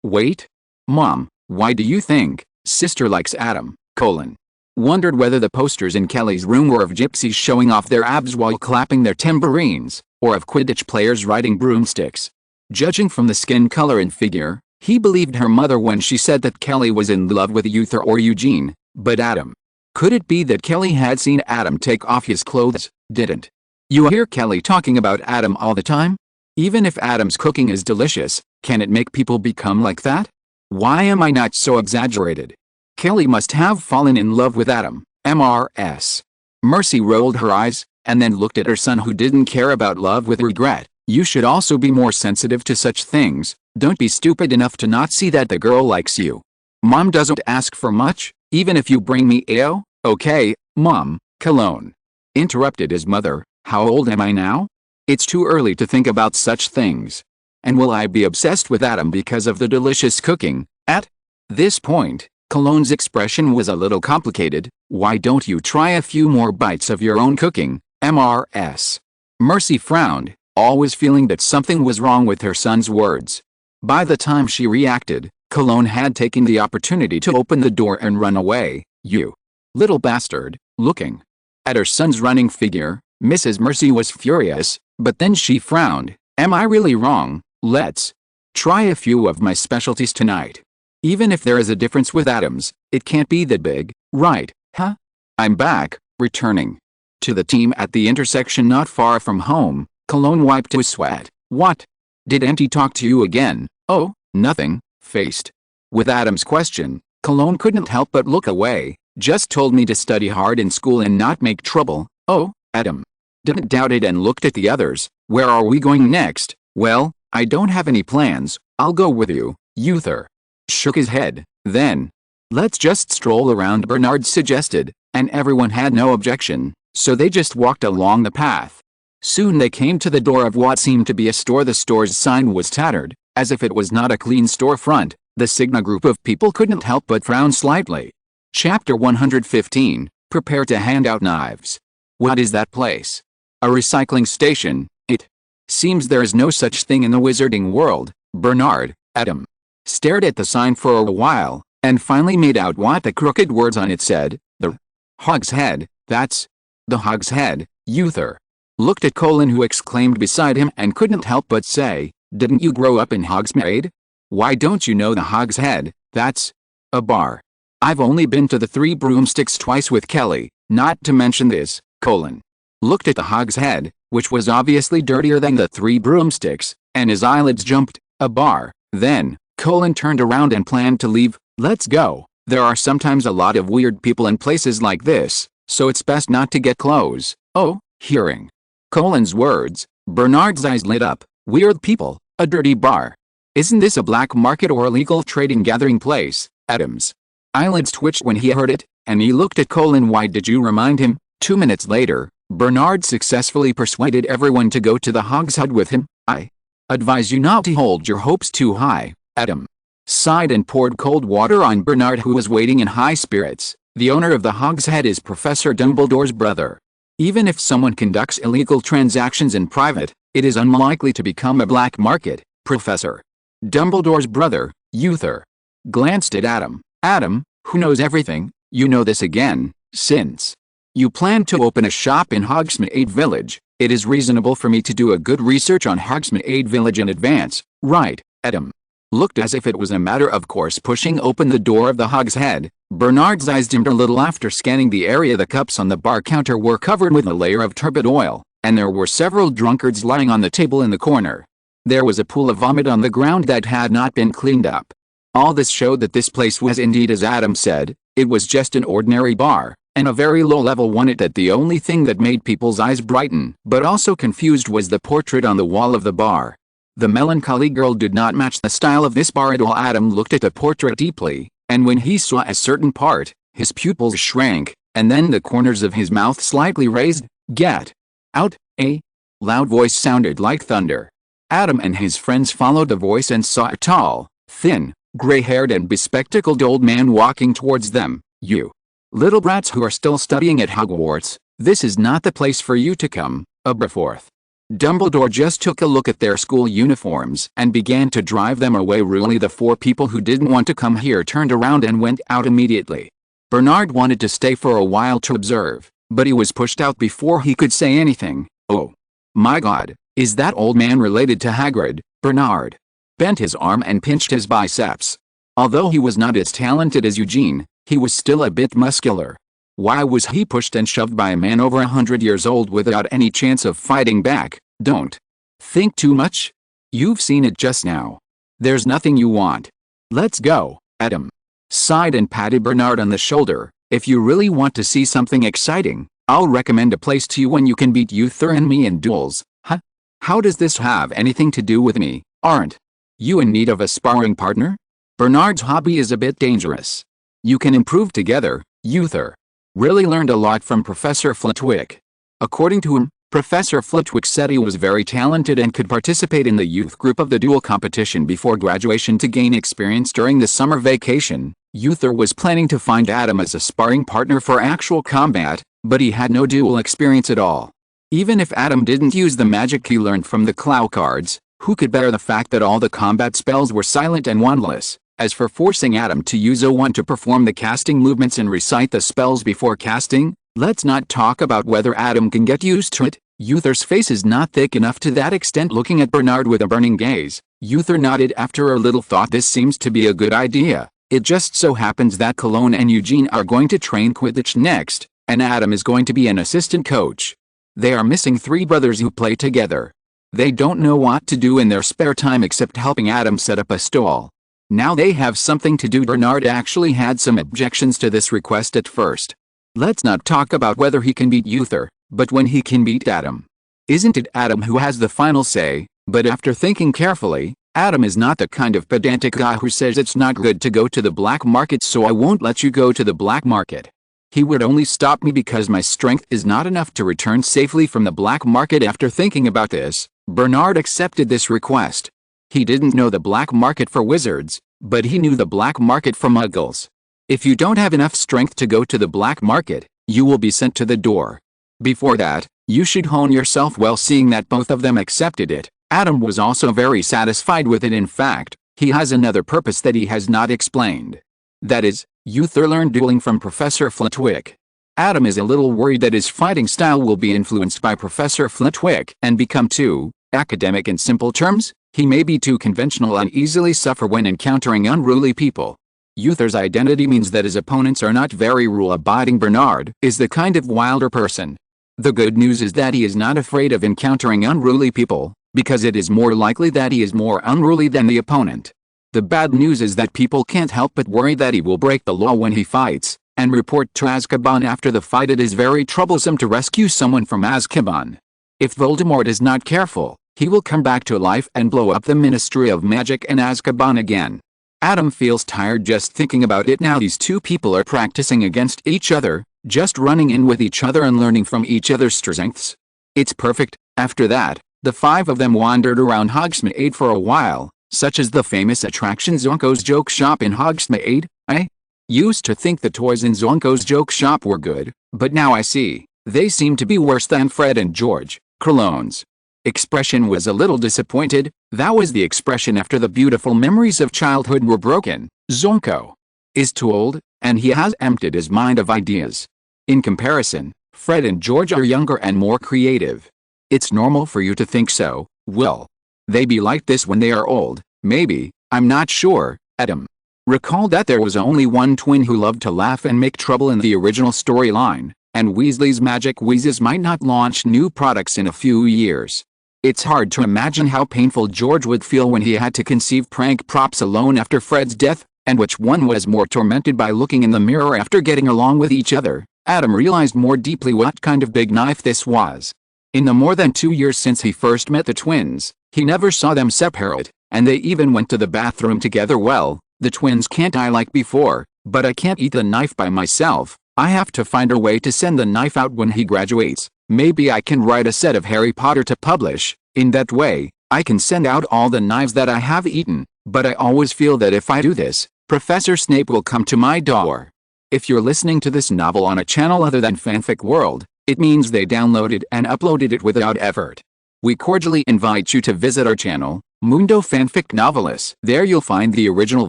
Wait. Mom, why do you think sister likes Adam? Colin wondered whether the posters in Kelly's room were of gypsies showing off their abs while clapping their tambourines, or of Quidditch players riding broomsticks. Judging from the skin color and figure, he believed her mother when she said that Kelly was in love with Uther or Eugene, but Adam. Could it be that Kelly had seen Adam take off his clothes? Didn't you hear Kelly talking about Adam all the time? Even if Adam's cooking is delicious, can it make people become like that? Why am I not so exaggerated? Kelly must have fallen in love with Adam. Mrs. Mercy rolled her eyes, and then looked at her son, who didn't care about love, with regret. You should also be more sensitive to such things. Don't be stupid enough to not see that the girl likes you. Mom doesn't ask for much, even if you bring me ale. Okay, Mom. Cologne interrupted his mother. How old am I now? It's too early to think about such things. And will I be obsessed with Adam because of the delicious cooking? At this point, Cologne's expression was a little complicated. Why don't you try a few more bites of your own cooking? Mrs. Mercy frowned, always feeling that something was wrong with her son's words. By the time she reacted, Cologne had taken the opportunity to open the door and run away. You little bastard. Looking at her son's running figure, Mrs. Mercy was furious, but then she frowned. Am I really wrong? Let's try a few of my specialties tonight. Even if there is a difference with Adam's, it can't be that big, right? Huh? I'm back, returning to the team at the intersection not far from home. Cologne wiped his sweat. What? Did Auntie talk to you again? Oh, nothing. Faced with Adam's question, Cologne couldn't help but look away. Just told me to study hard in school and not make trouble. Oh, Adam didn't doubt it and looked at the others. Where are we going next? Well, I don't have any plans. I'll go with you. Uther shook his head. Then, let's just stroll around, Bernard suggested, and everyone had no objection, so they just walked along the path. Soon they came to the door of what seemed to be a store. The store's sign was tattered, as if it was not a clean storefront. The Cigna group of people couldn't help but frown slightly. Chapter 115, Prepare to hand out knives. What is that place? A recycling station. It seems there is no such thing in the wizarding world. Bernard, Adam, stared at the sign for a while, and finally made out what the crooked words on it said. The Hog's Head. That's the Hog's Head. Uther looked at Colin, who exclaimed beside him and couldn't help but say, "Didn't you grow up in Hogsmeade? Why don't you know the Hog's Head? That's a bar. I've only been to the Three Broomsticks twice with Kelly, not to mention this." Colin looked at the Hog's Head, which was obviously dirtier than the Three Broomsticks, and his eyelids jumped. A bar. Then Colin turned around and planned to leave. "Let's go. There are sometimes a lot of weird people in places like this, so it's best not to get close." Oh, hearing Colin's words, Bernard's eyes lit up. Weird people, a dirty bar. Isn't this a black market or illegal trading gathering place? Adam's eyelids twitched when he heard it, and he looked at Colin. "Why did you remind him?" 2 minutes later, Bernard successfully persuaded everyone to go to the Hog's Head with him. "I advise you not to hold your hopes too high." Adam sighed and poured cold water on Bernard, who was waiting in high spirits. "The owner of the Hog's Head is Professor Dumbledore's brother. Even if someone conducts illegal transactions in private, it is unlikely to become a black market." Professor Dumbledore's brother, Uther glanced at Adam. "Adam, who knows everything, you know this again, since you plan to open a shop in Hogsmeade Village. It is reasonable for me to do a good research on Hogsmeade Village in advance, right?" Adam looked as if it was a matter of course pushing open the door of the Hog's Head. Bernard's eyes dimmed a little after scanning the area. The cups on the bar counter were covered with a layer of turbid oil, and there were several drunkards lying on the table in the corner. There was a pool of vomit on the ground that had not been cleaned up. All this showed that this place was indeed, as Adam said, it was just an ordinary bar, and a very low-level one at that. The only thing that made people's eyes brighten, but also confused, was the portrait on the wall of the bar. The melancholy girl did not match the style of this bar at all. Adam looked at the portrait deeply, and when he saw a certain part, his pupils shrank, and then the corners of his mouth slightly raised. "Get out!" A loud voice sounded like thunder. Adam and his friends followed the voice and saw a tall, thin, gray-haired and bespectacled old man walking towards them. "You little brats who are still studying at Hogwarts, this is not the place for you to come." Aberforth Dumbledore just took a look at their school uniforms and began to drive them away rudely. The 4 people who didn't want to come here turned around and went out immediately. Bernard wanted to stay for a while to observe, but he was pushed out before he could say anything. "Oh my God, is that old man related to Hagrid?" Bernard bent his arm and pinched his biceps. Although he was not as talented as Eugene, he was still a bit muscular. Why was he pushed and shoved by a man over 100 years old without any chance of fighting back? "Don't think too much. You've seen it just now. There's nothing you want. Let's go." Adam sighed and patted Bernard on the shoulder. "If you really want to see something exciting, I'll recommend a place to you when you can beat Uther and me in duels." "Huh? How does this have anything to do with me? Aren't you in need of a sparring partner?" "Bernard's hobby is a bit dangerous. You can improve together." Uther really learned a lot from Professor Flitwick. According to him, Professor Flitwick said he was very talented and could participate in the youth group of the duel competition before graduation to gain experience during the summer vacation. Uther was planning to find Adam as a sparring partner for actual combat, but he had no duel experience at all. Even if Adam didn't use the magic he learned from the Clow Cards, who could bear the fact that all the combat spells were silent and wandless? As for forcing Adam to use O1 to perform the casting movements and recite the spells before casting, let's not talk about whether Adam can get used to it. Uther's face is not thick enough to that extent. Looking at Bernard with a burning gaze, Uther nodded after a little thought. "This seems to be a good idea. It just so happens that Cologne and Eugene are going to train Quidditch next, and Adam is going to be an assistant coach. They are missing 3 brothers who play together. They don't know what to do in their spare time except helping Adam set up a stall. Now they have something to do." Bernard actually had some objections to this request at first. Let's not talk about whether he can beat Uther, but when he can beat Adam. Isn't it Adam who has the final say? But after thinking carefully, Adam is not the kind of pedantic guy who says it's not good to go to the black market, so I won't let you go to the black market. He would only stop me because my strength is not enough to return safely from the black market. After thinking about this, Bernard accepted this request. He didn't know the black market for wizards, but he knew the black market for muggles. If you don't have enough strength to go to the black market, you will be sent to the door. Before that, you should hone yourself well, seeing that both of them accepted it. Adam was also very satisfied with it. In fact, he has another purpose that he has not explained. That is, Uther learned dueling from Professor Flitwick. Adam is a little worried that his fighting style will be influenced by Professor Flitwick and become too academic. In simple terms, he may be too conventional and easily suffer when encountering unruly people. Uther's identity means that his opponents are not very rule-abiding. Bernard is the kind of wilder person. The good news is that he is not afraid of encountering unruly people, because it is more likely that he is more unruly than the opponent. The bad news is that people can't help but worry that he will break the law when he fights, and report to Azkaban after the fight. It is very troublesome to rescue someone from Azkaban. If Voldemort is not careful, he will come back to life and blow up the Ministry of Magic and Azkaban again. Adam feels tired just thinking about it now. These two people are practicing against each other, just running in with each other and learning from each other's strengths. It's perfect. After that, the five of them wandered around Hogsmeade for a while, such as the famous attraction Zonko's Joke Shop in Hogsmeade. I used to think the toys in Zonko's Joke Shop were good, but now I see, they seem to be worse than Fred and George Cologne's expression was a little disappointed. That was the expression after the beautiful memories of childhood were broken. Zonko is too old, and he has emptied his mind of ideas. In comparison, Fred and George are younger and more creative. It's normal for you to think so. Will they be like this when they are old? Maybe, I'm not sure. Adam recalled that there was only one twin who loved to laugh and make trouble in the original storyline, and Weasley's Magic Wheezes might not launch new products in a few years. It's hard to imagine how painful George would feel when he had to conceive prank props alone after Fred's death, and which one was more tormented by looking in the mirror after getting along with each other. Adam realized more deeply what kind of big knife this was. In the more than 2 years since he first met the twins, he never saw them separate, and they even went to the bathroom together. Well, the twins can't die like before, but I can't eat the knife by myself. I have to find a way to send the knife out when he graduates. Maybe I can write a set of Harry Potter to publish. In that way, I can send out all the knives that I have eaten. But I always feel that if I do this, Professor Snape will come to my door. If you're listening to this novel on a channel other than Fanfic World, it means they downloaded and uploaded it without effort. We cordially invite you to visit our channel, Mundo Fanfic Novelis. There you'll find the original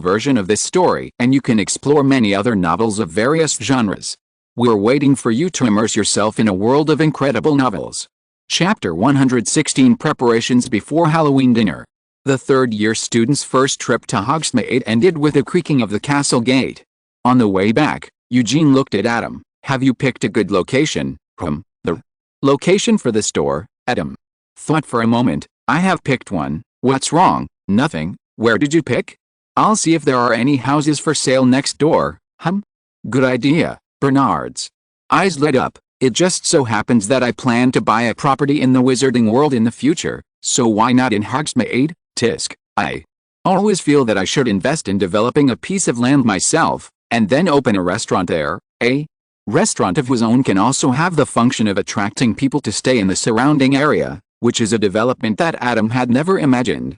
version of this story, and you can explore many other novels of various genres. We're waiting for you to immerse yourself in a world of incredible novels. Chapter 116: Preparations before Halloween Dinner. The third-year student's first trip to Hogsmeade ended with a creaking of the castle gate. On the way back, Eugene looked at Adam. Have you picked a good location? The location for the store? Adam thought for a moment. I have picked one. What's wrong? Nothing. Where did you pick? I'll see if there are any houses for sale next door. Good idea. Bernard's eyes lit up. It just so happens that I plan to buy a property in the Wizarding World in the future, so why not in Hogsmeade? Tisk. I always feel that I should invest in developing a piece of land myself, and then open a restaurant there. A restaurant of his own can also have the function of attracting people to stay in the surrounding area, which is a development that Adam had never imagined.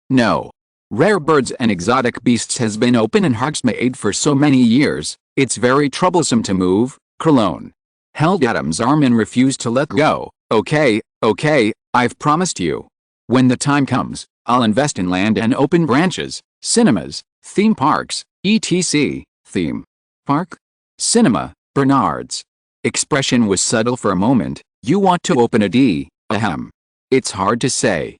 No. Rare Birds and Exotic Beasts has been open in Hogsmeade for so many years, it's very troublesome to move. Cologne held Adam's arm and refused to let go. Okay, I've promised you. When the time comes, I'll invest in land and open branches, cinemas, theme parks, etc. Theme park? Cinema. Bernard's expression was subtle for a moment. You want to open a D? Ahem. It's hard to say.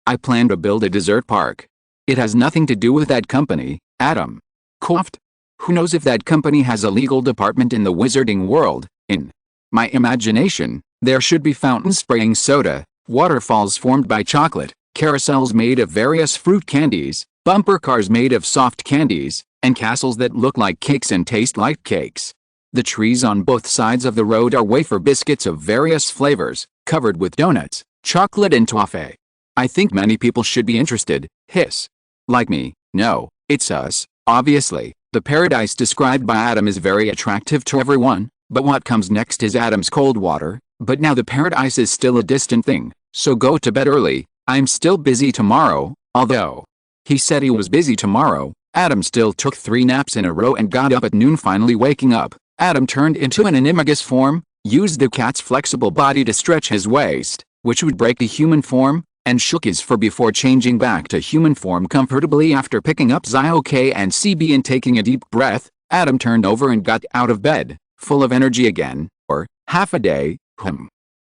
I plan to build a dessert park. It has nothing to do with that company. Adam coughed. Who knows if that company has a legal department in the Wizarding World? In my imagination, there should be fountains spraying soda, waterfalls formed by chocolate, carousels made of various fruit candies, bumper cars made of soft candies, and castles that look like cakes and taste like cakes. The trees on both sides of the road are wafer biscuits of various flavors, covered with donuts, chocolate and toffee. I think many people should be interested. Hiss. Like me? No, it's us, obviously. The paradise described by Adam is very attractive to everyone, but what comes next is Adam's cold water. But now the paradise is still a distant thing, so go to bed early. I'm still busy tomorrow. Although he said he was busy tomorrow, Adam still took 3 naps in a row and got up at noon, finally waking up Adam turned into an animagus form, used the cat's flexible body to stretch his waist, which would break the human form, and shook his fur before changing back to human form comfortably. After picking up Zyok and CB and taking a deep breath, Adam turned over and got out of bed, full of energy again. Or, half a day,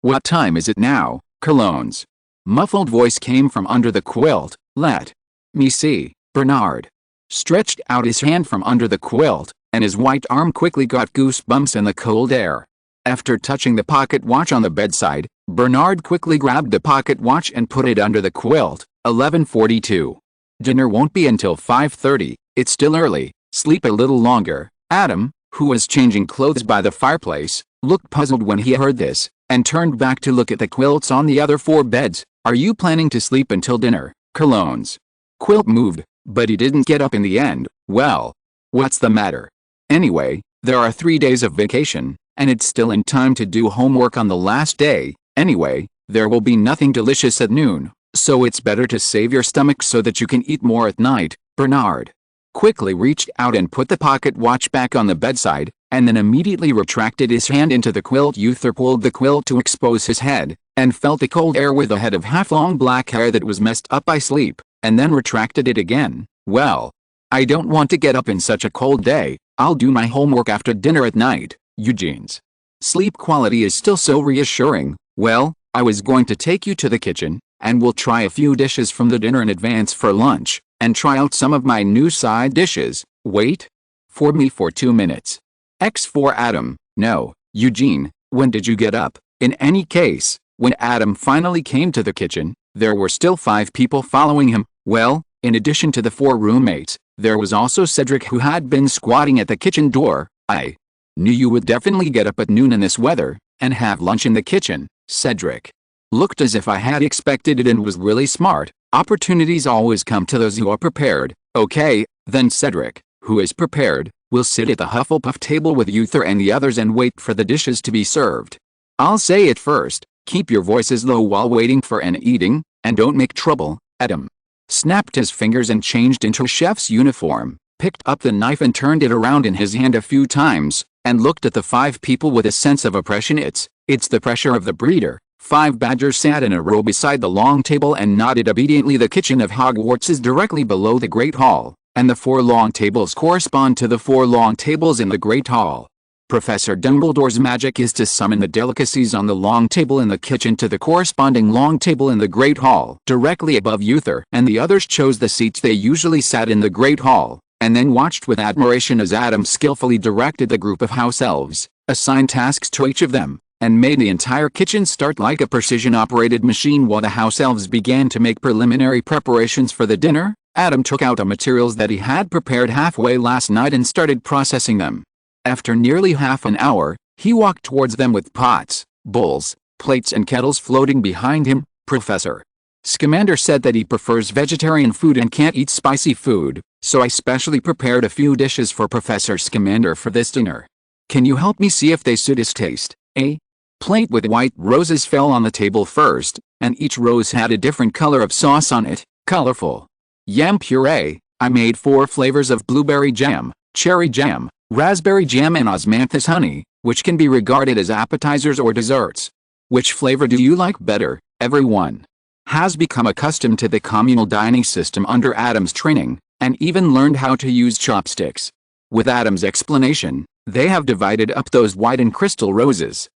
What time is it now, Colognes? Muffled voice came from under the quilt. Let me see. Bernard stretched out his hand from under the quilt, and his white arm quickly got goosebumps in the cold air. After touching the pocket watch on the bedside, Bernard quickly grabbed the pocket watch and put it under the quilt. 11:42. Dinner won't be until 5:30. It's still early. Sleep a little longer. Adam, who was changing clothes by the fireplace, looked puzzled when he heard this, and turned back to look at the quilts on the other 4 beds. Are you planning to sleep until dinner, Colognes? Quilt moved, but he didn't get up in the end. Well, what's the matter? Anyway, there are 3 days of vacation, and it's still in time to do homework on the last day. Anyway, there will be nothing delicious at noon, so it's better to save your stomach so that you can eat more at night. Bernard quickly reached out and put the pocket watch back on the bedside, and then immediately retracted his hand into the quilt. Uther pulled the quilt to expose his head, and felt the cold air with a head of half-long black hair that was messed up by sleep, and then retracted it again. Well, I don't want to get up in such a cold day. I'll do my homework after dinner at night. Eugene's sleep quality is still so reassuring. Well, I was going to take you to the kitchen, and we'll try a few dishes from the dinner in advance for lunch, and try out some of my new side dishes. Wait for me for 2 minutes. X4 Adam. No, Eugene, when did you get up? In any case, when Adam finally came to the kitchen, there were still 5 people following him. Well, in addition to the 4 roommates, there was also Cedric, who had been squatting at the kitchen door. I knew you would definitely get up at noon in this weather, and have lunch in the kitchen. Cedric looked as if I had expected it and was really smart. Opportunities always come to those who are prepared. Okay, then Cedric, who is prepared, will sit at the Hufflepuff table with Uther and the others and wait for the dishes to be served. I'll say it first, keep your voices low while waiting for and eating, and don't make trouble. Adam snapped his fingers and changed into a chef's uniform, picked up the knife and turned it around in his hand a few times, and looked at the 5 people with a sense of oppression. It's the pressure of the breeder. 5 badgers sat in a row beside the long table and nodded obediently. The kitchen of Hogwarts is directly below the Great Hall, and the 4 long tables correspond to the 4 long tables in the Great Hall. Professor Dumbledore's magic is to summon the delicacies on the long table in the kitchen to the corresponding long table in the Great Hall. Directly above Uther and the others chose the seats they usually sat in the Great Hall, and then watched with admiration as Adam skillfully directed the group of house elves, assigned tasks to each of them, and made the entire kitchen start like a precision-operated machine. While the house elves began to make preliminary preparations for the dinner, Adam took out the materials that he had prepared halfway last night and started processing them. After nearly half an hour, he walked towards them with pots, bowls, plates and kettles floating behind him. Professor Scamander said that he prefers vegetarian food and can't eat spicy food, so I specially prepared a few dishes for Professor Scamander for this dinner. Can you help me see if they suit his taste? A plate with white roses fell on the table first, and each rose had a different color of sauce on it. Colorful yam puree. I made 4 flavors of blueberry jam, cherry jam, raspberry jam and osmanthus honey, which can be regarded as appetizers or desserts. Which flavor do you like better? Everyone has become accustomed to the communal dining system under Adam's training, and even learned how to use chopsticks. With Adam's explanation, they have divided up those white and crystal roses.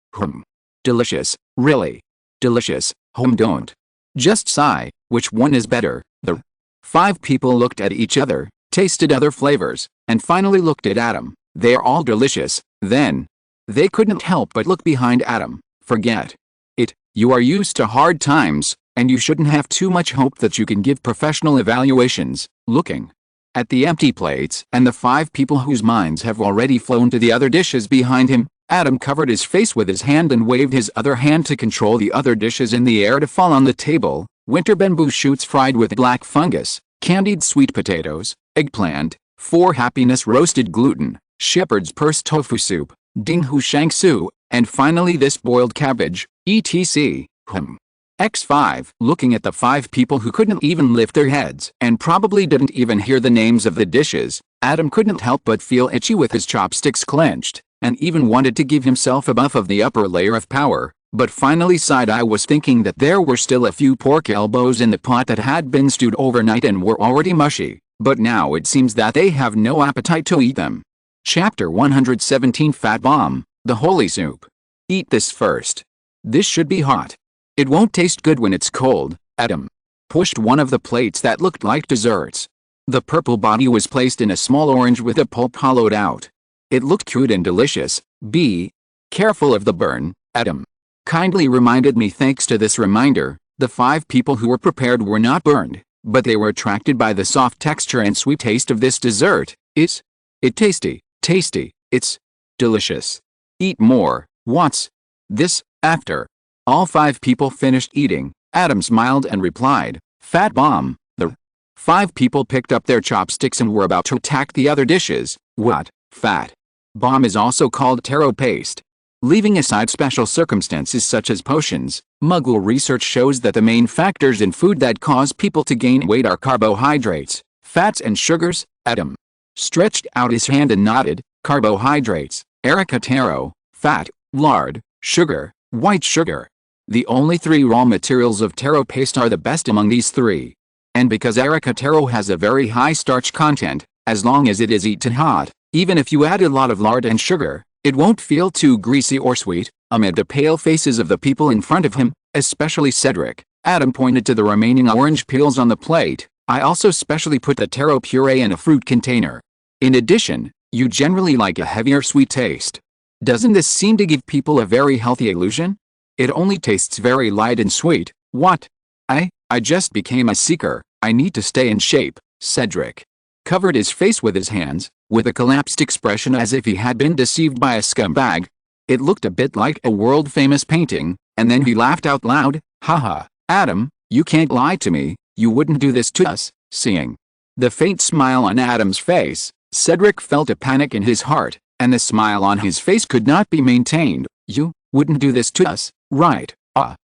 Delicious, really. Delicious, don't just sigh. Which one is better? The 5 people looked at each other, tasted other flavors, and finally looked at Adam. They're all delicious. Then they couldn't help but look behind Adam. Forget it. You are used to hard times, and you shouldn't have too much hope that you can give professional evaluations. Looking at the empty plates and the 5 people whose minds have already flown to the other dishes behind him, Adam covered his face with his hand and waved his other hand to control the other dishes in the air to fall on the table. Winter bamboo shoots fried with black fungus, candied sweet potatoes, eggplant, 4 happiness roasted gluten, shepherd's purse tofu soup, ding hu shang su, and finally this boiled cabbage, etc. X5. Looking at the 5 people who couldn't even lift their heads and probably didn't even hear the names of the dishes, Adam couldn't help but feel itchy with his chopsticks clenched. and even wanted to give himself a buff of the upper layer of power, but finally sighed. I was thinking that there were still a few pork elbows in the pot that had been stewed overnight and were already mushy, but now it seems that they have no appetite to eat them. Chapter 117 Fat Bomb, the Holy Soup. Eat this first. This should be hot. It won't taste good when it's cold. Adam pushed one of the plates that looked like desserts. The purple body was placed in a small orange with the pulp hollowed out. It looked cute and delicious. Be careful of the burn, Adam kindly reminded me. Thanks to this reminder, the 5 people who were prepared were not burned, but they were attracted by the soft texture and sweet taste of this dessert. Is it tasty? Tasty. It's delicious. Eat more. What's this? After all 5 people finished eating, Adam smiled and replied, Fat Bomb. The 5 people picked up their chopsticks and were about to attack the other dishes. What? Fat Bomb is also called taro paste. Leaving aside special circumstances such as potions, Muggle research shows that the main factors in food that cause people to gain weight are carbohydrates, fats and sugars. Adam stretched out his hand and nodded. Carbohydrates, Erica taro, fat, lard, sugar, white sugar. The only 3 raw materials of taro paste are the best among these 3. And because Erica taro has a very high starch content, as long as it is eaten hot, even if you add a lot of lard and sugar, it won't feel too greasy or sweet. Amid the pale faces of the people in front of him, especially Cedric, Adam pointed to the remaining orange peels on the plate. I also specially put the taro puree in a fruit container. In addition, you generally like a heavier sweet taste. Doesn't this seem to give people a very healthy illusion? It only tastes very light and sweet. What? I just became a seeker. I need to stay in shape. Cedric covered his face with his hands, with a collapsed expression as if he had been deceived by a scumbag. It looked a bit like a world-famous painting, and then he laughed out loud. Haha, Adam, you can't lie to me. You wouldn't do this to us. Seeing the faint smile on Adam's face, Cedric felt a panic in his heart, and the smile on his face could not be maintained. You wouldn't do this to us, right?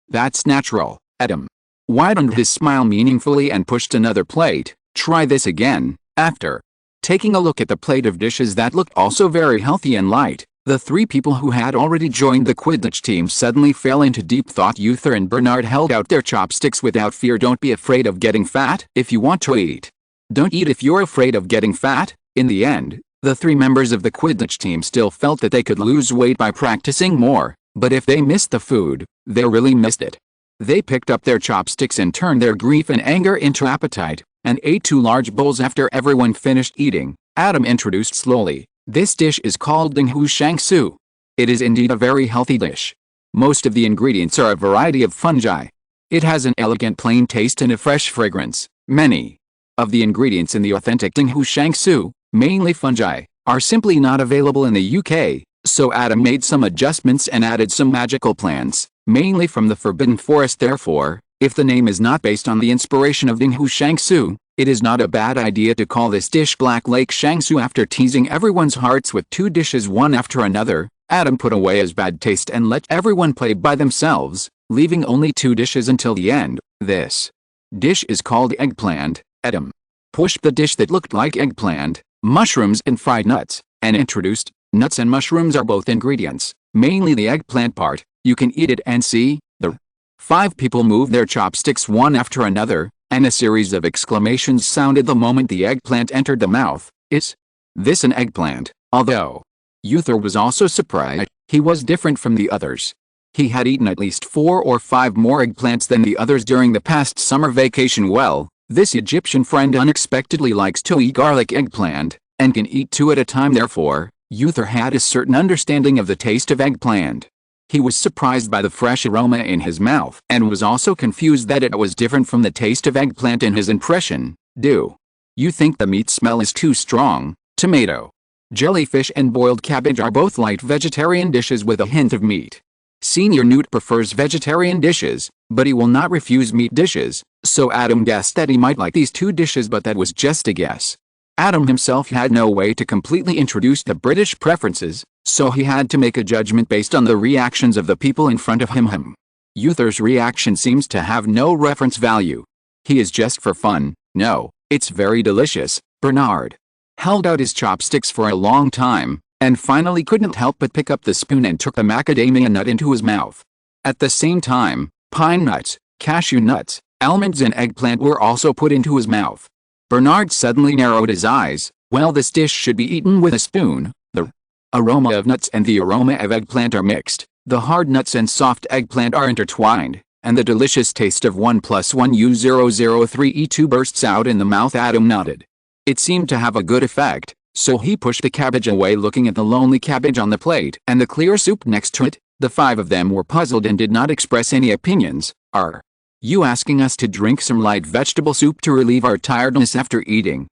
That's natural. Adam widened his smile meaningfully and pushed another plate. Try this again. After taking a look at the plate of dishes that looked also very healthy and light, the 3 people who had already joined the Quidditch team suddenly fell into deep thought. Uther and Bernard held out their chopsticks without fear. Don't be afraid of getting fat. If you want to eat, don't eat if you're afraid of getting fat. In the end, the 3 members of the Quidditch team still felt that they could lose weight by practicing more, but if they missed the food, they really missed it. They picked up their chopsticks and turned their grief and anger into appetite, and ate 2 large bowls. After everyone finished eating, Adam introduced slowly, this dish is called Ding Hu Shang Su. It is indeed a very healthy dish. Most of the ingredients are a variety of fungi. It has an elegant plain taste and a fresh fragrance. Many of the ingredients in the authentic Ding Hu Shang Su, mainly fungi, are simply not available in the UK, so Adam made some adjustments and added some magical plants, mainly from the Forbidden Forest. Therefore, if the name is not based on the inspiration of Ding Hu Shang Su, it is not a bad idea to call this dish Black Lake Shang Su. After teasing everyone's hearts with 2 dishes one after another, Adam put away his bad taste and let everyone play by themselves, leaving only 2 dishes until the end. This dish is called eggplant. Adam pushed the dish that looked like eggplant, mushrooms and fried nuts, and introduced, nuts and mushrooms are both ingredients, mainly the eggplant part. You can eat it and see. The 5 people moved their chopsticks one after another, and a series of exclamations sounded the moment the eggplant entered the mouth. Is this an eggplant? Although Uther was also surprised, he was different from the others. He had eaten at least 4 or 5 more eggplants than the others during the past summer vacation. Well, this Egyptian friend unexpectedly likes to eat garlic eggplant, and can eat 2 at a time. Therefore, Uther had a certain understanding of the taste of eggplant. He was surprised by the fresh aroma in his mouth, and was also confused that it was different from the taste of eggplant in his impression. Do you think the meat smell is too strong? Tomato, jellyfish and boiled cabbage are both light vegetarian dishes with a hint of meat. Senior Newt prefers vegetarian dishes, but he will not refuse meat dishes, so Adam guessed that he might like these 2 dishes, but that was just a guess. Adam himself had no way to completely introduce the British preferences, so he had to make a judgment based on the reactions of the people in front of him. Uther's reaction seems to have no reference value. He is just for fun. No, it's very delicious. Bernard held out his chopsticks for a long time, and finally couldn't help but pick up the spoon and took the macadamia nut into his mouth. At the same time, pine nuts, cashew nuts, almonds and eggplant were also put into his mouth. Bernard suddenly narrowed his eyes. Well, this dish should be eaten with a spoon. The aroma of nuts and the aroma of eggplant are mixed. The hard nuts and soft eggplant are intertwined, and the delicious taste of 1 + 1 U003E2 bursts out in the mouth. Adam nodded. It seemed to have a good effect, so he pushed the cabbage away, looking at the lonely cabbage on the plate and the clear soup next to it. The 5 of them were puzzled and did not express any opinions. Are you asking us to drink some light vegetable soup to relieve our tiredness after eating?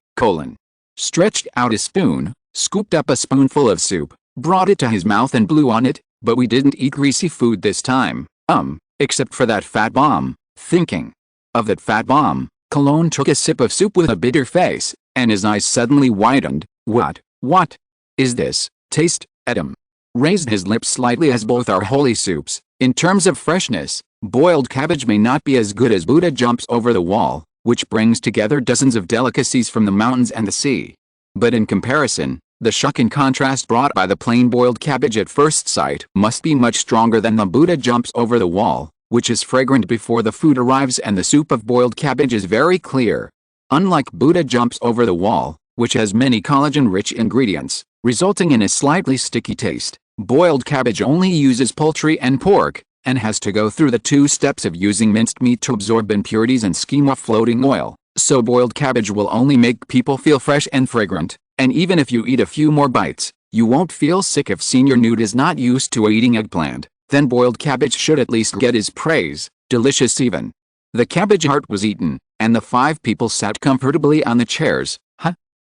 Stretched out his spoon, scooped up a spoonful of soup, brought it to his mouth and blew on it. But we didn't eat greasy food this time, except for that fat bomb. Thinking of that fat bomb, Cologne took a sip of soup with a bitter face, and his eyes suddenly widened. What is this taste? Adam raised his lips slightly, as both are holy soups. In terms of freshness, boiled cabbage may not be as good as Buddha Jumps Over the Wall, which brings together dozens of delicacies from the mountains and the sea. But in comparison, the shock and contrast brought by the plain boiled cabbage at first sight must be much stronger than the Buddha Jumps Over the Wall, which is fragrant before the food arrives, and the soup of boiled cabbage is very clear. Unlike Buddha Jumps Over the Wall, which has many collagen-rich ingredients, resulting in a slightly sticky taste, boiled cabbage only uses poultry and pork, and has to go through the 2 steps of using minced meat to absorb impurities and skim off floating oil. So boiled cabbage will only make people feel fresh and fragrant. And even if you eat a few more bites, you won't feel sick. If Senior Newt is not used to eating eggplant, then boiled cabbage should at least get his praise. Delicious even. The cabbage heart was eaten, and the 5 people sat comfortably on the chairs.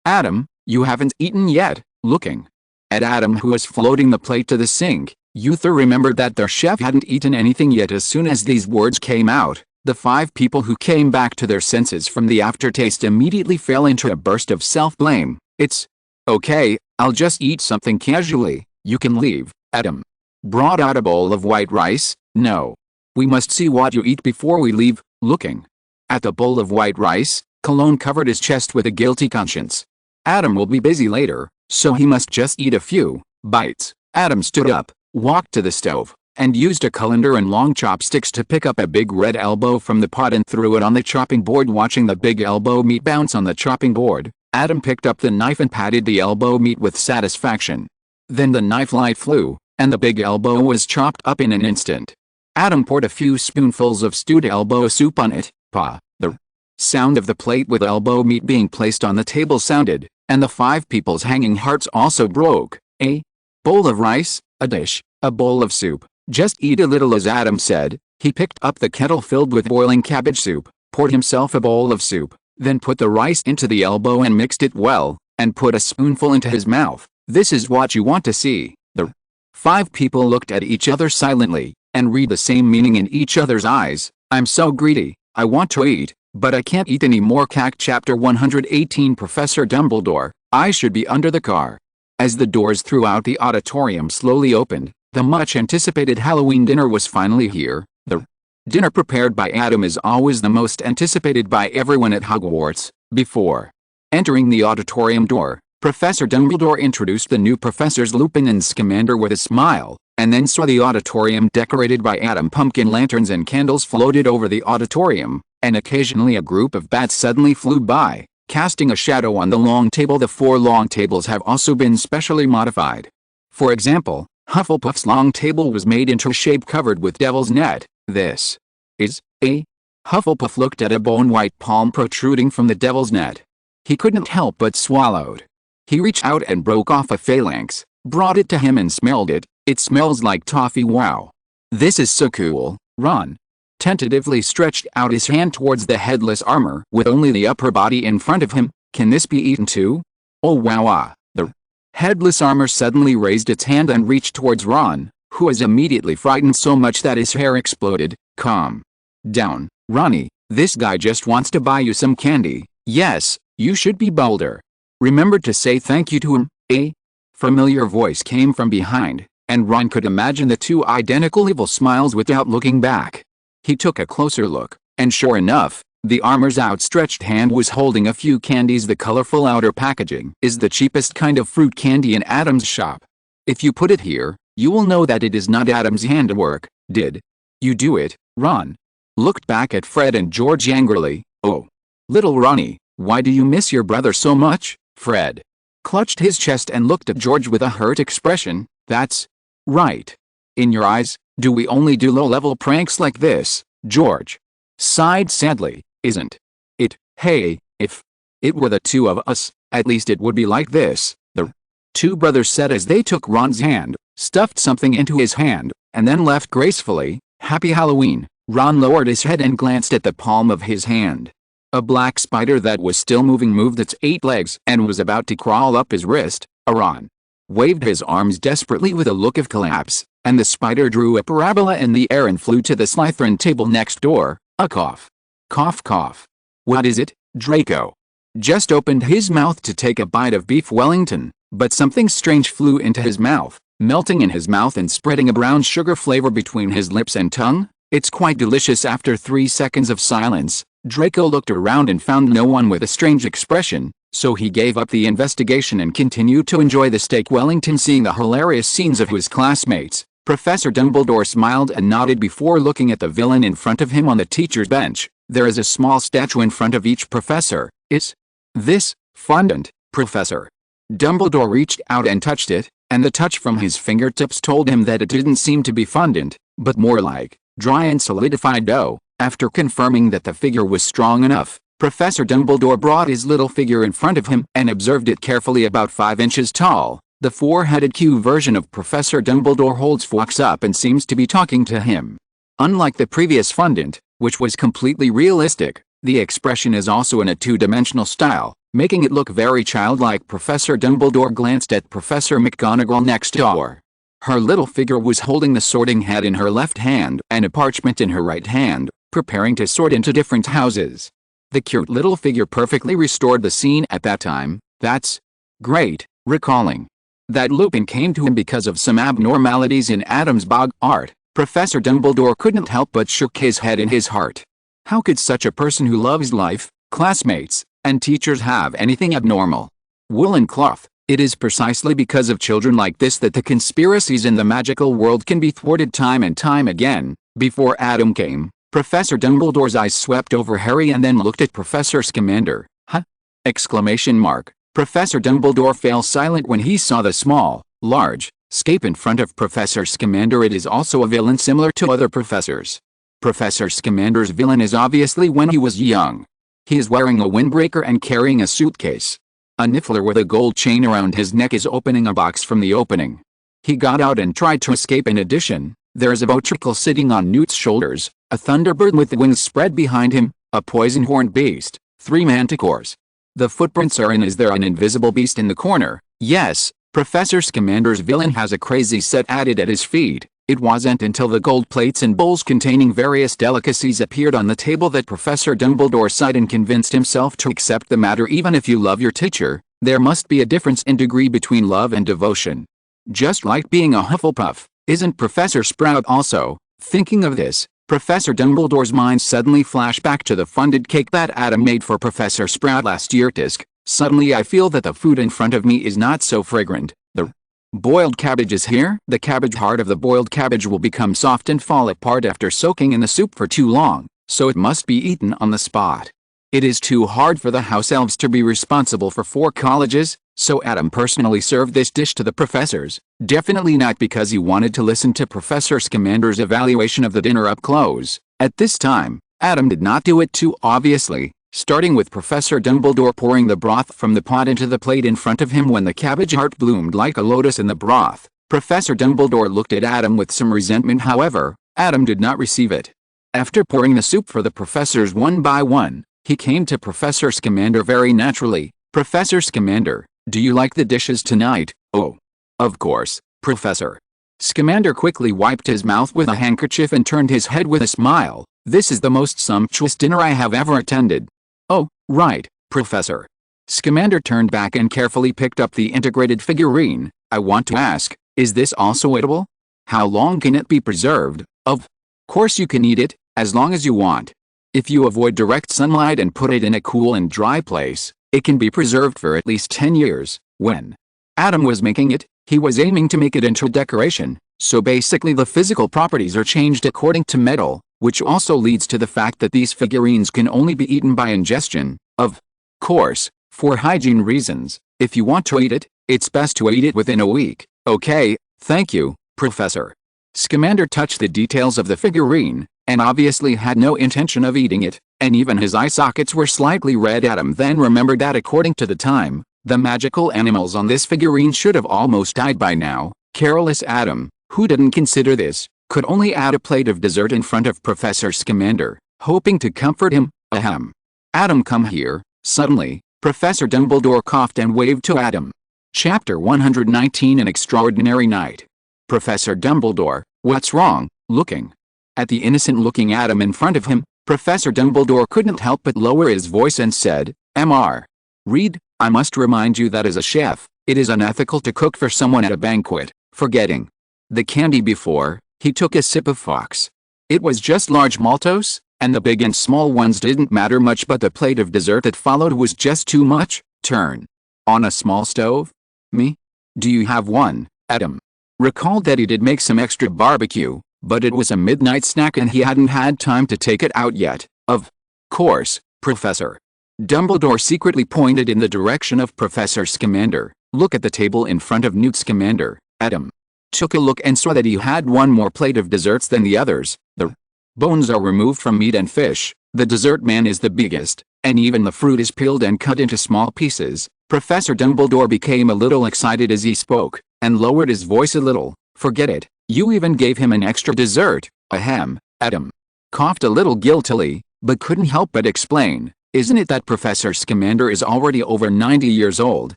Adam, you haven't eaten yet. Looking at Adam, who was floating the plate to the sink, Uther remembered that their chef hadn't eaten anything yet. As soon as these words came out, the 5 people who came back to their senses from the aftertaste immediately fell into a burst of self-blame. It's okay, I'll just eat something casually. You can leave. Adam brought out a bowl of white rice. No. We must see what you eat before we leave. Looking at the bowl of white rice, Cologne covered his chest with a guilty conscience. Adam will be busy later, so he must just eat a few bites. Adam stood up, walked to the stove, and used a colander and long chopsticks to pick up a big red elbow from the pot and threw it on the chopping board. Watching the big elbow meat bounce on the chopping board, Adam picked up the knife and patted the elbow meat with satisfaction. Then the knife light flew, and the big elbow was chopped up in an instant. Adam poured a few spoonfuls of stewed elbow soup on it. The sound of the plate with elbow meat being placed on the table sounded, and the 5 people's hanging hearts also broke. A bowl of rice, a dish, a bowl of soup. Just eat a little, as Adam said. He picked up the kettle filled with boiling cabbage soup, poured himself a bowl of soup, then put the rice into the elbow and mixed it well, and put a spoonful into his mouth. This is what you want to see. The 5 people looked at each other silently, and read the same meaning in each other's eyes. I'm so greedy, I want to eat, but I can't eat any more. Chapter 118. Professor Dumbledore, I should be under the car. As the doors throughout the auditorium slowly opened, the much-anticipated Halloween dinner was finally here. The dinner prepared by Adam is always the most anticipated by everyone at Hogwarts. Before entering the auditorium door, Professor Dumbledore introduced the new professors Lupin and Scamander with a smile, and then saw the auditorium decorated by Adam. Pumpkin lanterns and candles floated over the auditorium, and occasionally a group of bats suddenly flew by, casting a shadow on the long table. The 4 long tables have also been specially modified. For example, Hufflepuff's long table was made into a shape covered with devil's net. This is a Hufflepuff looked at a bone-white palm protruding from the devil's net. He couldn't help but swallowed. He reached out and broke off a phalanx, brought it to him and smelled it. It smells like toffee. Wow. This is so cool. Ron tentatively stretched out his hand towards the headless armor with only the upper body in front of him. Can this be eaten too? Oh wow. The headless armor suddenly raised its hand and reached towards Ron, who was immediately frightened so much that his hair exploded. Calm down, Ronnie. This guy just wants to buy you some candy. Yes, you should be bolder. Remember to say thank you to him. A familiar voice came from behind, and Ron could imagine the 2 identical evil smiles without looking back. He took a closer look, and sure enough, the armor's outstretched hand was holding a few candies. The colorful outer packaging is the cheapest kind of fruit candy in Adam's shop, If you put it here, you will know that it is not Adam's handiwork. Did you do it, Ron? Looked back at Fred and George angrily. Oh, little Ronnie, why do you miss your brother so much? Fred clutched his chest and looked at George with a hurt expression. That's right. In your eyes, do we only do low-level pranks like this? George sighed sadly. Isn't it? Hey, if it were the two of us, at least it would be like this, the two brothers said as they took Ron's hand, stuffed something into his hand, and then left gracefully. Happy Halloween. Ron lowered his head and glanced at the palm of his hand. A black spider that was still moving moved its 8 legs and was about to crawl up his wrist. Ron waved his arms desperately with a look of collapse, and the spider drew a parabola in the air and flew to the Slytherin table next door. A cough. Cough cough. What is it? Draco just opened his mouth to take a bite of beef Wellington, but something strange flew into his mouth, melting in his mouth and spreading a brown sugar flavor between his lips and tongue. It's quite delicious. After 3 seconds of silence, Draco looked around and found no one with a strange expression, so he gave up the investigation and continued to enjoy the steak Wellington. Seeing the hilarious scenes of his classmates, Professor Dumbledore smiled and nodded before looking at the villain in front of him on the teacher's bench. There is a small statue in front of each professor. Is this fondant, Professor? Dumbledore reached out and touched it, and the touch from his fingertips told him that it didn't seem to be fondant, but more like dry and solidified dough. After confirming that the figure was strong enough, Professor Dumbledore brought his little figure in front of him and observed it carefully. About 5 inches tall, the 4-headed Q version of Professor Dumbledore holds Fawkes up and seems to be talking to him. Unlike the previous fondant, which was completely realistic, the expression is also in a 2-dimensional style, making it look very childlike. Professor Dumbledore glanced at Professor McGonagall next door. Her little figure was holding the sorting hat in her left hand and a parchment in her right hand, preparing to sort into different houses. The cute little figure perfectly restored the scene at that time. That's great. Recalling that Lupin came to him because of some abnormalities in Adam's bog art, Professor Dumbledore couldn't help but shook his head in his heart. How could such a person who loves life, classmates, and teachers have anything abnormal? Woolen cloth. It is precisely because of children like this that the conspiracies in the magical world can be thwarted time and time again. Before Adam came, Professor Dumbledore's eyes swept over Harry and then looked at Professor Scamander. Huh? Exclamation mark. Professor Dumbledore fell silent when he saw the small, large, scape in front of Professor Scamander. It is also a villain similar to other professors. Professor Scamander's villain is obviously when he was young. He is wearing a windbreaker and carrying a suitcase. A niffler with a gold chain around his neck is opening a box from the opening. He got out and tried to escape. In addition, there is a Botricle sitting on Newt's shoulders, a Thunderbird with the wings spread behind him, a poison-horned beast, 3 manticores. The footprints are in. Is there an invisible beast in the corner? Yes, Professor Scamander's villain has a crazy set added at his feet. It wasn't until the gold plates and bowls containing various delicacies appeared on the table that Professor Dumbledore sighed and convinced himself to accept the matter. Even if you love your teacher, there must be a difference in degree between love and devotion. Just like being a Hufflepuff, isn't Professor Sprout also? Thinking of this, Professor Dumbledore's mind suddenly flashed back to the funded cake that Adam made for Professor Sprout last year. Tisk. Suddenly I feel that the food in front of me is not so fragrant. The boiled cabbage is here. The cabbage heart of the boiled cabbage will become soft and fall apart after soaking in the soup for too long, so it must be eaten on the spot. It is too hard for the house elves to be responsible for 4 colleges, so Adam personally served this dish to the professors, definitely not because he wanted to listen to Professor Scamander's evaluation of the dinner up close. At this time, Adam did not do it too obviously, starting with Professor Dumbledore pouring the broth from the pot into the plate in front of him. When the cabbage heart bloomed like a lotus in the broth, Professor Dumbledore looked at Adam with some resentment. However, Adam did not receive it. After pouring the soup for the professors one by one, he came to Professor Scamander very naturally. Professor Scamander, do you like the dishes tonight? Oh, of course, Professor. Scamander quickly wiped his mouth with a handkerchief and turned his head with a smile. This is the most sumptuous dinner I have ever attended. Oh, right, Professor. Scamander turned back and carefully picked up the integrated figurine. I want to ask, is this also edible? How long can it be preserved? Of course you can eat it, as long as you want. If you avoid direct sunlight and put it in a cool and dry place, it can be preserved for at least 10 years. When Adam was making it, He was aiming to make it into decoration, so basically the physical properties are changed according to metal, which also leads to the fact that these figurines can only be eaten by ingestion. Of course, for hygiene reasons, if you want to eat it, it's best to eat it within a week. Okay, thank you, Professor. Scamander touched the details of the figurine, and obviously had no intention of eating it, and even his eye sockets were slightly red. Adam then remembered that according to the time, the magical animals on this figurine should have almost died by now. Careless Adam, who didn't consider this, could only add a plate of dessert in front of Professor Scamander, hoping to comfort him. Ahem. Adam, come here. Suddenly, Professor Dumbledore coughed and waved to Adam. Chapter 119 An Extraordinary Night. Professor Dumbledore, what's wrong? Looking at the innocent-looking Adam in front of him, Professor Dumbledore couldn't help but lower his voice and said, Mr. Reed, I must remind you that as a chef, it is unethical to cook for someone at a banquet. Forgetting the candy before, he took a sip of Fox. It was just large maltose, and the big and small ones didn't matter much, but the plate of dessert that followed was just too much. Turn on a small stove? Me? Do you have one? Adam recalled that he did make some extra barbecue, but it was a midnight snack and he hadn't had time to take it out yet. Of course, Professor. Dumbledore secretly pointed in the direction of Professor Scamander. Look at the table in front of Newt Scamander. Adam took a look and saw that he had one more plate of desserts than the others. The bones are removed from meat and fish, the dessert man is the biggest, and even the fruit is peeled and cut into small pieces. Professor Dumbledore became a little excited as he spoke, and lowered his voice a little. Forget it, you even gave him an extra dessert. Ahem. Adam coughed a little guiltily, but couldn't help but explain. Isn't it that Professor Scamander is already over 90 years old,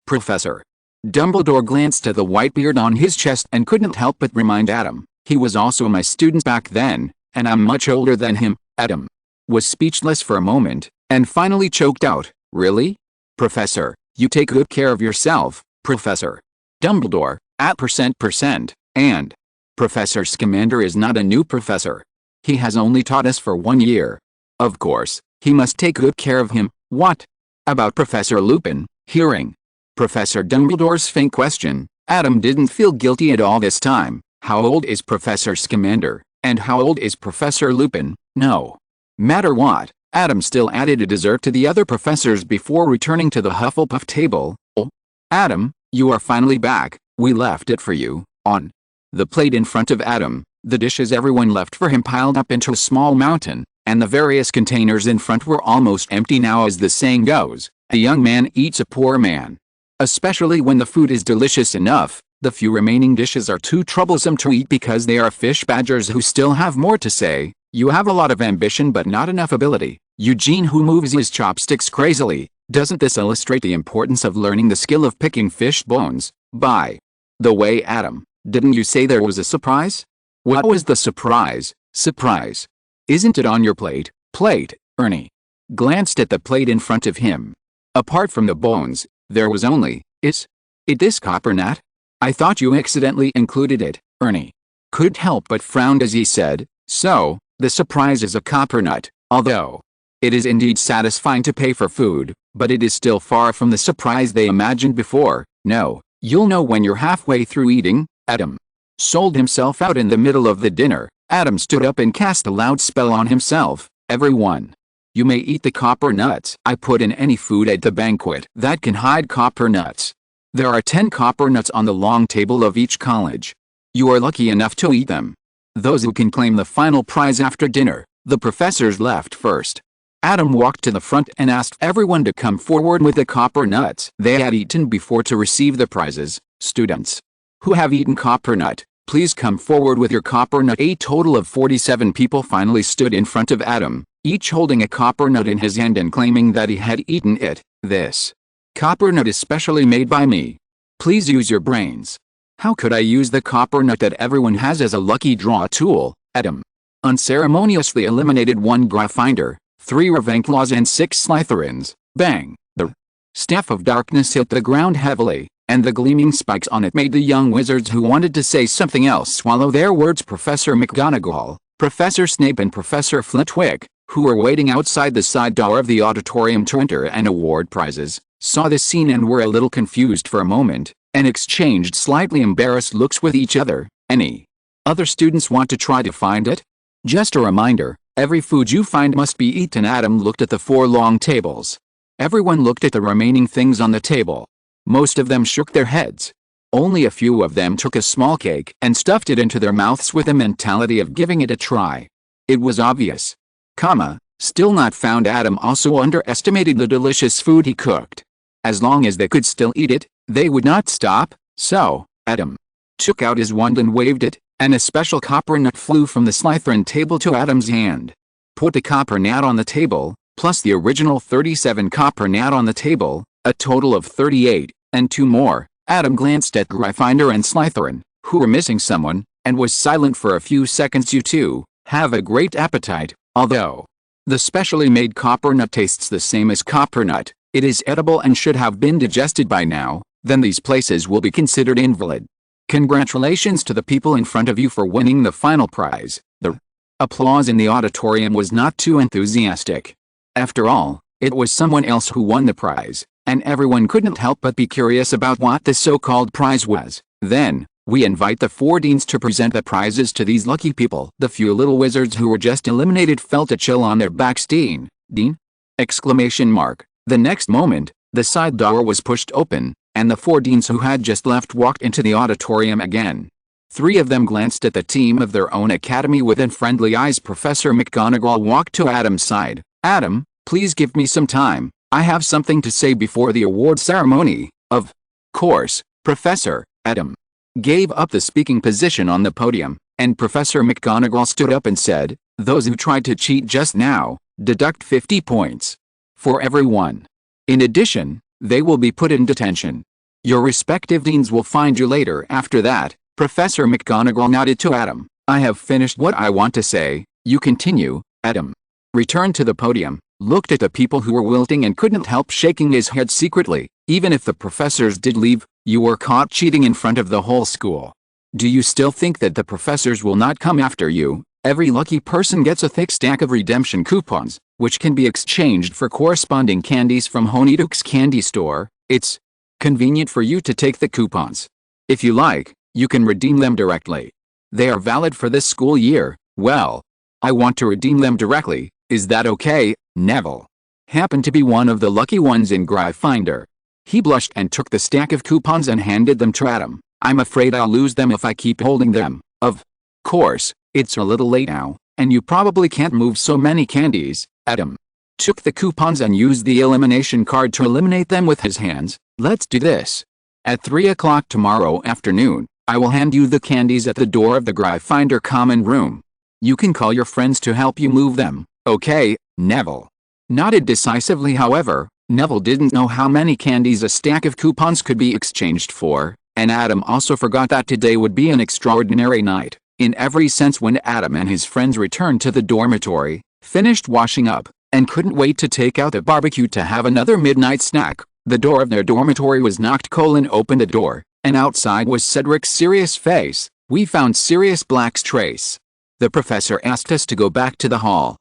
Professor? Dumbledore glanced at the white beard on his chest and couldn't help but remind Adam, he was also my student back then, and I'm much older than him. Adam was speechless for a moment, and finally choked out, really? Professor, you take good care of yourself, Professor Dumbledore, @%, and Professor Scamander is not a new professor. He has only taught us for 1 year. Of course, he must take good care of him. What about Professor Lupin? Hearing Professor Dumbledore's faint question, Adam didn't feel guilty at all this time. How old is Professor Scamander, and how old is Professor Lupin? No matter what, Adam still added a dessert to the other professors before returning to the Hufflepuff table. Oh, Adam, you are finally back. We left it for you. On the plate in front of Adam, the dishes everyone left for him piled up into a small mountain, and the various containers in front were almost empty now. As the saying goes, a young man eats a poor man. Especially when the food is delicious enough, the few remaining dishes are too troublesome to eat because they are fish badgers who still have more to say. You have a lot of ambition but not enough ability. Eugene, who moves his chopsticks crazily. Doesn't this illustrate the importance of learning the skill of picking fish bones? By the way, Adam, didn't you say there was a surprise? What was the surprise? Surprise. Isn't it on your plate? Plate. Ernie glanced at the plate in front of him. Apart from the bones, there was only, is it this copper nut? I thought you accidentally included it. Ernie couldn't help but frowned as he said, so, the surprise is a copper nut. Although it is indeed satisfying to pay for food, but it is still far from the surprise they imagined before. No, you'll know when you're halfway through eating. Adam sold himself out in the middle of the dinner. Adam stood up and cast a loud spell on himself. Everyone, you may eat the copper nuts I put in any food at the banquet that can hide copper nuts. There are 10 copper nuts on the long table of each college. You are lucky enough to eat them. Those who can claim the final prize after dinner. The professors left first. Adam walked to the front and asked everyone to come forward with the copper nuts they had eaten before to receive the prizes. Students who have eaten copper nut, please come forward with your copper nut. A total of 47 people finally stood in front of Adam, each holding a copper nut in his hand and claiming that he had eaten it. This copper nut is specially made by me. Please use your brains. How could I use the copper nut that everyone has as a lucky draw tool? Adam unceremoniously eliminated 1 Gryffindor, 3 Ravenclaws and 6 Slytherins. Bang! The staff of darkness hit the ground heavily, and the gleaming spikes on it made the young wizards who wanted to say something else swallow their words. Professor McGonagall, Professor Snape and Professor Flitwick, who were waiting outside the side door of the auditorium to enter and award prizes, saw this scene and were a little confused for a moment. and exchanged slightly embarrassed looks with each other. Any other students want to try to find it? Just a reminder, every food you find must be eaten. Adam looked at the 4 long tables. Everyone looked at the remaining things on the table. Most of them shook their heads. Only a few of them took a small cake and stuffed it into their mouths with the mentality of giving it a try. It was obvious. Still not found. Adam also underestimated the delicious food he cooked. As long as they could still eat it, they would not stop, so Adam took out his wand and waved it, and a special copper nut flew from the Slytherin table to Adam's hand. Put the copper nut on the table, plus the original 37 copper nut on the table, a total of 38, and 2 more. Adam glanced at Gryffindor and Slytherin, who were missing someone, and was silent for a few seconds. You two have a great appetite, although the specially made copper nut tastes the same as copper nut. It is edible and should have been digested by now. Then these places will be considered invalid. Congratulations to the people in front of you for winning the final prize. The applause in the auditorium was not too enthusiastic. After all, it was someone else who won the prize, and everyone couldn't help but be curious about what this so-called prize was. Then, we invite the 4 deans to present the prizes to these lucky people. The few little wizards who were just eliminated felt a chill on their backs. Dean? Exclamation mark. The next moment, the side door was pushed open, and the 4 deans who had just left walked into the auditorium again. 3 of them glanced at the team of their own academy with unfriendly eyes. Professor McGonagall walked to Adam's side. Adam, please give me some time. I have something to say before the award ceremony. Of course, Professor. Adam gave up the speaking position on the podium, and Professor McGonagall stood up and said, "Those who tried to cheat just now, deduct 50 points. For everyone. In addition, they will be put in detention. Your respective deans will find you later." After that, Professor McGonagall nodded to Adam. "I have finished what I want to say. You continue." Adam returned to the podium, looked at the people who were wilting and couldn't help shaking his head secretly. Even if the professors did leave, you were caught cheating in front of the whole school. Do you still think that the professors will not come after you? Every lucky person gets a thick stack of redemption coupons, which can be exchanged for corresponding candies from Honeydukes Candy Store. It's convenient for you to take the coupons. If you like, you can redeem them directly. They are valid for this school year. Well, I want to redeem them directly. Is that okay? Neville happened to be one of the lucky ones in Gryffindor. He blushed and took the stack of coupons and handed them to Adam. "I'm afraid I'll lose them if I keep holding them. Of course, it's a little late now, and you probably can't move so many candies." Adam took the coupons and used the elimination card to eliminate them with his hands. "Let's do this. At 3 o'clock tomorrow afternoon, I will hand you the candies at the door of the Gryffindor common room. You can call your friends to help you move them, okay?" Neville nodded decisively. However, Neville didn't know how many candies a stack of coupons could be exchanged for, and Adam also forgot that today would be an extraordinary night, in every sense. When Adam and his friends returned to the dormitory, finished washing up, and couldn't wait to take out the barbecue to have another midnight snack, the door of their dormitory was knocked. Colin opened the door, and outside was Cedric's serious face. "We found Sirius Black's trace. The professor asked us to go back to the hall."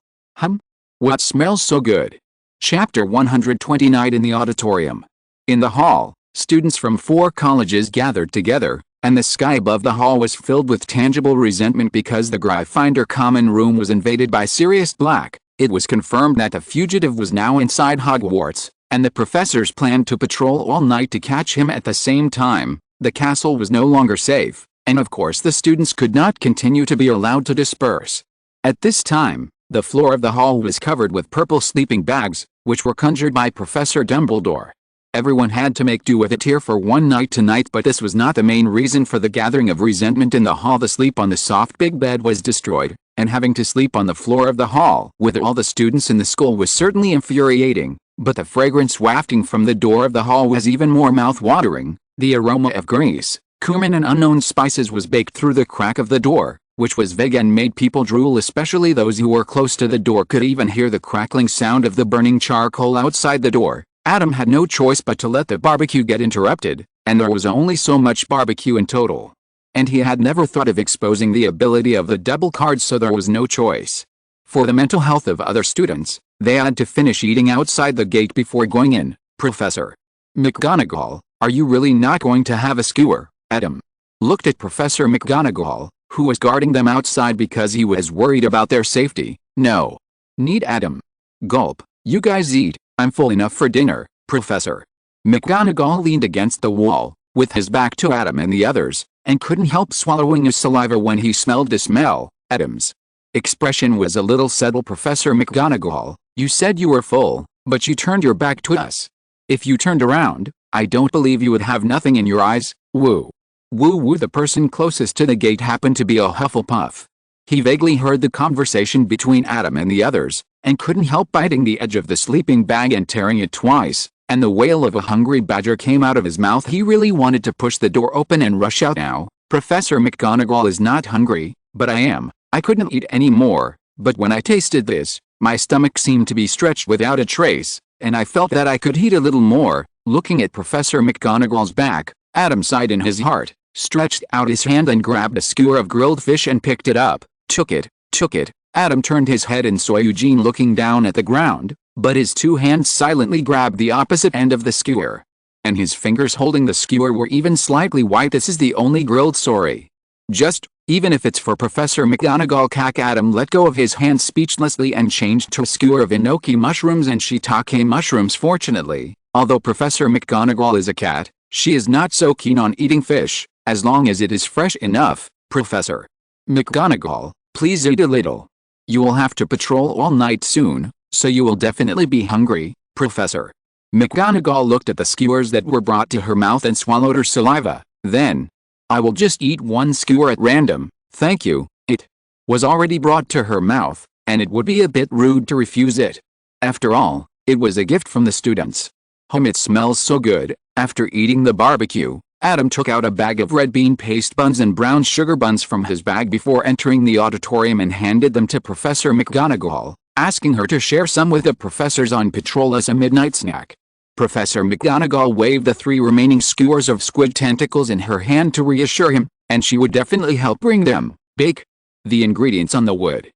What smells so good? Chapter 129. In the auditorium. In the hall, students from 4 colleges gathered together, and the sky above the hall was filled with tangible resentment because the Gryffindor common room was invaded by Sirius Black. It was confirmed that the fugitive was now inside Hogwarts, and the professors planned to patrol all night to catch him. At the same time, the castle was no longer safe, and of course the students could not continue to be allowed to disperse. At this time, the floor of the hall was covered with purple sleeping bags, which were conjured by Professor Dumbledore. Everyone had to make do with it here for one night tonight, but this was not the main reason for the gathering of resentment in the hall. The sleep on the soft big bed was destroyed, and having to sleep on the floor of the hall with all the students in the school was certainly infuriating, but the fragrance wafting from the door of the hall was even more mouth-watering. The aroma of grease, cumin and unknown spices was baked through the crack of the door, which was vague and made people drool. Especially those who were close to the door could even hear the crackling sound of the burning charcoal outside the door. Adam had no choice but to let the barbecue get interrupted, and there was only so much barbecue in total. And he had never thought of exposing the ability of the double cards, so there was no choice. For the mental health of other students, they had to finish eating outside the gate before going in. Professor McGonagall Are you really not going to have a skewer? Adam looked at Professor McGonagall, who was guarding them outside because he was worried about their safety. No need, Adam. Gulp. You guys eat. I'm full enough for dinner, Professor. McGonagall leaned against the wall, with his back to Adam and the others, and couldn't help swallowing his saliva when he smelled the smell. Adam's expression was a little settled. Professor McGonagall, you said you were full, but you turned your back to us. If you turned around, I don't believe you would have nothing in your eyes. Woo. Woo woo. The person closest to the gate happened to be a Hufflepuff. He vaguely heard the conversation between Adam and the others, and couldn't help biting the edge of the sleeping bag and tearing it twice, and the wail of a hungry badger came out of his mouth. He really wanted to push the door open and rush out now. Professor McGonagall is not hungry, but I am. I couldn't eat any more, but when I tasted this, my stomach seemed to be stretched without a trace, and I felt that I could eat a little more. Looking at Professor McGonagall's back, Adam sighed in his heart, stretched out his hand and grabbed a skewer of grilled fish and picked it up, took it. Adam turned his head and saw Eugene looking down at the ground, but his two hands silently grabbed the opposite end of the skewer. And his fingers holding the skewer were even slightly white. This is the only grilled sorry. Just, even if it's for Professor McGonagall. Adam let go of his hand speechlessly and changed to a skewer of enoki mushrooms and shiitake mushrooms. Fortunately, although Professor McGonagall is a cat, she is not so keen on eating fish, as long as it is fresh enough. Professor McGonagall, please eat a little. You will have to patrol all night soon, so you will definitely be hungry. Professor McGonagall looked at the skewers that were brought to her mouth and swallowed her saliva. Then, I will just eat one skewer at random, thank you. It was already brought to her mouth, and it would be a bit rude to refuse it. After all, it was a gift from the students. It smells so good. After eating the barbecue, Adam took out a bag of red bean paste buns and brown sugar buns from his bag before entering the auditorium and handed them to Professor McGonagall, asking her to share some with the professors on patrol as a midnight snack. Professor McGonagall waved the 3 remaining skewers of squid tentacles in her hand to reassure him, and she would definitely help bring them. Bake the ingredients on the wood.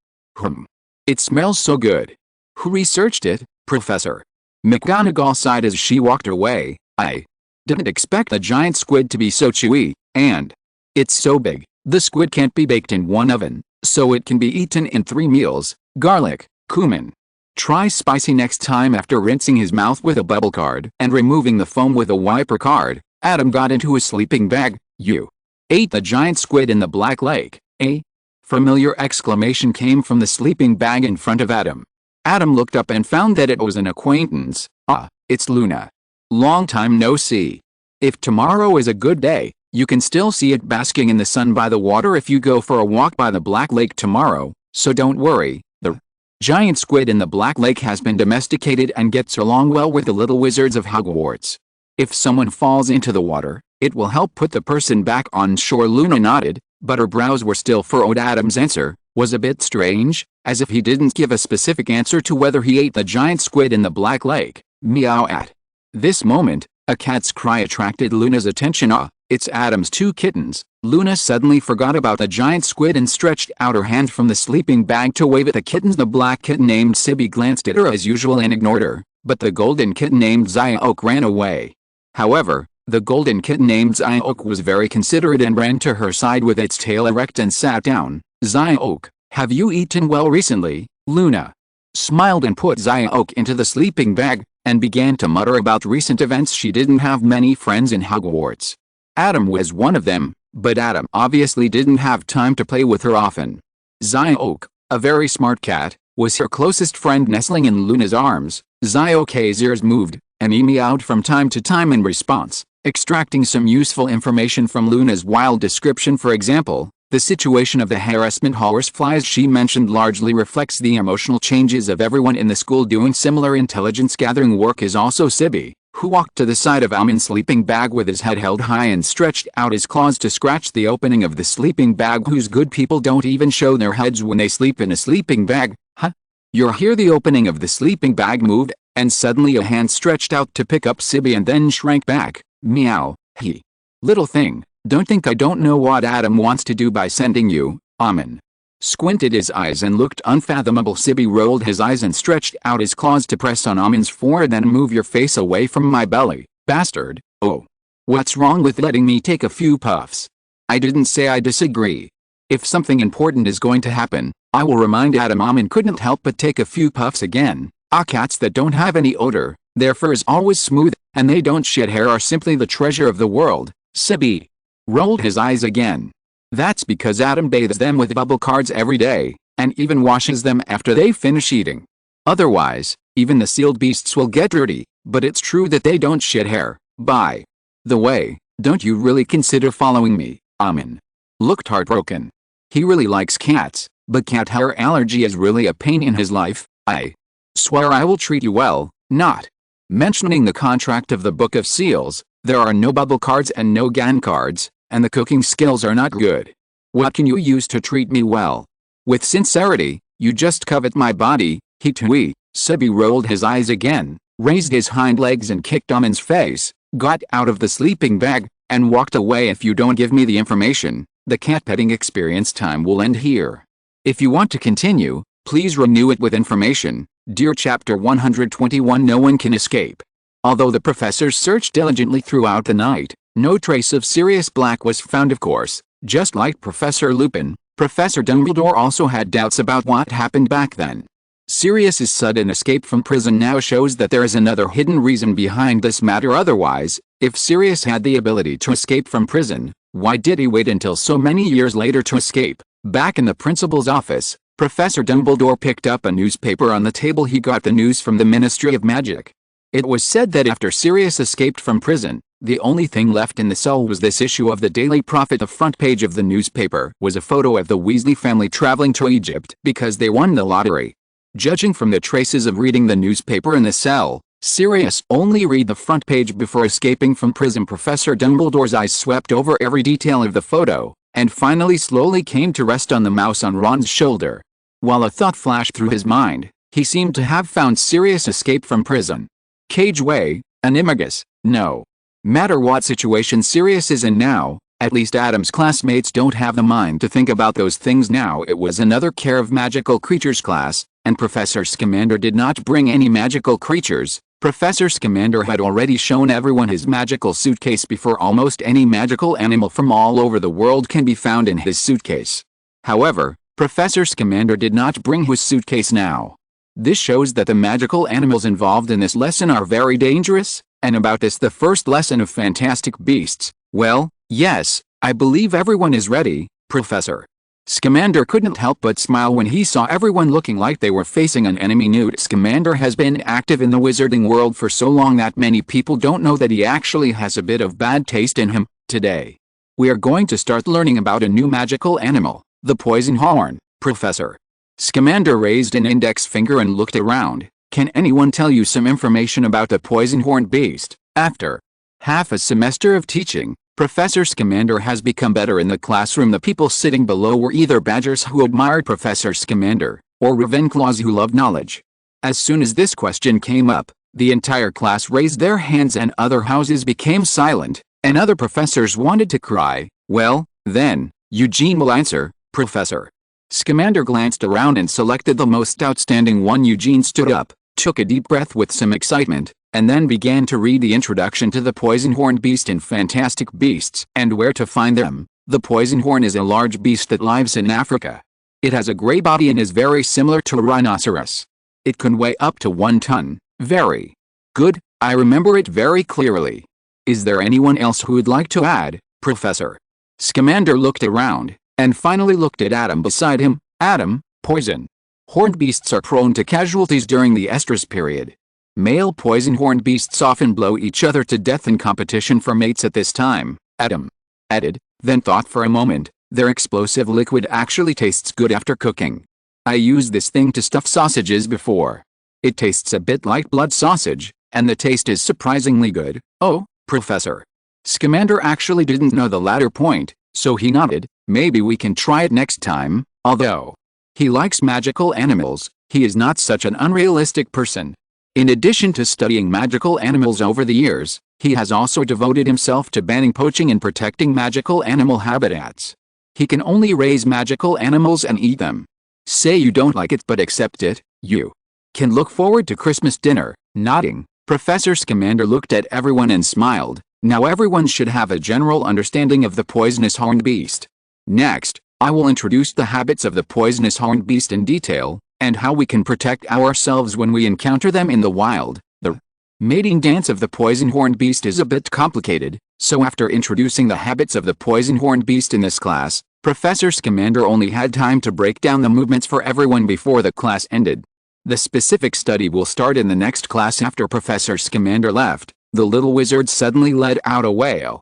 It smells so good. Who researched it, Professor McGonagall sighed as she walked away. I didn't expect a giant squid to be so chewy, and it's so big. The squid can't be baked in one oven, so it can be eaten in 3 meals. Garlic, cumin. Try spicy next time. After rinsing his mouth with a bubble card and removing the foam with a wiper card, Adam got into his sleeping bag. You ate the giant squid in the Black Lake, eh? Familiar exclamation came from the sleeping bag in front of Adam. Adam looked up and found that it was an acquaintance. Ah, it's Luna. Long time no see. If tomorrow is a good day, you can still see it basking in the sun by the water if you go for a walk by the Black Lake tomorrow, so don't worry. The giant squid in the Black Lake has been domesticated and gets along well with the little wizards of Hogwarts. If someone falls into the water, it will help put the person back on shore. Luna nodded, but her brows were still furrowed. Adam's answer was a bit strange, as if he didn't give a specific answer to whether he ate the giant squid in the Black Lake. Meow. At this moment, a cat's cry attracted Luna's attention. Ah, it's Adam's 2 kittens. Luna suddenly forgot about the giant squid and stretched out her hand from the sleeping bag to wave at the kittens. The black kitten named Sibby glanced at her as usual and ignored her, but the golden kitten named Zyok ran away. However, the golden kitten named Zyok was very considerate and ran to her side with its tail erect and sat down. Zyok, have you eaten well recently? Luna smiled and put Zyok into the sleeping bag, and began to mutter about recent events. She didn't have many friends in Hogwarts. Adam was one of them, but Adam obviously didn't have time to play with her often. Zyok, a very smart cat, was her closest friend. Nestling in Luna's arms, Zyok's ears moved, and he meowed from time to time in response, extracting some useful information from Luna's wild description. For example, the situation of the harassment horseflies she mentioned largely reflects the emotional changes of everyone in the school. Doing similar intelligence gathering work is also Sibby, who walked to the side of Amin's sleeping bag with his head held high and stretched out his claws to scratch the opening of the sleeping bag. Whose good people don't even show their heads when they sleep in a sleeping bag, huh? You're here. The opening of the sleeping bag moved, and suddenly a hand stretched out to pick up Sibby and then shrank back. Meow. He. Little thing, don't think I don't know what Adam wants to do by sending you. Amin squinted his eyes and looked unfathomable. Sibby rolled his eyes and stretched out his claws to press on Amin's forehead. Then move your face away from my belly, bastard. Oh. What's wrong with letting me take a few puffs? I didn't say I disagree. If something important is going to happen, I will remind Adam. Amin couldn't help but take a few puffs again. Cats that don't have any odor, their fur is always smooth, and they don't shed hair are simply the treasure of the world. Sibi rolled his eyes again. That's because Adam bathes them with bubble cards every day, and even washes them after they finish eating. Otherwise, even the sealed beasts will get dirty, but it's true that they don't shed hair. By the way, don't you really consider following me? Amin looked heartbroken. He really likes cats, but cat hair allergy is really a pain in his life. I swear I will treat you well. Not mentioning the contract of the Book of Seals, there are no bubble cards and no gan cards, and the cooking skills are not good. What can you use to treat me well? With sincerity, you just covet my body. He too. Sibi rolled his eyes again, raised his hind legs and kicked Amin's face, got out of the sleeping bag, and walked away. If you don't give me the information, the cat petting experience time will end here. If you want to continue, please renew it with information. Dear Chapter 121. No one can escape. Although the professors searched diligently throughout the night, no trace of Sirius Black was found. Of course, just like Professor Lupin, Professor Dumbledore also had doubts about what happened back then. Sirius's sudden escape from prison now shows that there is another hidden reason behind this matter. Otherwise, if Sirius had the ability to escape from prison, why did he wait until so many years later to escape? Back in the principal's office, Professor Dumbledore picked up a newspaper on the table. He got the news from the Ministry of Magic. It was said that after Sirius escaped from prison, the only thing left in the cell was this issue of the Daily Prophet. The front page of the newspaper was a photo of the Weasley family traveling to Egypt because they won the lottery. Judging from the traces of reading the newspaper in the cell, Sirius only read the front page before escaping from prison. Professor Dumbledore's eyes swept over every detail of the photo, and finally slowly came to rest on the mouse on Ron's shoulder. While a thought flashed through his mind, he seemed to have found Sirius' escape from prison. Cageway, Animagus, no matter what situation Sirius is in now, at least Adam's classmates don't have the mind to think about those things now. It was another Care of Magical Creatures class, and Professor Scamander did not bring any magical creatures. Professor Scamander had already shown everyone his magical suitcase before. Almost any magical animal from all over the world can be found in his suitcase. However, Professor Scamander did not bring his suitcase now. This shows that the magical animals involved in this lesson are very dangerous, and about this the first lesson of Fantastic Beasts. Well, yes, I believe everyone is ready. Professor Scamander couldn't help but smile when he saw everyone looking like they were facing an enemy. Newt Scamander has been active in the wizarding world for so long that many people don't know that he actually has a bit of bad taste in him. Today, we are going to start learning about a new magical animal, the poison horn. Professor Scamander raised an index finger and looked around. Can anyone tell you some information about the poison horn beast? After half a semester of teaching, Professor Scamander has become better in the classroom. The people sitting below were either badgers who admired Professor Scamander, or Ravenclaws who loved knowledge. As soon as this question came up, the entire class raised their hands and other houses became silent, and other professors wanted to cry. Well, then, Eugene will answer. Professor Scamander glanced around and selected the most outstanding one. Eugene stood up, took a deep breath with some excitement, and then began to read the introduction to the poison horn beast in Fantastic Beasts and Where to Find Them. The poison horn is a large beast that lives in Africa. It has a gray body and is very similar to a rhinoceros. It can weigh up to 1 ton. Very good, I remember it very clearly. Is there anyone else who would like to add? Professor Scamander looked around, and finally looked at Adam beside him. Adam, poison horned beasts are prone to casualties during the estrus period. Male poison-horned beasts often blow each other to death in competition for mates at this time, Adam added, then thought for a moment. Their explosive liquid actually tastes good after cooking. I used this thing to stuff sausages before. It tastes a bit like blood sausage, and the taste is surprisingly good. Oh, Professor Scamander actually didn't know the latter point, so he nodded. Maybe we can try it next time. Although he likes magical animals, he is not such an unrealistic person. In addition to studying magical animals over the years, he has also devoted himself to banning poaching and protecting magical animal habitats. He can only raise magical animals and eat them. Say you don't like it but accept it. You can look forward to Christmas dinner. Nodding, Professor Scamander looked at everyone and smiled. Now everyone should have a general understanding of the poisonous horned beast. Next, I will introduce the habits of the poisonous horned beast in detail, and how we can protect ourselves when we encounter them in the wild. The mating dance of the poison horned beast is a bit complicated, so after introducing the habits of the poison horned beast in this class, Professor Scamander only had time to break down the movements for everyone before the class ended. The specific study will start in the next class after Professor Scamander left. The little wizard suddenly let out a wail.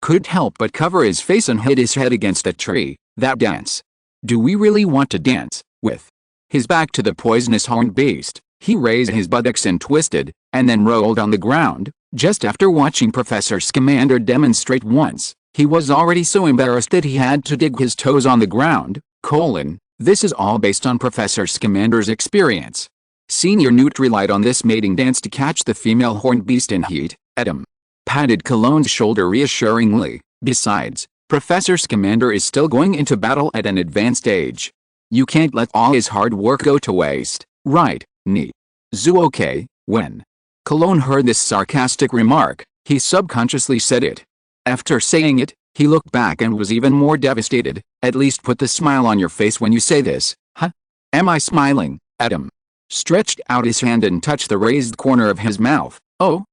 Couldn't help but cover his face and hit his head against a tree. That dance. Do we really want to dance? With his back to the poisonous horned beast, he raised his buttocks and twisted, and then rolled on the ground. Just after watching Professor Scamander demonstrate once, he was already so embarrassed that he had to dig his toes on the ground. This is all based on Professor Scamander's experience. Senior Newt relied on this mating dance to catch the female horned beast in heat. Adam patted Cologne's shoulder reassuringly. Besides, Professor Scamander is still going into battle at an advanced age. You can't let all his hard work go to waste, right, okay? When Cologne heard this sarcastic remark, he subconsciously said it. After saying it, he looked back and was even more devastated. At least put the smile on your face when you say this, huh? Am I smiling? Adam stretched out his hand and touched the raised corner of his mouth. Oh,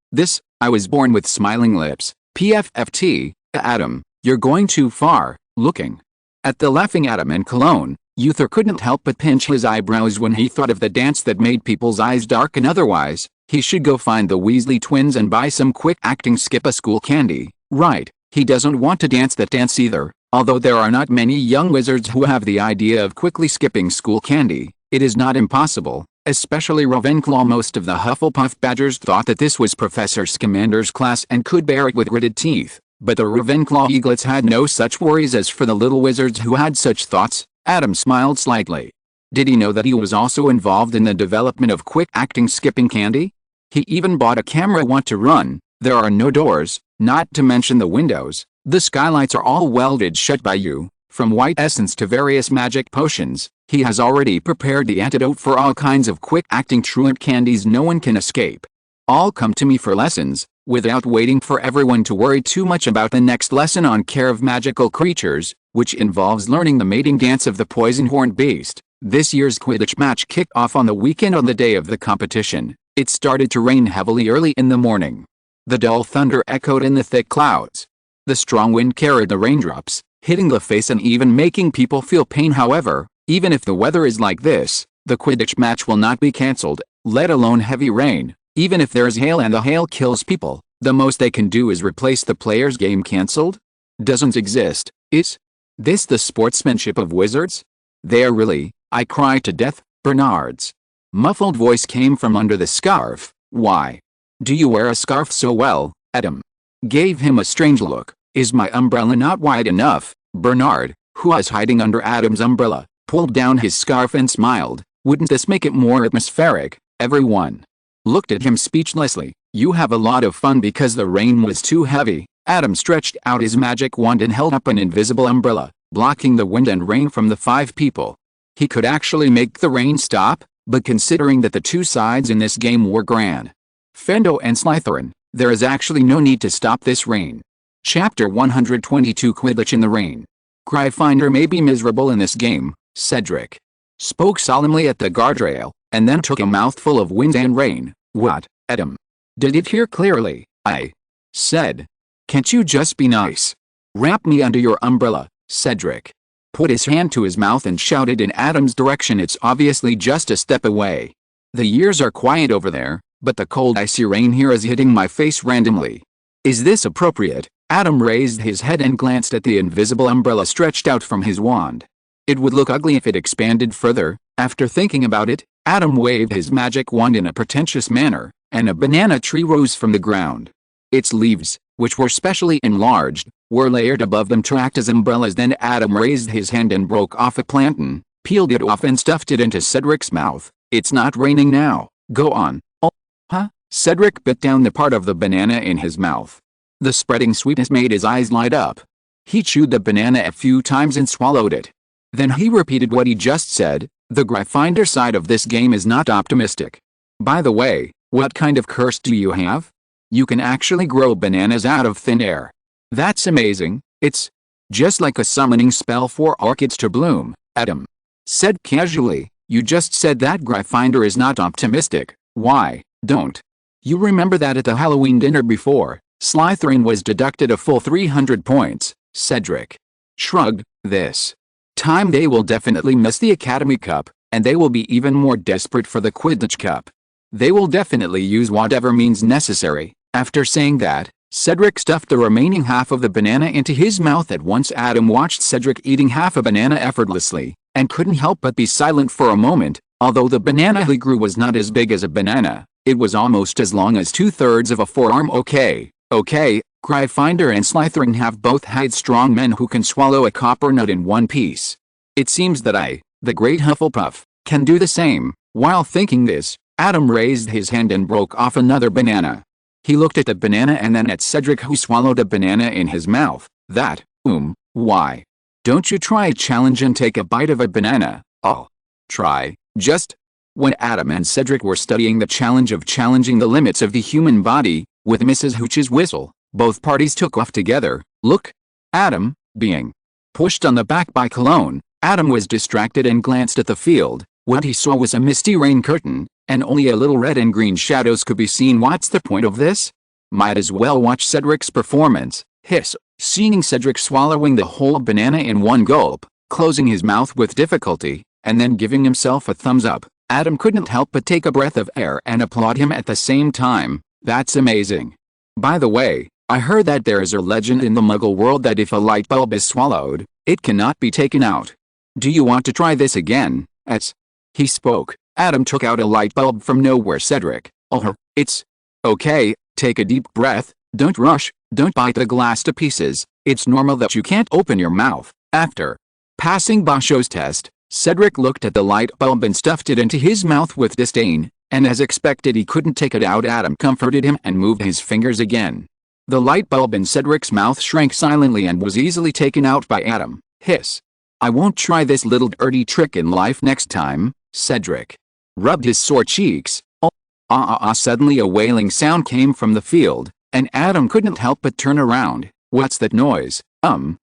I was born with smiling lips. PFFT, Adam, you're going too far. Looking at the laughing Adam and Cologne, Uther couldn't help but pinch his eyebrows when he thought of the dance that made people's eyes darken otherwise. He should go find the Weasley twins and buy some quick-acting skip-a-school candy. Right, he doesn't want to dance that dance either. Although there are not many young wizards who have the idea of quickly skipping school candy, it is not impossible. Especially Ravenclaw. Most of the Hufflepuff Badgers thought that this was Professor Scamander's class and could bear it with gritted teeth, but the Ravenclaw eaglets had no such worries as for the little wizards who had such thoughts. Adam smiled slightly. Did he know that he was also involved in the development of quick-acting skipping candy? He even bought a camera. Want to run? There are no doors, not to mention the windows. The skylights are all welded shut by you. From white essence to various magic potions, he has already prepared the antidote for all kinds of quick-acting truant candies no one can escape. All come to me for lessons, without waiting for everyone to worry too much about the next lesson on care of magical creatures, which involves learning the mating dance of the poison-horned beast. This year's Quidditch match kicked off on the weekend on the day of the competition. It started to rain heavily early in the morning. The dull thunder echoed in the thick clouds. The strong wind carried the raindrops, hitting the face and even making people feel pain. However, even if the weather is like this, the Quidditch match will not be cancelled, let alone heavy rain. Even if there's hail and the hail kills people, the most they can do is replace the player's game. Cancelled? Doesn't exist. Is this the sportsmanship of wizards? They are really, I cry to death. Bernard's muffled voice came from under the scarf. Why do you wear a scarf so well? Adam gave him a strange look. Is my umbrella not wide enough? Bernard, who was hiding under Adam's umbrella, pulled down his scarf and smiled. Wouldn't this make it more atmospheric? Everyone looked at him speechlessly. You have a lot of fun because the rain was too heavy. Adam stretched out his magic wand and held up an invisible umbrella, blocking the wind and rain from the 5 people. He could actually make the rain stop, but considering that the 2 sides in this game were Gran Fendo and Slytherin, there is actually no need to stop this rain. Chapter 122 Quidditch in the Rain. Gryffindor may be miserable in this game, Cedric spoke solemnly at the guardrail, and then took a mouthful of wind and rain. What, Adam? Did it hear clearly? I said. Can't you just be nice? Wrap me under your umbrella. Cedric put his hand to his mouth and shouted in Adam's direction. It's obviously just a step away. The years are quiet over there, but the cold icy rain here is hitting my face randomly. Is this appropriate? Adam raised his head and glanced at the invisible umbrella stretched out from his wand. It would look ugly if it expanded further. After thinking about it, Adam waved his magic wand in a pretentious manner, and a banana tree rose from the ground. Its leaves, which were specially enlarged, were layered above them to act as umbrellas. Then Adam raised his hand and broke off a plantain, peeled it off and stuffed it into Cedric's mouth. It's not raining now. Go on. Oh, huh? Cedric bit down the part of the banana in his mouth. The spreading sweetness made his eyes light up. He chewed the banana a few times and swallowed it. Then he repeated what he just said. The Gryffindor side of this game is not optimistic. By the way, what kind of curse do you have? You can actually grow bananas out of thin air. That's amazing. It's just like a summoning spell for orchids to bloom, Adam said casually. You just said that Gryffindor is not optimistic. Why don't you remember that at the Halloween dinner before, Slytherin was deducted a full 300 points? Cedric shrugged. This time they will definitely miss the Academy Cup, and they will be even more desperate for the Quidditch Cup. They will definitely use whatever means necessary. After saying that, Cedric stuffed the remaining half of the banana into his mouth at once. Adam watched Cedric eating half a banana effortlessly, and couldn't help but be silent for a moment. Although the banana he grew was not as big as a banana, it was almost as long as 2/3 of a forearm. Okay, Gryffindor and Slytherin have both had strong men who can swallow a copper nut in one piece. It seems that I, the great Hufflepuff, can do the same. While thinking this, Adam raised his hand and broke off another banana. He looked at the banana and then at Cedric, who swallowed a banana in his mouth. Why don't you try a challenge and take a bite of a banana? I'll try. Just when Adam and Cedric were studying the challenge of challenging the limits of the human body, with Mrs. Hooch's whistle, both parties took off together. Look! Adam, being pushed on the back by Cologne, Adam was distracted and glanced at the field. What he saw was a misty rain curtain, and only a little red and green shadows could be seen. What's the point of this? Might as well watch Cedric's performance. Hiss. Seeing Cedric swallowing the whole banana in one gulp, closing his mouth with difficulty, and then giving himself a thumbs up, Adam couldn't help but take a breath of air and applaud him at the same time. That's amazing. By the way, I heard that there is a legend in the Muggle world that if a light bulb is swallowed, it cannot be taken out. Do you want to try this again? As he spoke, Adam took out a light bulb from nowhere. Cedric, it's okay, take a deep breath, don't rush, don't bite the glass to pieces, it's normal that you can't open your mouth. After passing Basho's test, Cedric looked at the light bulb and stuffed it into his mouth with disdain, and as expected he couldn't take it out. Adam comforted him and moved his fingers again. The light bulb in Cedric's mouth shrank silently and was easily taken out by Adam. Hiss. I won't try this little dirty trick in life next time. Cedric rubbed his sore cheeks. Suddenly a wailing sound came from the field, and Adam couldn't help but turn around. What's that noise?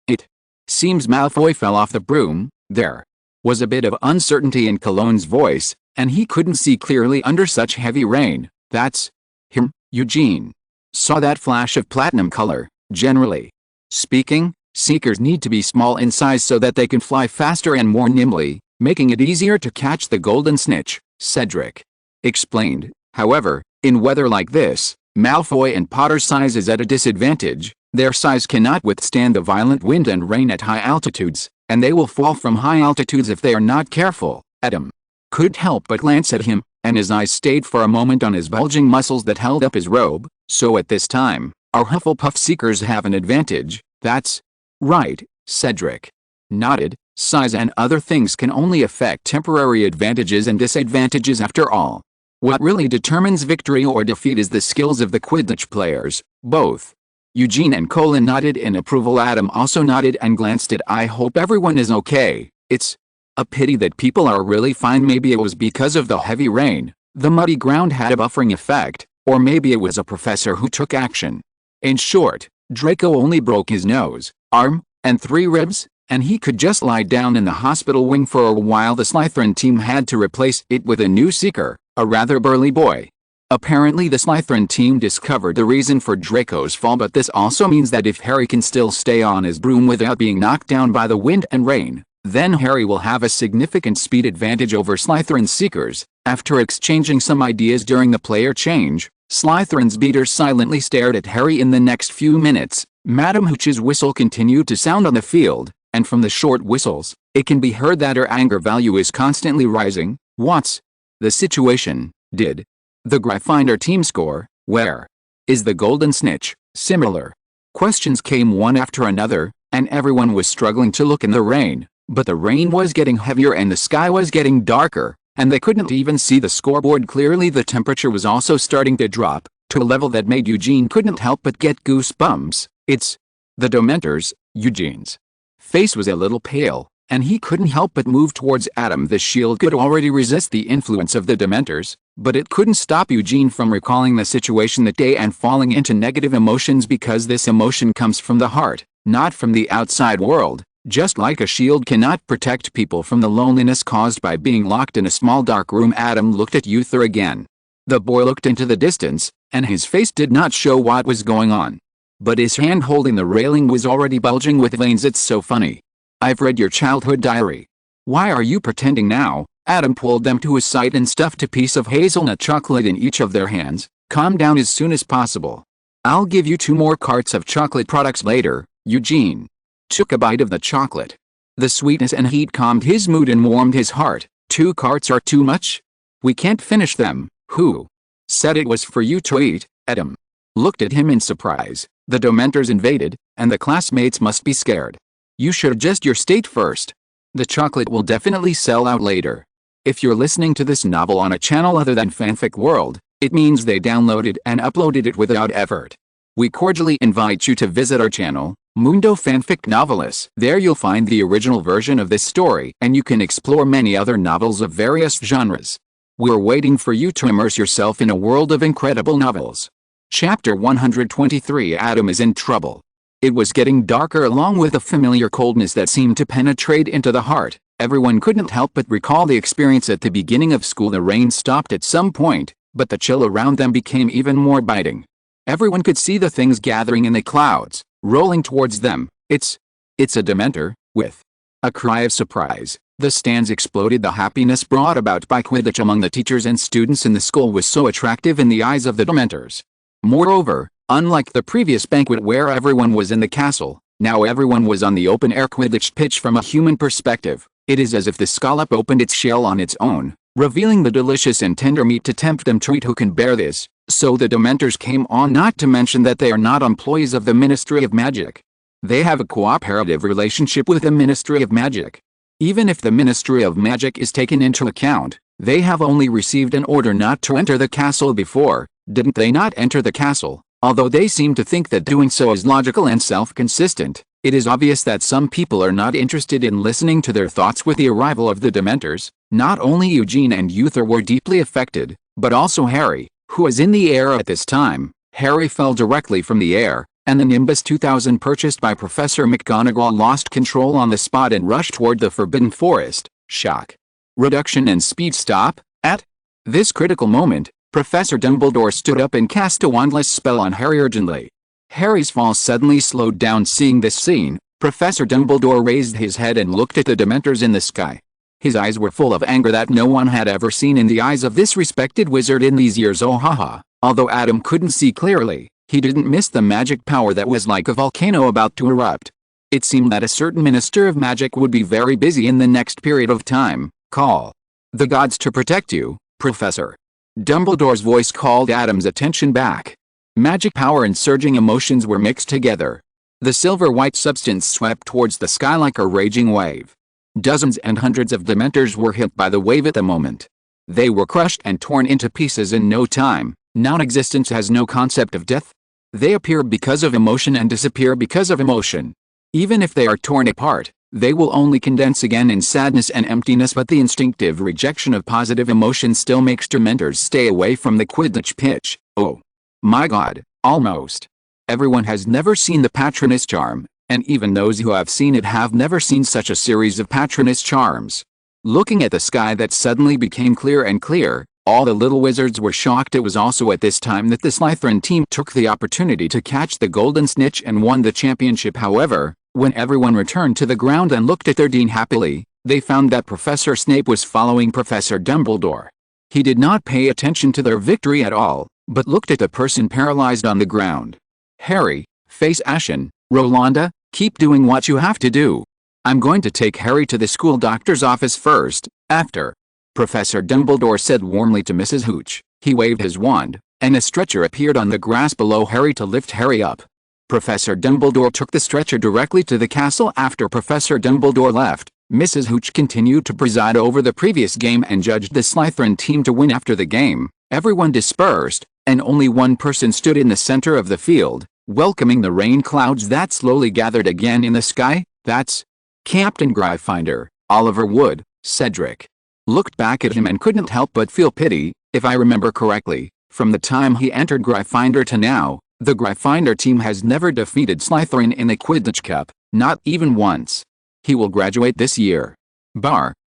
It seems Malfoy fell off the broom. There was a bit of uncertainty in Cologne's voice, and he couldn't see clearly under such heavy rain. That's him. Eugene saw that flash of platinum color. Generally speaking, seekers need to be small in size so that they can fly faster and more nimbly, making it easier to catch the golden snitch, Cedric explained. However, in weather like this, Malfoy and Potter's size is at a disadvantage. Their size cannot withstand the violent wind and rain at high altitudes, and they will fall from high altitudes if they are not careful. Adam couldn't help but glance at him, and his eyes stayed for a moment on his bulging muscles that held up his robe. So at this time, our Hufflepuff seekers have an advantage. That's right, Cedric nodded. Size and other things can only affect temporary advantages and disadvantages. After all, what really determines victory or defeat is the skills of the Quidditch players. Both Eugene and Colin nodded in approval. Adam also nodded and glanced at I hope everyone is okay. It's a pity that people are really fine. Maybe it was because of the heavy rain. The muddy ground had a buffering effect, or maybe it was a professor who took action. In short, Draco only broke his nose, arm, and 3 ribs, and he could just lie down in the hospital wing for a while. The Slytherin team had to replace it with a new seeker, a rather burly boy. Apparently the Slytherin team discovered the reason for Draco's fall, but this also means that if Harry can still stay on his broom without being knocked down by the wind and rain, then Harry will have a significant speed advantage over Slytherin seekers. After exchanging some ideas during the player change, Slytherin's beaters silently stared at Harry. In the next few minutes, Madame Hooch's whistle continued to sound on the field, and from the short whistles, it can be heard that her anger value is constantly rising. What's the situation? Did the Gryffindor team score? Where is the golden snitch? Similar questions came one after another, and everyone was struggling to look in the rain, but the rain was getting heavier and the sky was getting darker, and they couldn't even see the scoreboard clearly. The temperature was also starting to drop, to a level that made Eugene couldn't help but get goosebumps. It's the Dementors. Eugene's face was a little pale, and he couldn't help but move towards Adam. The shield could already resist the influence of the Dementors, but it couldn't stop Eugene from recalling the situation that day and falling into negative emotions, because this emotion comes from the heart, not from the outside world. Just like a shield cannot protect people from the loneliness caused by being locked in a small dark room. Adam looked at Uther again. The boy looked into the distance, and his face did not show what was going on. But his hand holding the railing was already bulging with veins. It's so funny. I've read your childhood diary. Why are you pretending now? Adam pulled them to his side and stuffed a piece of hazelnut chocolate in each of their hands. Calm down as soon as possible. I'll give you 2 more carts of chocolate products later. Eugene took a bite of the chocolate. The sweetness and heat calmed his mood and warmed his heart. 2 carts are too much? We can't finish them. Who said it was for you to eat? Adam looked at him in surprise. The Dementors invaded, and the classmates must be scared. You should adjust your state first. The chocolate will definitely sell out later. If you're listening to this novel on a channel other than Fanfic World, it means they downloaded and uploaded it without effort. We cordially invite you to visit our channel, Mundo Fanfic Novelists. There you'll find the original version of this story, and you can explore many other novels of various genres. We're waiting for you to immerse yourself in a world of incredible novels. Chapter 123. Adam is in trouble. It was getting darker, along with a familiar coldness that seemed to penetrate into the heart. Everyone couldn't help but recall the experience at the beginning of school. The rain stopped at some point, but the chill around them became even more biting. Everyone could see the things gathering in the clouds, rolling towards them. It's a Dementor. With a cry of surprise, the stands exploded. The happiness brought about by Quidditch among the teachers and students in the school was so attractive in the eyes of the Dementors. Moreover, unlike the previous banquet where everyone was in the castle, now everyone was on the open-air Quidditch pitch. From a human perspective, it is as if the scallop opened its shell on its own, revealing the delicious and tender meat to tempt them to eat. Who can bear this? So the Dementors came on, not to mention that they are not employees of the Ministry of Magic. They have a cooperative relationship with the Ministry of Magic. Even if the Ministry of Magic is taken into account, they have only received an order not to enter the castle before. Didn't they not enter the castle? Although they seem to think that doing so is logical and self-consistent, it is obvious that some people are not interested in listening to their thoughts. With the arrival of the Dementors, not only Eugene and Uther were deeply affected, but also Harry, who was in the air at this time. Harry fell directly from the air, and the Nimbus 2000 purchased by Professor McGonagall lost control on the spot and rushed toward the Forbidden Forest. Shock, reduction and speed stop. At this critical moment, Professor Dumbledore stood up and cast a wandless spell on Harry urgently. Harry's fall suddenly slowed down. Seeing this scene, Professor Dumbledore raised his head and looked at the Dementors in the sky. His eyes were full of anger that no one had ever seen in the eyes of this respected wizard in these years. Oh haha. Although Adam couldn't see clearly, he didn't miss the magic power that was like a volcano about to erupt. It seemed that a certain Minister of Magic would be very busy in the next period of time. Call the gods to protect you, Professor. Dumbledore's voice called Adam's attention back. Magic power and surging emotions were mixed together. The silver-white substance swept towards the sky like a raging wave. Dozens and hundreds of Dementors were hit by the wave at the moment. They were crushed and torn into pieces in no time. Non-existence has no concept of death. They appear because of emotion and disappear because of emotion. Even if they are torn apart, they will only condense again in sadness and emptiness. But the instinctive rejection of positive emotion still makes Dementors stay away from the Quidditch pitch. Oh my god, almost everyone has never seen the Patronus charm, and even those who have seen it have never seen such a series of Patronus charms. Looking at the sky that suddenly became clear and clear, all the little wizards were shocked. It was also at this time that the Slytherin team took the opportunity to catch the golden snitch and won the championship. However, when everyone returned to the ground and looked at their dean happily, they found that Professor Snape was following Professor Dumbledore. He did not pay attention to their victory at all, but looked at the person paralyzed on the ground. Harry, face ashen. Rolanda, keep doing what you have to do. I'm going to take Harry to the school doctor's office first, after. Professor Dumbledore said warmly to Mrs. Hooch. He waved his wand, and a stretcher appeared on the grass below Harry to lift Harry up. Professor Dumbledore took the stretcher directly to the castle. After Professor Dumbledore left, Mrs. Hooch continued to preside over the previous game and judged the Slytherin team to win. After the game, everyone dispersed, and only one person stood in the center of the field, welcoming the rain clouds that slowly gathered again in the sky. That's Captain Gryffindor, Oliver Wood, Cedric, looked back at him and couldn't help but feel pity. If I remember correctly, from the time he entered Gryffindor to now, the Gryffindor team has never defeated Slytherin in the Quidditch Cup, not even once. He will graduate this year.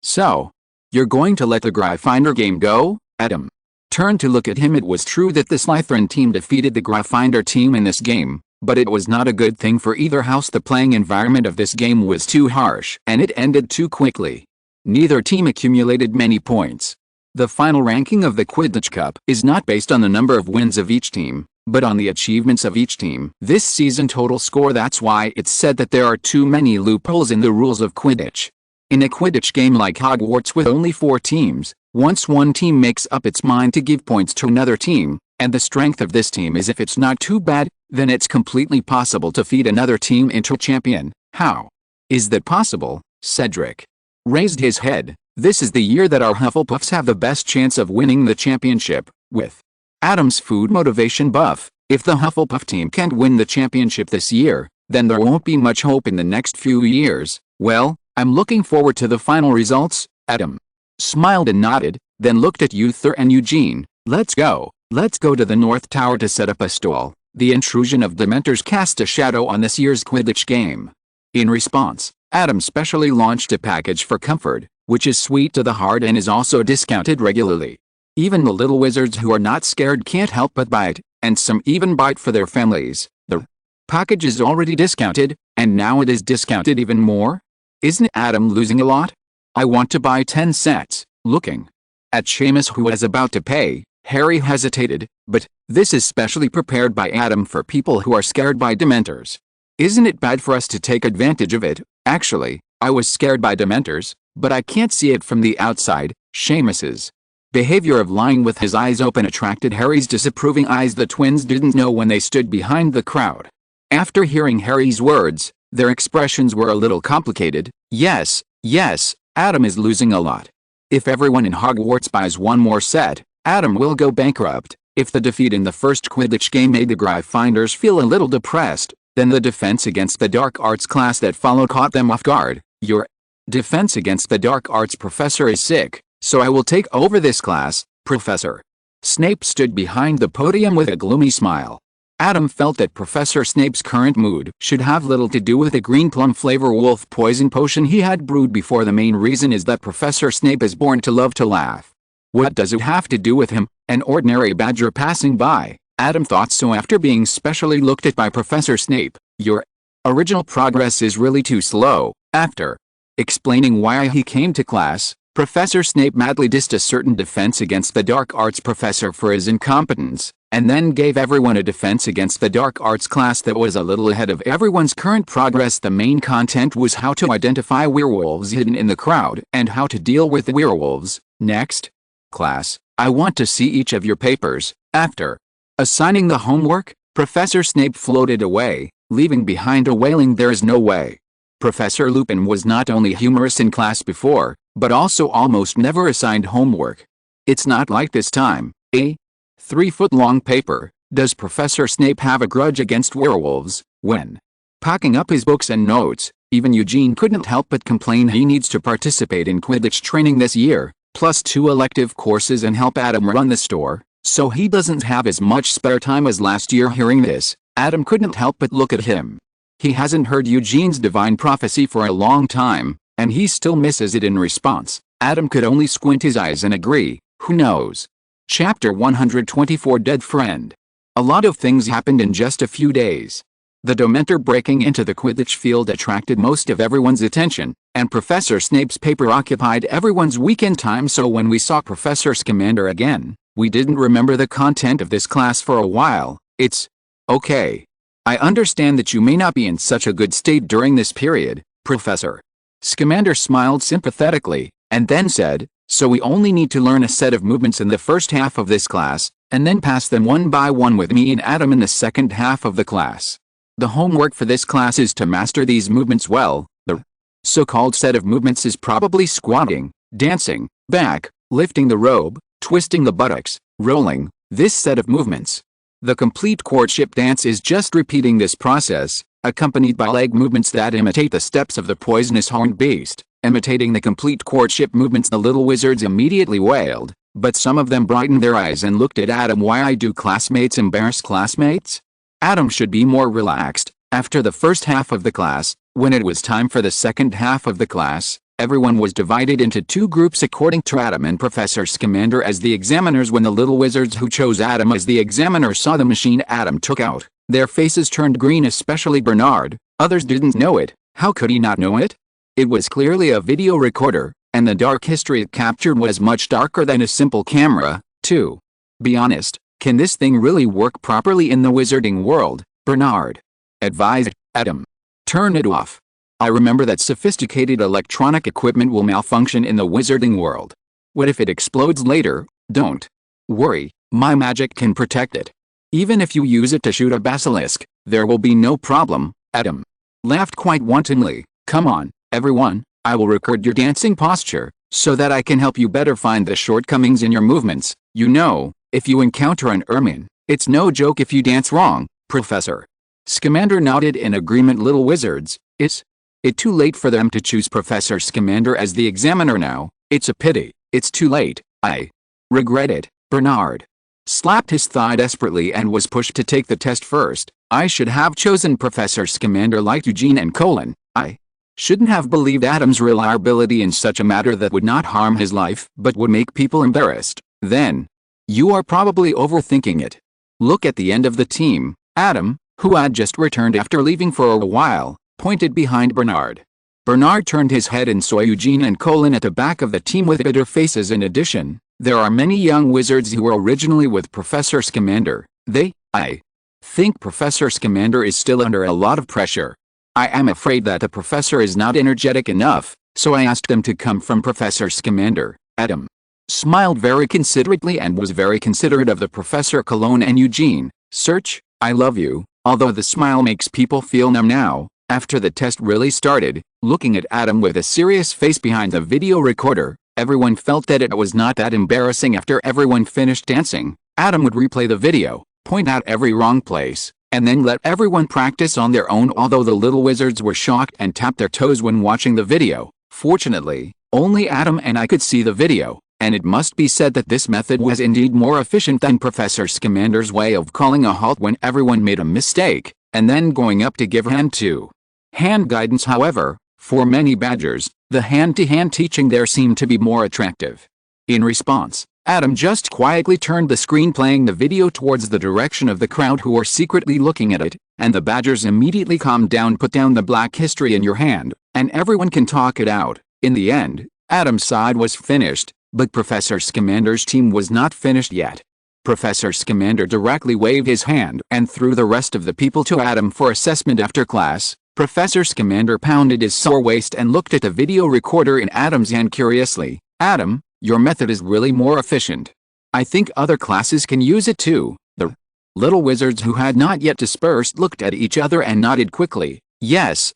So, you're going to let the Gryffindor game go? Adam turned to look at him. It was true that the Slytherin team defeated the Gryffindor team in this game, but it was not a good thing for either house. The playing environment of this game was too harsh, and it ended too quickly. Neither team accumulated many points. The final ranking of the Quidditch Cup is not based on the number of wins of each team, but on the achievements of each team. This season total score. That's why it's said that there are too many loopholes in the rules of Quidditch. In a Quidditch game like Hogwarts with only 4 teams, once one team makes up its mind to give points to another team, and the strength of this team is if it's not too bad, then it's completely possible to feed another team into a champion. How is that possible? Cedric raised his head. This is the year that our Hufflepuffs have the best chance of winning the championship. With Adam's food motivation buff, if the Hufflepuff team can't win the championship this year, then there won't be much hope in the next few years. Well, I'm looking forward to the final results. Adam smiled and nodded, then looked at Uther and Eugene. Let's go to the North Tower to set up a stall. The intrusion of Dementors cast a shadow on this year's Quidditch game. In response, Adam specially launched a package for comfort, which is sweet to the heart and is also discounted regularly. Even the little wizards who are not scared can't help but buy it, and some even buy it for their families. The package is already discounted, and now it is discounted even more? Isn't Adam losing a lot? I want to buy 10 sets. Looking at Seamus, who was about to pay, Harry hesitated, but this is specially prepared by Adam for people who are scared by Dementors. Isn't it bad for us to take advantage of it? Actually, I was scared by Dementors, but I can't see it from the outside. Seamus's behavior of lying with his eyes open attracted Harry's disapproving eyes. The twins didn't know when they stood behind the crowd. After hearing Harry's words, their expressions were a little complicated. Yes, Adam is losing a lot. If everyone in Hogwarts buys one more set, Adam will go bankrupt. If the defeat in the first Quidditch game made the Gryffindors feel a little depressed, then the defense against the dark arts class that followed caught them off guard. Your defense against the dark arts professor is sick, so I will take over this class, Professor. Snape stood behind the podium with a gloomy smile. Adam felt that Professor Snape's current mood should have little to do with the green plum flavor wolf poison potion he had brewed before. The main reason is that Professor Snape is born to love to laugh. What does it have to do with him, an ordinary badger passing by? Adam thought so after being specially looked at by Professor Snape. Your original progress is really too slow. After explaining why he came to class, Professor Snape madly dissed a certain defense against the dark arts professor for his incompetence, and then gave everyone a defense against the dark arts class that was a little ahead of everyone's current progress. The main content was how to identify werewolves hidden in the crowd and how to deal with the werewolves. Next class, I want to see each of your papers. After assigning the homework, Professor Snape floated away, leaving behind a wailing "There is no way." Professor Lupin was not only humorous in class before, but also almost never assigned homework. It's not like this time. A 3-foot-long paper. Does Professor Snape have a grudge against werewolves? When packing up his books and notes, even Eugene couldn't help but complain he needs to participate in Quidditch training this year, plus 2 elective courses and help Adam run the store, so he doesn't have as much spare time as last year. Hearing this, Adam couldn't help but look at him. He hasn't heard Eugene's divine prophecy for a long time, and he still misses it. In response, Adam could only squint his eyes and agree, who knows? Chapter 124 Dead Friend. A lot of things happened in just a few days. The Dementor breaking into the Quidditch field attracted most of everyone's attention, and Professor Snape's paper occupied everyone's weekend time. So when we saw Professor Scamander again, we didn't remember the content of this class for a while. It's okay. I understand that you may not be in such a good state during this period, Professor. Scamander smiled sympathetically, and then said, so we only need to learn a set of movements in the first half of this class, and then pass them one by one with me and Adam in the second half of the class. The homework for this class is to master these movements well. The so-called set of movements is probably squatting, dancing, back, lifting the robe, twisting the buttocks, rolling. This set of movements. The complete courtship dance is just repeating this process. accompanied by leg movements that imitate the steps of the poisonous horned beast. Imitating the complete courtship movements, the little wizards immediately wailed, but some of them brightened their eyes and looked at Adam. Why do classmates embarrass classmates? Adam should be more relaxed. After the first half of the class, when it was time for the second half of the class, everyone was divided into two groups according to Adam and Professor Scamander as the examiners. When the little wizards who chose Adam as the examiner saw the machine Adam took out, their faces turned green, especially Bernard. Others didn't know it. How could he not know it? It was clearly a video recorder, and the dark history it captured was much darker than a simple camera, too. Be honest, can this thing really work properly in the wizarding world? Bernard advised Adam. Turn it off. I remember that sophisticated electronic equipment will malfunction in the wizarding world. What if it explodes later? Don't worry, my magic can protect it. Even if you use it to shoot a basilisk, there will be no problem. Adam laughed quite wantonly. Come on, everyone, I will record your dancing posture, so that I can help you better find the shortcomings in your movements. You know, if you encounter an ermine, it's no joke if you dance wrong, Professor. Scamander nodded in agreement. Little wizards, is it too late for them to choose Professor Scamander as the examiner now? It's a pity, it's too late. I regret it. Bernard slapped his thigh desperately and was pushed to take the test first. I should have chosen Professor Scamander like Eugene and Colin. I shouldn't have believed Adam's reliability in such a matter that would not harm his life but would make people embarrassed. Then, you are probably overthinking it. Look at the end of the team. Adam, who had just returned after leaving for a while, pointed behind Bernard. Bernard turned his head and saw Eugene and Colin at the back of the team with bitter faces. In addition, there are many young wizards who were originally with Professor Scamander. I think Professor Scamander is still under a lot of pressure. I am afraid that the professor is not energetic enough, so I asked them to come from Professor Scamander. Adam smiled very considerately and was very considerate of the Professor. Colin and Eugene, search, I love you. Although the smile makes people feel numb now, after the test really started, looking at Adam with a serious face behind the video recorder, everyone felt that it was not that embarrassing. After everyone finished dancing, Adam would replay the video, point out every wrong place, and then let everyone practice on their own. Although the little wizards were shocked and tapped their toes when watching the video, fortunately, only Adam and I could see the video, and it must be said that this method was indeed more efficient than Professor Scamander's way of calling a halt when everyone made a mistake, and then going up to give hand-to-hand guidance. However, for many badgers, the hand-to-hand teaching there seemed to be more attractive. In response, Adam just quietly turned the screen playing the video towards the direction of the crowd who were secretly looking at it, and the badgers immediately calmed down. Put down the black history in your hand, and everyone can talk it out. In the end, Adam's side was finished, but Professor Scamander's team was not finished yet. Professor Scamander directly waved his hand and threw the rest of the people to Adam for assessment. After class, Professor Scamander pounded his sore waist and looked at the video recorder in Adam's hand curiously. Adam, your method is really more efficient. I think other classes can use it too. The little wizards who had not yet dispersed looked at each other and nodded quickly. Yes,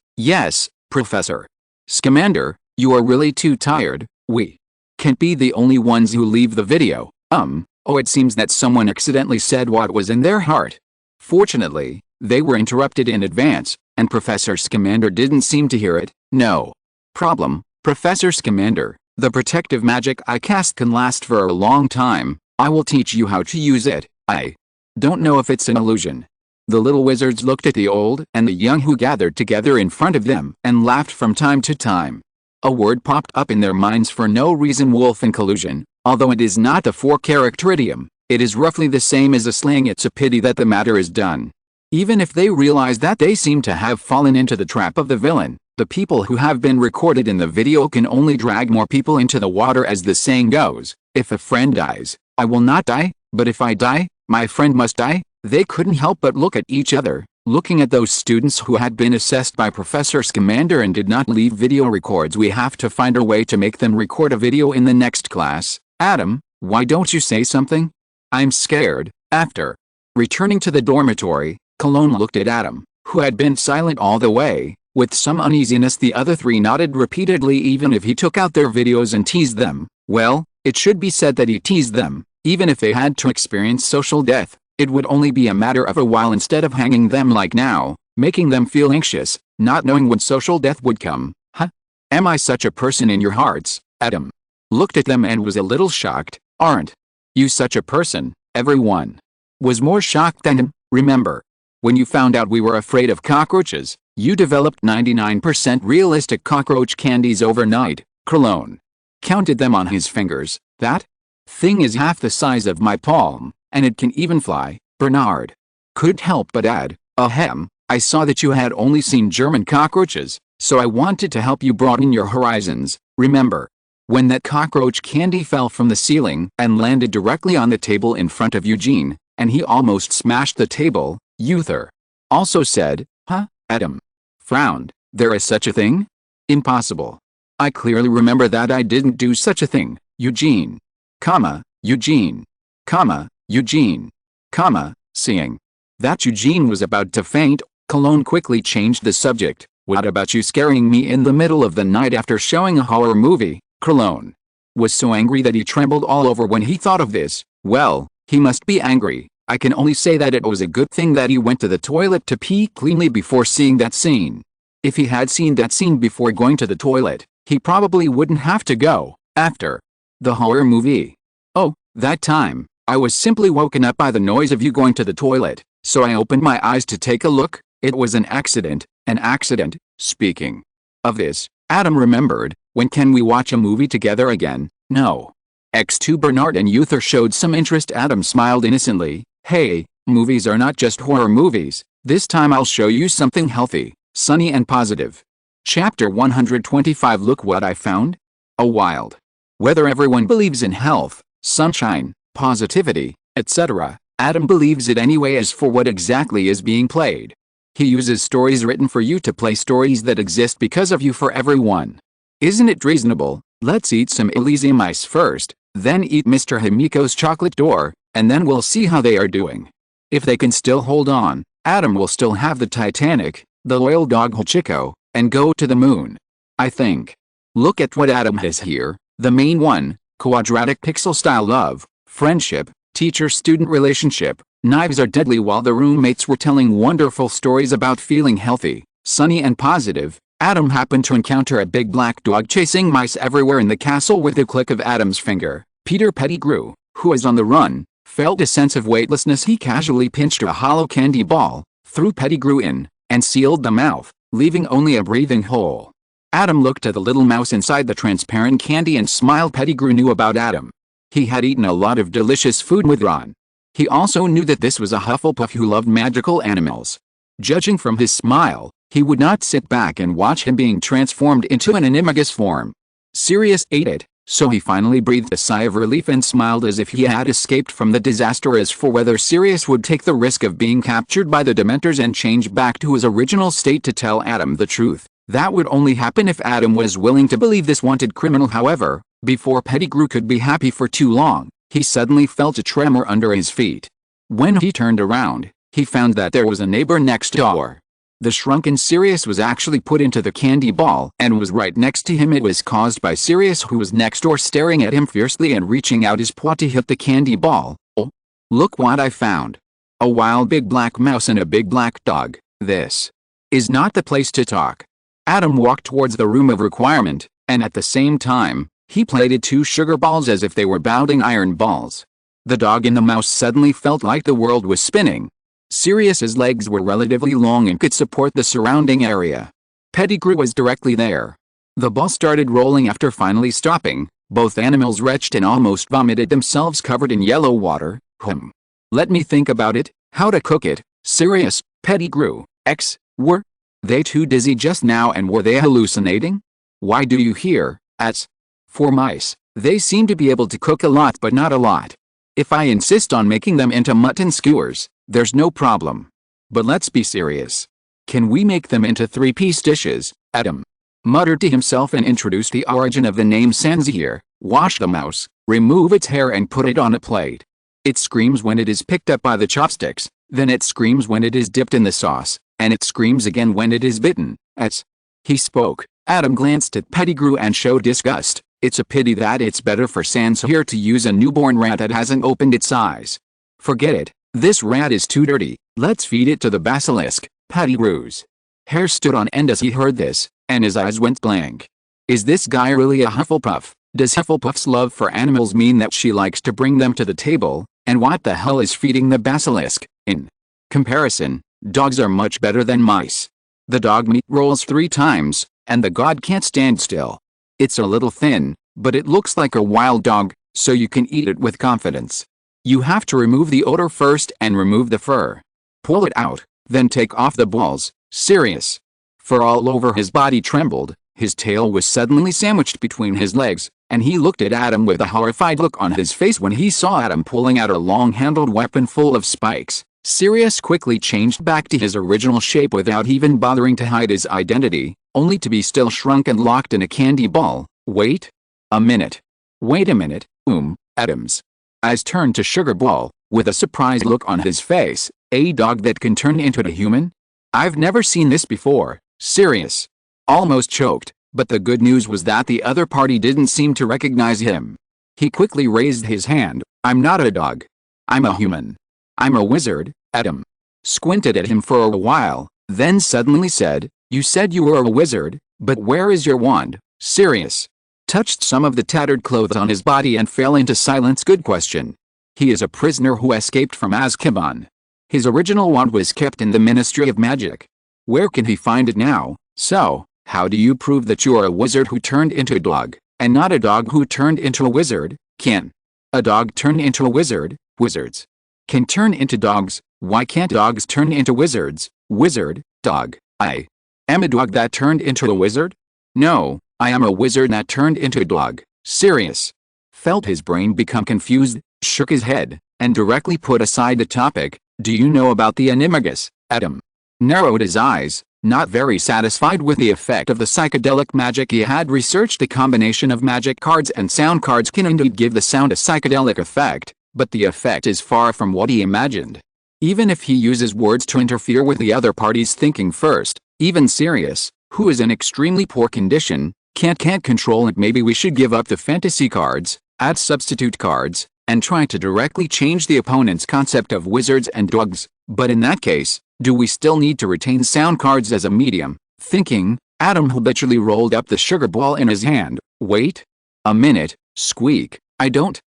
Professor Scamander, you are really too tired. We can't be the only ones who leave the video. Oh, it seems that someone accidentally said what was in their heart. Fortunately, they were interrupted in advance, and Professor Scamander didn't seem to hear it. No problem, Professor Scamander. The protective magic I cast can last for a long time. I will teach you how to use it. I don't know if it's an illusion. The little wizards looked at the old and the young who gathered together in front of them and laughed from time to time. A word popped up in their minds for no reason: wolf and collusion. Although it is not a 4-character idiom, it is roughly the same as a slang. It's a pity that the matter is done. Even if they realize that they seem to have fallen into the trap of the villain, the people who have been recorded in the video can only drag more people into the water. As the saying goes, if a friend dies, I will not die, but if I die, my friend must die. They couldn't help but look at each other, looking at those students who had been assessed by Professor Scamander and did not leave video records. We have to find a way to make them record a video in the next class. Adam, why don't you say something? I'm scared. After returning to the dormitory, Colin looked at Adam, who had been silent all the way, with some uneasiness. The other three nodded repeatedly. Even if he took out their videos and teased them, well, it should be said that he teased them. Even if they had to experience social death, it would only be a matter of a while instead of hanging them like now. making them feel anxious, not knowing when social death would come. Huh? Am I such a person in your hearts? Adam looked at them and was a little shocked. Aren't you such a person? Everyone was more shocked than him. Remember, when you found out we were afraid of cockroaches, you developed 99% realistic cockroach candies overnight. Cologne counted them on his fingers. That thing is half the size of my palm, and it can even fly. Bernard couldn't help but add, ahem, I saw that you had only seen German cockroaches, so I wanted to help you broaden your horizons. Remember, when that cockroach candy fell from the ceiling and landed directly on the table in front of Eugene, and he almost smashed the table, Uther also said, huh? Adam frowned. There is such a thing? Impossible. I clearly remember that I didn't do such a thing. Eugene, Eugene, Eugene, seeing that Eugene was about to faint, Cologne quickly changed the subject. What about you scaring me in the middle of the night after showing a horror movie? Cologne was so angry that he trembled all over when he thought of this. Well, he must be angry. I can only say that it was a good thing that he went to the toilet to pee cleanly before seeing that scene. If he had seen that scene before going to the toilet, he probably wouldn't have to go after the horror movie. Oh, that time, I was simply woken up by the noise of you going to the toilet, so I opened my eyes to take a look. It was an accident. Speaking of this, Adam remembered, when can we watch a movie together again? No. X2 Bernard and Uther showed some interest. Adam smiled innocently. Hey, movies are not just horror movies. This time I'll show you something healthy, sunny and positive. Chapter 125. Look what I found. A wild. Whether everyone believes in health, sunshine, positivity, etc., Adam believes it anyway. As for what exactly is being played, he uses stories written for you to play stories that exist because of you for everyone. Isn't it reasonable? Let's eat some Elysium ice first, then eat Mr. Himiko's chocolate door, and then we'll see how they are doing. If they can still hold on, Adam will still have the Titanic, the loyal dog Hachiko, and go to the moon. I think. Look at what Adam has here. The main one, quadratic pixel-style love, friendship, teacher-student relationship. Knives are deadly. While the roommates were telling wonderful stories about feeling healthy, sunny and positive, Adam happened to encounter a big black dog chasing mice everywhere in the castle. With a click of Adam's finger, Peter Pettigrew, who was on the run, felt a sense of weightlessness. He casually pinched a hollow candy ball, threw Pettigrew in, and sealed the mouth, leaving only a breathing hole. Adam looked at the little mouse inside the transparent candy and smiled. Pettigrew knew about Adam. He had eaten a lot of delicious food with Ron. He also knew that this was a Hufflepuff who loved magical animals. Judging from his smile, he would not sit back and watch him being transformed into an animagus form. Sirius ate it, so he finally breathed a sigh of relief and smiled as if he had escaped from the disaster. As for whether Sirius would take the risk of being captured by the Dementors and change back to his original state to tell Adam the truth, that would only happen if Adam was willing to believe this wanted criminal. However, before Pettigrew could be happy for too long, he suddenly felt a tremor under his feet. When he turned around, he found that there was a neighbor next door. The shrunken Sirius was actually put into the candy ball and was right next to him. It was caused by Sirius, who was next door staring at him fiercely and reaching out his paw to hit the candy ball. Oh, look what I found. A wild big black mouse and a big black dog. This is not the place to talk. Adam walked towards the room of requirement, and at the same time, he plated 2 sugar balls as if they were bounding iron balls. The dog and the mouse suddenly felt like the world was spinning. Sirius's legs were relatively long and could support the surrounding area. Pettigrew was directly there. The ball started rolling after finally stopping. Both animals retched and almost vomited themselves covered in yellow water. Let me think about it. How to cook it. Sirius, Pettigrew, were they too dizzy just now, and were they hallucinating? Why do you hear, for mice, they seem to be able to cook a lot but not a lot. If I insist on making them into mutton skewers, there's no problem. But let's be serious. Can we make them into 3-piece dishes? Adam muttered to himself and introduced the origin of the name Sanzir. Wash the mouse, remove its hair and put it on a plate. It screams when it is picked up by the chopsticks, then it screams when it is dipped in the sauce, and it screams again when it is bitten. As he spoke, Adam glanced at Pettigrew and showed disgust. It's a pity that it's better for Sanzir to use a newborn rat that hasn't opened its eyes. Forget it, this rat is too dirty, let's feed it to the basilisk. Patty ruse. Hair stood on end as he heard this, and his eyes went blank. Is this guy really a Hufflepuff? Does Hufflepuff's love for animals mean that she likes to bring them to the table? And what the hell is feeding the basilisk? In comparison, dogs are much better than mice. The dog meat rolls 3 times, and the god can't stand still. It's a little thin, but it looks like a wild dog, so you can eat it with confidence. You have to remove the odor first and remove the fur. Pull it out, then take off the balls. Serious. Fur all over his body trembled, his tail was suddenly sandwiched between his legs, and he looked at Adam with a horrified look on his face when he saw Adam pulling out a long-handled weapon full of spikes. Sirius quickly changed back to his original shape without even bothering to hide his identity, only to be still shrunk and locked in a candy ball. Wait a minute. Wait a minute, Adam's eyes turned to Sugar Ball, with a surprised look on his face. A dog that can turn into a human? I've never seen this before. Sirius almost choked, but the good news was that the other party didn't seem to recognize him. He quickly raised his hand. I'm not a dog. I'm a human. I'm a wizard. Adam squinted at him for a while, then suddenly said, You said you were a wizard, but where is your wand? Sirius touched some of the tattered clothes on his body and fell into silence. Good question. He is a prisoner who escaped from Azkaban. His original wand was kept in the Ministry of Magic. Where can he find it now? So, how do you prove that you are a wizard who turned into a dog, and not a dog who turned into a wizard? Can a dog turn into a wizard? Wizards can turn into dogs. Why can't dogs turn into wizards? Wizard, dog. I am a dog that turned into a wizard? No, I am a wizard that turned into a dog. Sirius felt his brain become confused, shook his head, and directly put aside the topic. Do you know about the animagus? Adam narrowed his eyes, not very satisfied with the effect of the psychedelic magic. He had researched the combination of magic cards and sound cards can indeed give the sound a psychedelic effect, but the effect is far from what he imagined. Even if he uses words to interfere with the other party's thinking first, even Sirius, who is in extremely poor condition, can't control it. Maybe we should give up the fantasy cards, add substitute cards, and try to directly change the opponent's concept of wizards and dogs. But in that case, do we still need to retain sound cards as a medium? Thinking, Adam habitually rolled up the sugar ball in his hand. Wait a minute, squeak. I don't.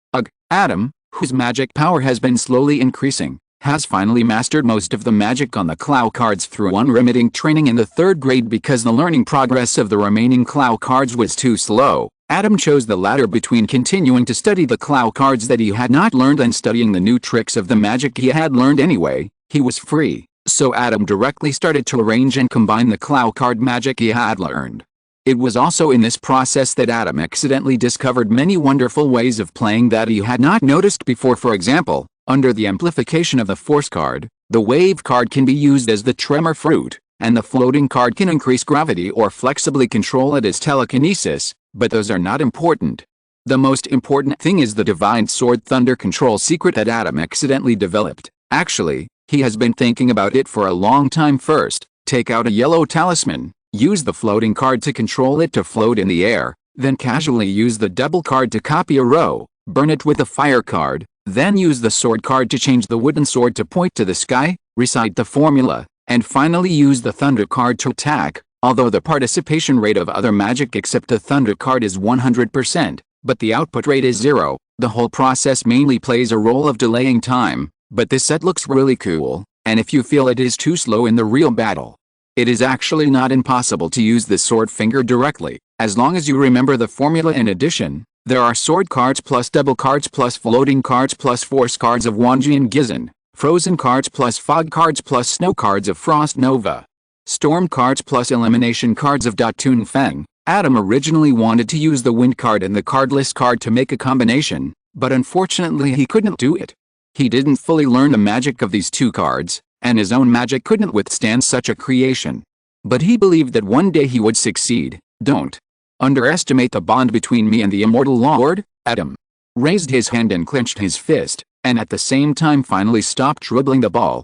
Adam, whose magic power has been slowly increasing, has finally mastered most of the magic on the Clow Cards through unremitting training in the 3rd grade. Because the learning progress of the remaining Clow Cards was too slow, Adam chose the latter between continuing to study the Clow Cards that he had not learned and studying the new tricks of the magic he had learned anyway. He was free, so Adam directly started to arrange and combine the Clow Card magic he had learned. It was also in this process that Adam accidentally discovered many wonderful ways of playing that he had not noticed before. For example, under the amplification of the Force card, the Wave card can be used as the Tremor fruit, and the Floating card can increase gravity or flexibly control it as telekinesis, but those are not important. The most important thing is the Divine Sword Thunder control secret that Adam accidentally developed. Actually, he has been thinking about it for a long time. First, take out a yellow talisman, use the Floating card to control it to float in the air, then casually use the Double card to copy a row, burn it with the Fire card, then use the Sword card to change the wooden sword to point to the sky, recite the formula, and finally use the Thunder card to attack. Although the participation rate of other magic except the Thunder card is 100%, but the output rate is 0, the whole process mainly plays a role of delaying time. But this set looks really cool, and if you feel it is too slow in the real battle, it is actually not impossible to use the sword finger directly, as long as you remember the formula. In addition, there are sword cards plus double cards plus floating cards plus force cards of Wanjian Gizon, frozen cards plus fog cards plus snow cards of Frost Nova, storm cards plus elimination cards of Datun Feng. Adam originally wanted to use the wind card and the cardless card to make a combination, but unfortunately he couldn't do it. He didn't fully learn the magic of these 2 cards, and his own magic couldn't withstand such a creation. But he believed that one day he would succeed. Don't underestimate the bond between me and the Immortal Lord. Adam raised his hand and clenched his fist, and at the same time finally stopped dribbling the ball.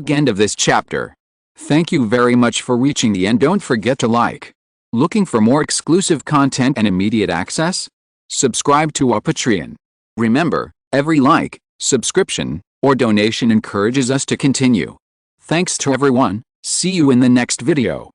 End of this chapter. Thank you very much for reaching the end. Don't forget to like. Looking for more exclusive content and immediate access? Subscribe to our Patreon. Remember, every like, subscription, or donation encourages us to continue. Thanks to everyone, see you in the next video.